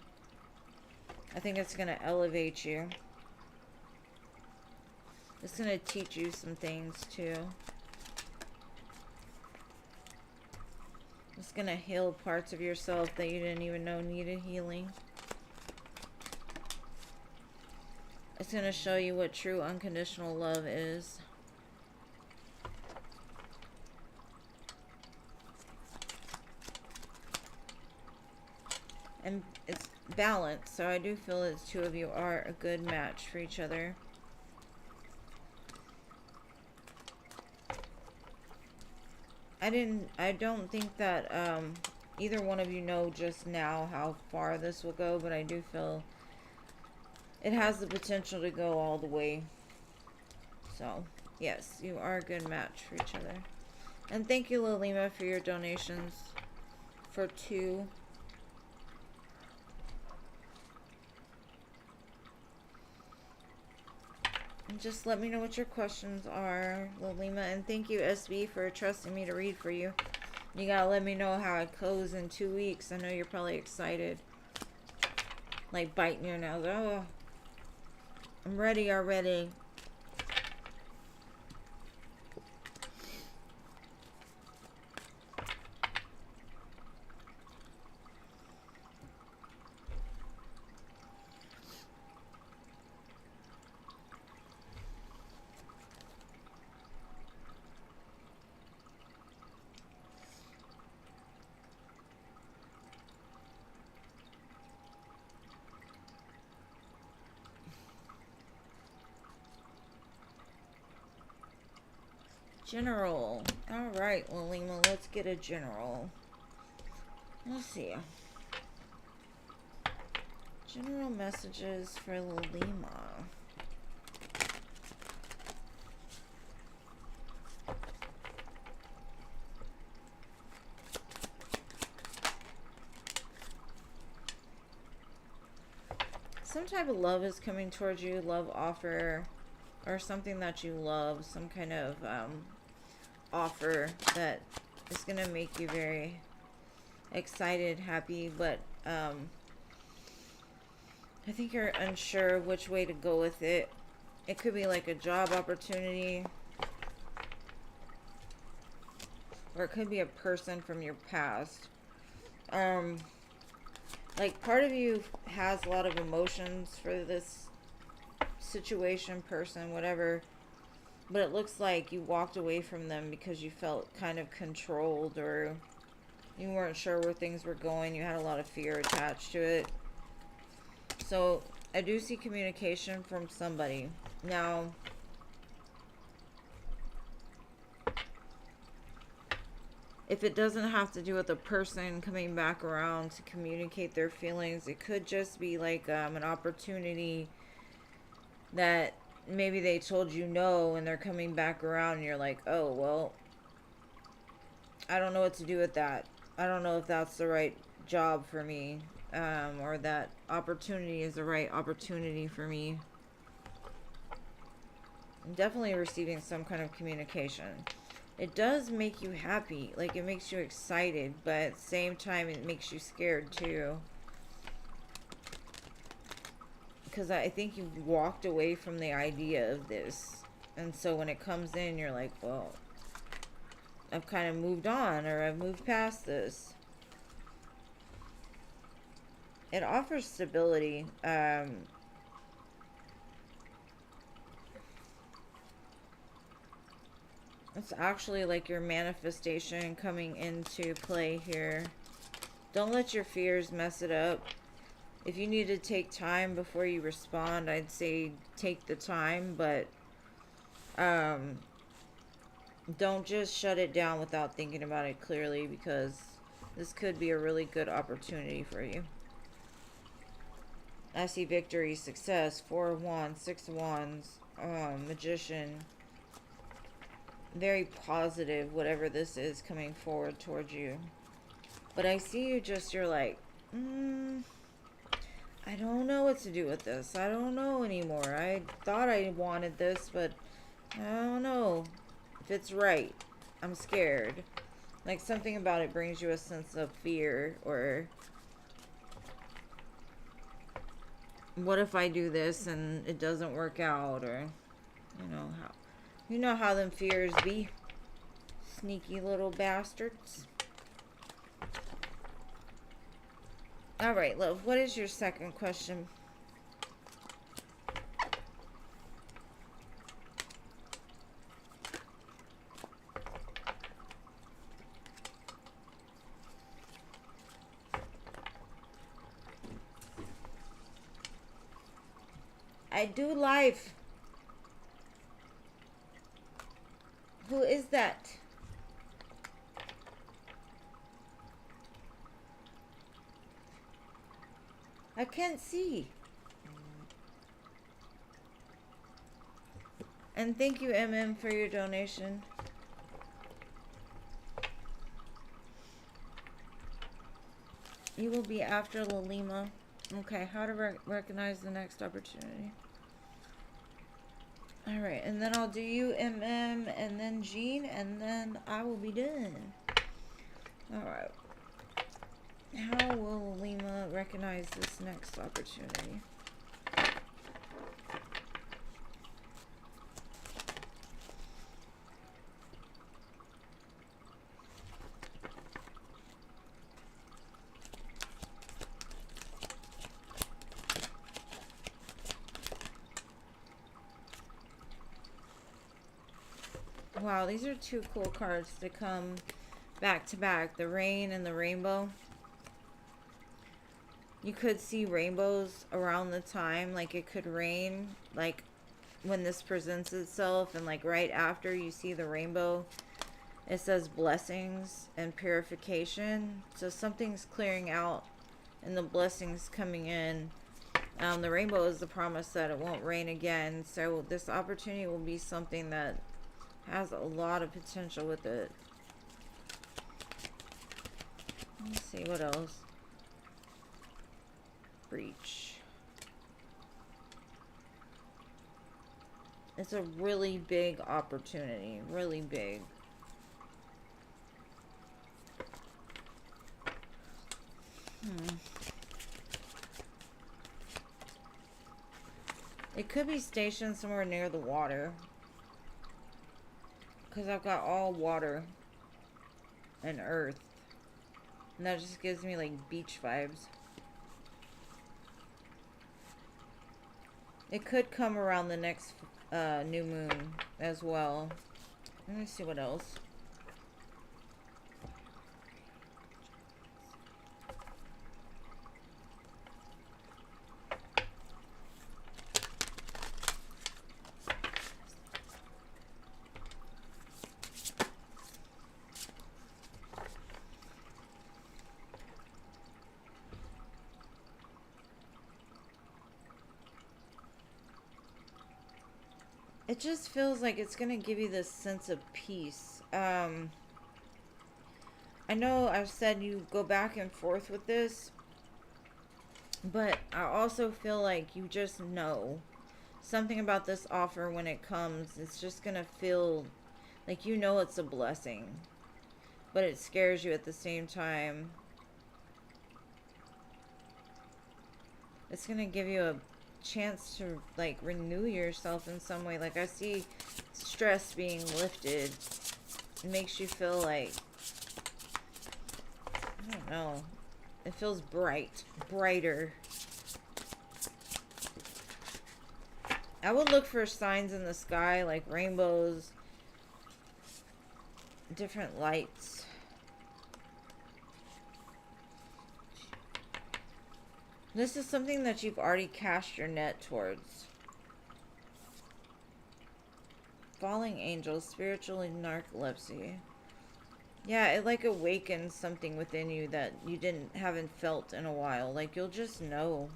I think it's going to elevate you. It's going to teach you some things, too. It's going to heal parts of yourself that you didn't even know needed healing. It's going to show you what true unconditional love is. And it's balanced, so I do feel that the two of you are a good match for each other. I don't think that either one of you know just now how far this will go, but I do feel it has the potential to go all the way. So, yes, you are a good match for each other. And thank you, Lilima, for your donations for 2. And just let me know what your questions are, Lilima. And thank you, SB, for trusting me to read for you. You gotta let me know how it goes in 2 weeks. I know you're probably excited. Like biting your nails. Oh, I'm ready already. General. Alright, Lilima, let's get a general. Let's see. General messages for Lilima. Some type of love is coming towards you, love offer, or something that you love, some kind of offer that is going to make you very excited, happy, but I think you're unsure which way to go with it. It could be like a job opportunity, or it could be a person from your past. Like, part of you has a lot of emotions for this situation, person, whatever, but it looks like you walked away from them because you felt kind of controlled, or you weren't sure where things were going. You had a lot of fear attached to it. So I do see communication from somebody. Now, if it doesn't have to do with a person coming back around to communicate their feelings, it could just be like an opportunity that maybe they told you no and they're coming back around and you're like, oh, well, I don't know what to do with that. I don't know if that's the right job for me, or that opportunity is the right opportunity for me. I'm definitely receiving some kind of communication. It does make you happy, like it makes you excited, but at the same time it makes you scared too. because I think you walked away from the idea of this. And so when it comes in, you're like, well, I've kind of moved on, or I've moved past this. It offers stability. It's actually like your manifestation coming into play here. Don't let your fears mess it up. If you need to take time before you respond, I'd say take the time, but don't just shut it down without thinking about it clearly, because this could be a really good opportunity for you. I see victory, success, 4 of Wands, 6 of Wands, Magician. Very positive, whatever this is coming forward towards you. But I see you just, you're like, I don't know what to do with this. I don't know anymore. I thought I wanted this, but I don't know if it's right. I'm scared. Like, something about it brings you a sense of fear, or what if I do this and it doesn't work out, or you know how them fears be. Sneaky little bastards. Alright, love, what is your second question? I do live. Who is that? I can't see. And thank you, MM, for your donation. You will be after Lalima. Okay, how to recognize the next opportunity. Alright, and then I'll do you, MM, and then Jean, and then I will be done. Alright. How will Lima recognize this next opportunity? Wow, these are two cool cards to come back to back. The rain and the rainbow. You could see rainbows around the time. Like, it could rain, like, when this presents itself. And, like, right after you see the rainbow, it says blessings and purification. So something's clearing out and the blessings coming in. The rainbow is the promise that it won't rain again. So this opportunity will be something that has a lot of potential with it. Let's see what else. Breach. It's a really big opportunity. Really big. It could be stationed somewhere near the water. Because I've got all water and earth. And that just gives me, like, beach vibes. It could come around the next new moon as well. Let me see what else. It just feels like it's going to give you this sense of peace. I know I've said you go back and forth with this, but I also feel like you just know something about this offer when it comes. It's just going to feel like you know it's a blessing, but it scares you at the same time. It's going to give you chance to like renew yourself in some way. Like I see stress being lifted. It makes you feel like, I don't know, it feels brighter. I would look for signs in the sky like rainbows, different lights. This is something that you've already cast your net towards. Falling angels, spiritual narcolepsy. Yeah, it like awakens something within you that you haven't felt in a while. Like you'll just know.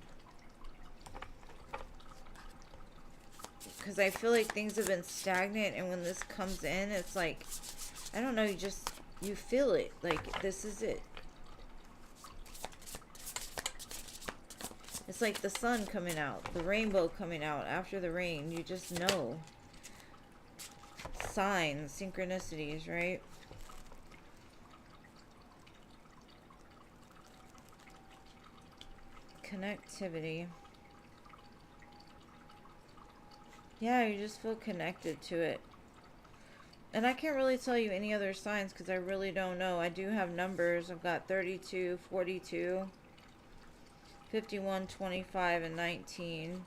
Because I feel like things have been stagnant, and when this comes in, it's like, I don't know, you feel it. Like, this is it. It's like the sun coming out, the rainbow coming out after the rain. You just know. Signs, synchronicities, right? Connectivity. Yeah, you just feel connected to it. And I can't really tell you any other signs because I really don't know. I do have numbers. I've got 32, 42, 51, 25, and 19.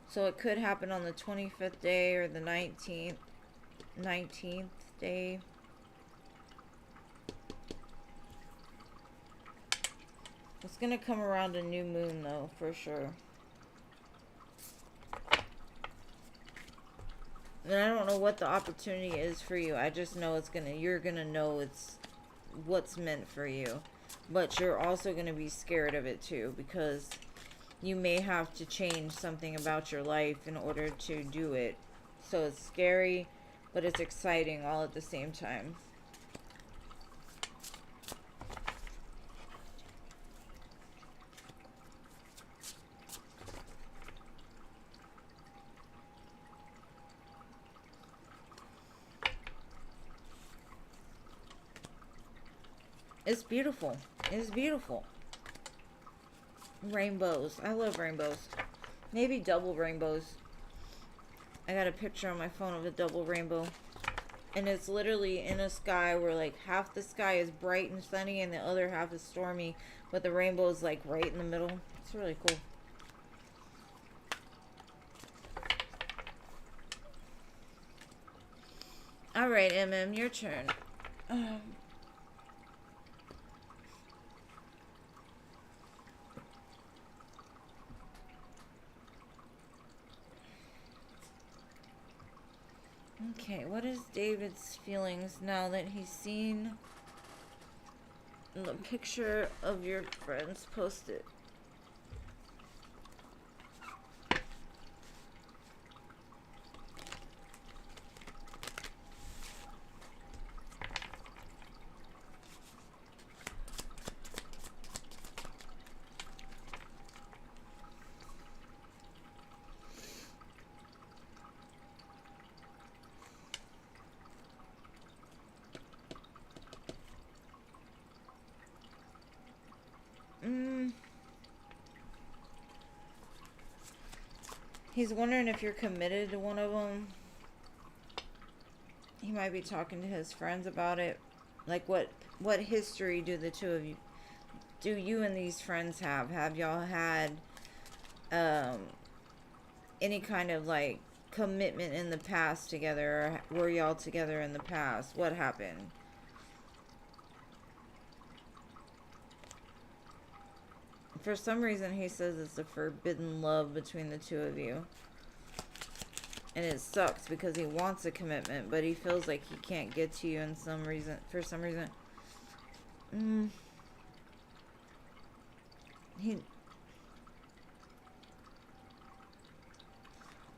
So it could happen on the 25th day or the 19th day. It's going to come around a new moon though, for sure. And I don't know what the opportunity is for you. I just know you're gonna know it's what's meant for you. But you're also gonna be scared of it too, because you may have to change something about your life in order to do it. So it's scary, but it's exciting all at the same time. It's beautiful. It's beautiful. Rainbows. I love rainbows. Maybe double rainbows. I got a picture on my phone of a double rainbow. And it's literally in a sky where like half the sky is bright and sunny and the other half is stormy. But the rainbow is like right in the middle. It's really cool. Alright, MM, your turn. Okay, what is David's feelings now that he's seen the picture of your friends posted? He's wondering if you're committed to one of them. He might be talking to his friends about it. Like what history do the two of you, do you and these friends have? Have y'all had any kind of like commitment in the past together? Or were y'all together in the past? What happened? For some reason, he says it's a forbidden love between the two of you. And it sucks because he wants a commitment, but he feels like he can't get to you for some reason.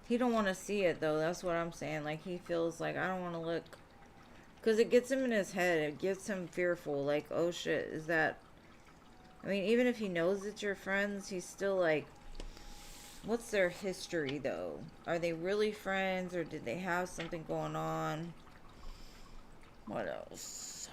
He don't want to see it, though. That's what I'm saying. Like, he feels like, I don't want to look. Because it gets him in his head. It gets him fearful. Like, oh, shit, is that... I mean, even if he knows it's your friends, he's still like, what's their history, though? Are they really friends, or did they have something going on? What else?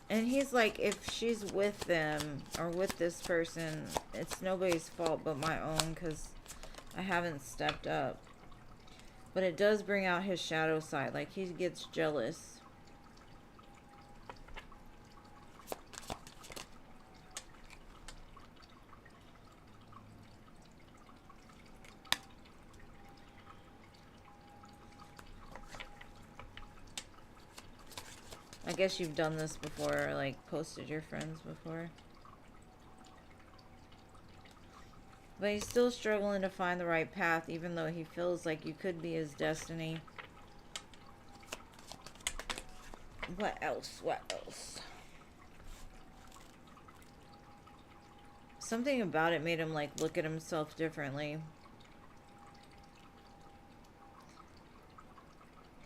And he's like, if she's with them or with this person, it's nobody's fault but my own because I haven't stepped up. But it does bring out his shadow side. Like, he gets jealous. I guess you've done this before, like, posted your friends before. But he's still struggling to find the right path, even though he feels like you could be his destiny. What else? What else? Something about it made him, like, look at himself differently.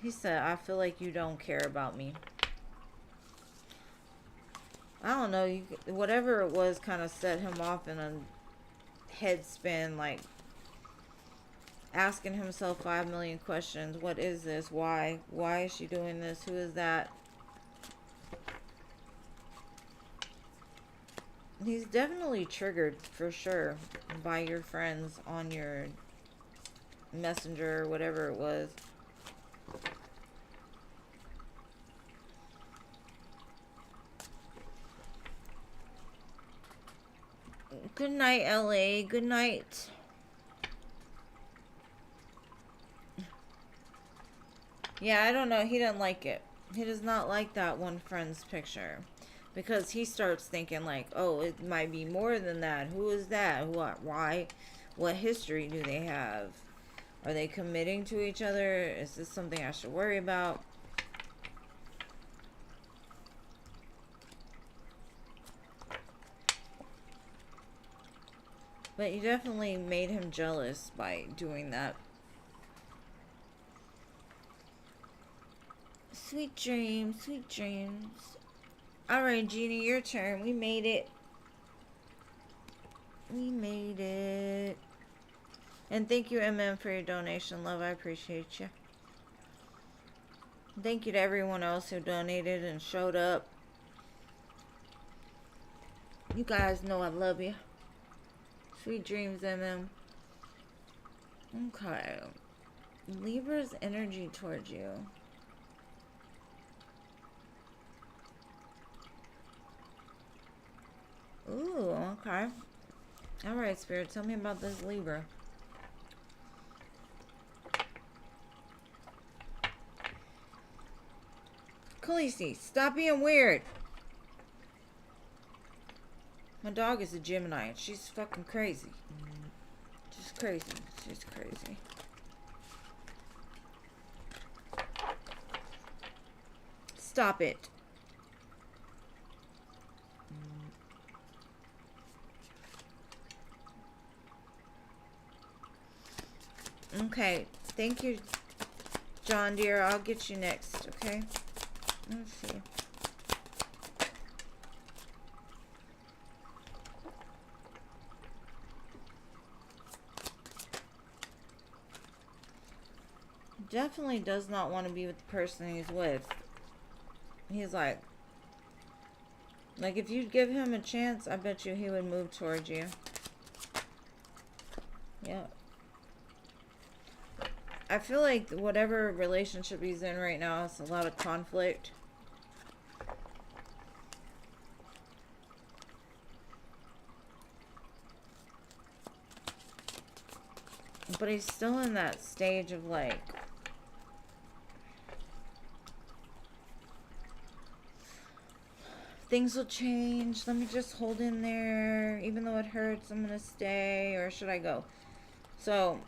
He said, I feel like you don't care about me. I don't know, whatever it was kind of set him off in a head spin, like asking himself 5 million questions. What is this? Why? Why is she doing this? Who is that? He's definitely triggered for sure by your friends on your messenger or whatever it was. Good night, LA. Good night. Yeah, I don't know. He didn't like it. He does not like that one friend's picture. Because he starts thinking like, oh, it might be more than that. Who is that? What? Why? What history do they have? Are they committing to each other? Is this something I should worry about? But you definitely made him jealous by doing that. Sweet dreams, sweet dreams. Alright, Genie, your turn. We made it. We made it. And thank you, MM, for your donation, love. I appreciate you. Thank you to everyone else who donated and showed up. You guys know I love you. Sweet dreams, MM. Okay. Libra's energy towards you. Ooh, okay. Alright, Spirit, tell me about this Libra. Khaleesi, stop being weird. My dog is a Gemini and she's fucking crazy. She's crazy. She's crazy. Stop it. Okay. Thank you, John dear. I'll get you next, okay? Let's see. Definitely does not want to be with the person he's with. He's like if you'd give him a chance, I bet you he would move towards you. Yeah. I feel like whatever relationship he's in right now is a lot of conflict. But he's still in that stage of like, things will change. Let me just hold in there. Even though it hurts, I'm going to stay. Or should I go? So,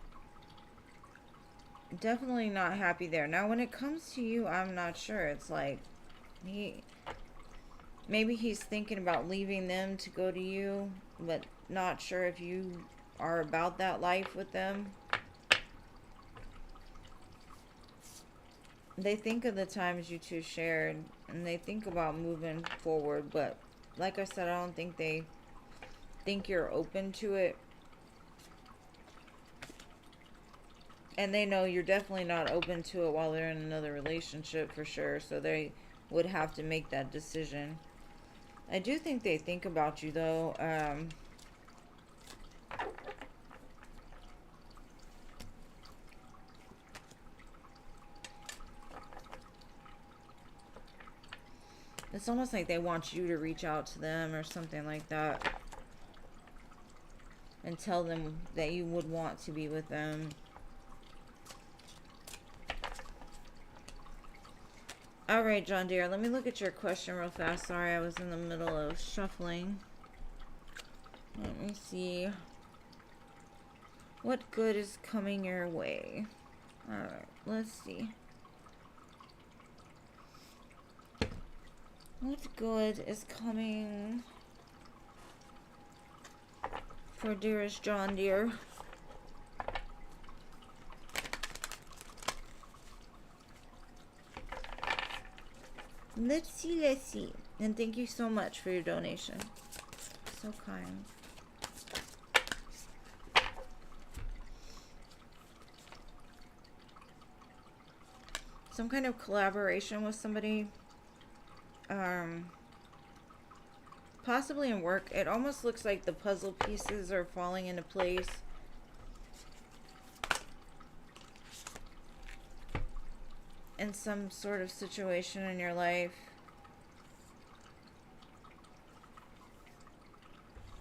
definitely not happy there. Now, when it comes to you, I'm not sure. It's like, maybe he's thinking about leaving them to go to you, but not sure if you are about that life with them. They think of the times you two shared, and they think about moving forward, but like I said, I don't think they think you're open to it. And they know you're definitely not open to it while they're in another relationship for sure, so they would have to make that decision. I do think they think about you, though. It's almost like they want you to reach out to them or something like that. And tell them that you would want to be with them. Alright, John Deere, let me look at your question real fast. Sorry, I was in the middle of shuffling. Let me see. What good is coming your way? Alright, let's see. What good is coming for dearest John Deere? Let's see. And thank you so much for your donation. So kind. Some kind of collaboration with somebody. Possibly in work. It almost looks like the puzzle pieces are falling into place. In some sort of situation in your life.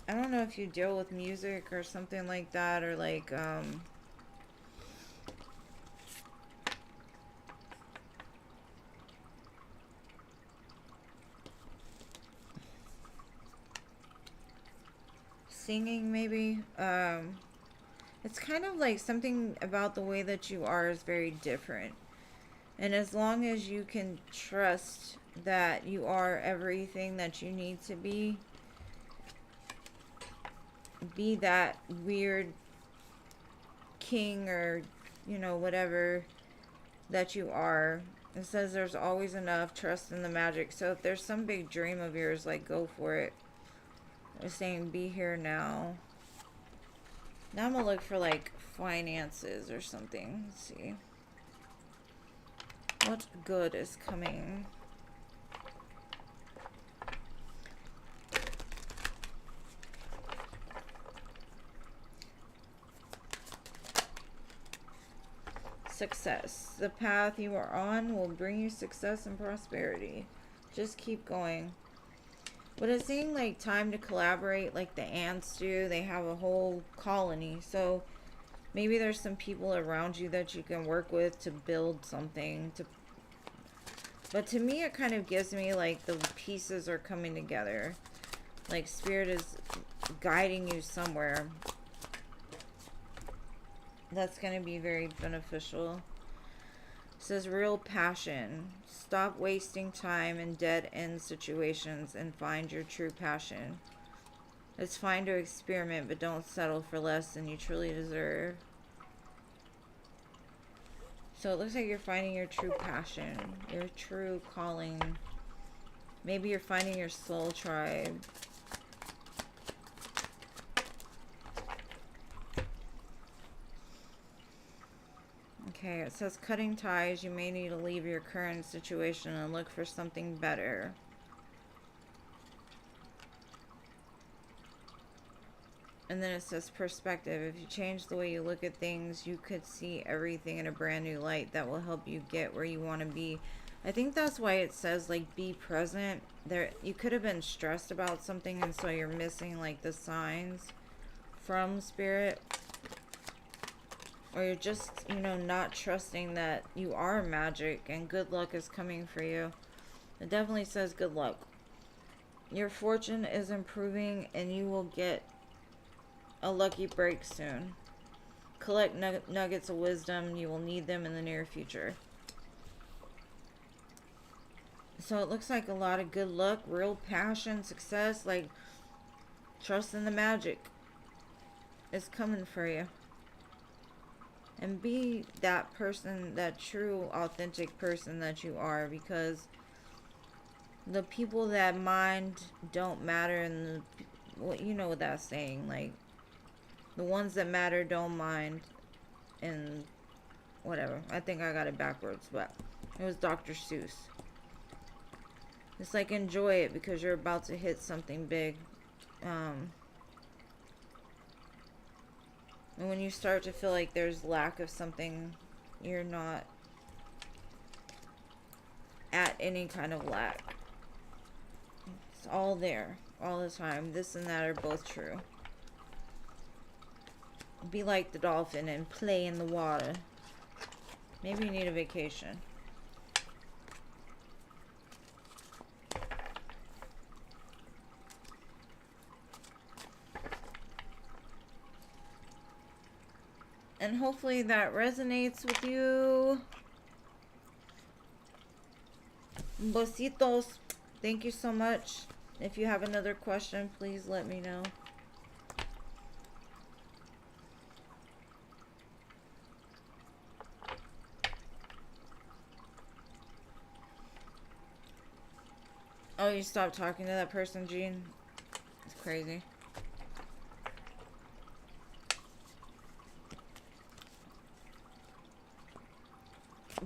I don't know if you deal with music or something like that, or like, singing maybe. It's kind of like something about the way that you are is very different. And as long as you can trust that you are everything that you need to be that weird king or, you know, whatever that you are. It says there's always enough, trust in the magic. So if there's some big dream of yours, like, go for it. It's saying be here now. Now I'm gonna look for like finances or something. Let's see. What good is coming? Success. The path you are on will bring you success and prosperity. Just keep going. But it's saying like time to collaborate like the ants do. They have a whole colony. So maybe there's some people around you that you can work with to build something. But to me it kind of gives me like the pieces are coming together. Like spirit is guiding you somewhere. That's going to be very beneficial. It says real passion. Stop wasting time in dead-end situations and find your true passion. It's fine to experiment, but don't settle for less than you truly deserve. So it looks like you're finding your true passion, your true calling. Maybe you're finding your soul tribe. Okay, it says cutting ties. You may need to leave your current situation and look for something better. And then it says perspective. If you change the way you look at things, you could see everything in a brand new light that will help you get where you want to be. I think that's why it says like be present. There, you could have been stressed about something and so you're missing like the signs from spirit. Or you're just, you know, not trusting that you are magic and good luck is coming for you. It definitely says good luck. Your fortune is improving and you will get a lucky break soon. Collect nuggets of wisdom. You will need them in the near future. So it looks like a lot of good luck, real passion, success, like trust in the magic is coming for you. And be that person, that true, authentic person that you are, because the people that mind don't matter, and well, you know what that's saying, like the ones that matter don't mind, and whatever. I think I got it backwards, but it was Dr. Seuss. Just like enjoy it because you're about to hit something big. And when you start to feel like there's lack of something, you're not at any kind of lack. It's all there all the time. This and that are both true. Be like the dolphin and play in the water. Maybe you need a vacation. And hopefully that resonates with you. Besitos. Thank you so much. If you have another question, please let me know. Oh, you stopped talking to that person, Jean? It's crazy.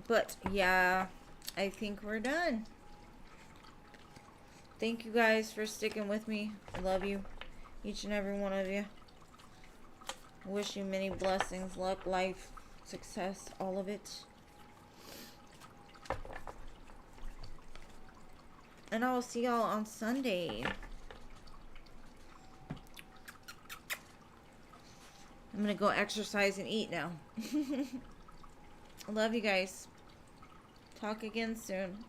But yeah, I think we're done. Thank you guys for sticking with me. I love you, each and every one of you. I wish you many blessings, luck, life, success, all of it. And I will see y'all on Sunday. I'm gonna go exercise and eat now. I love you guys. Talk again soon.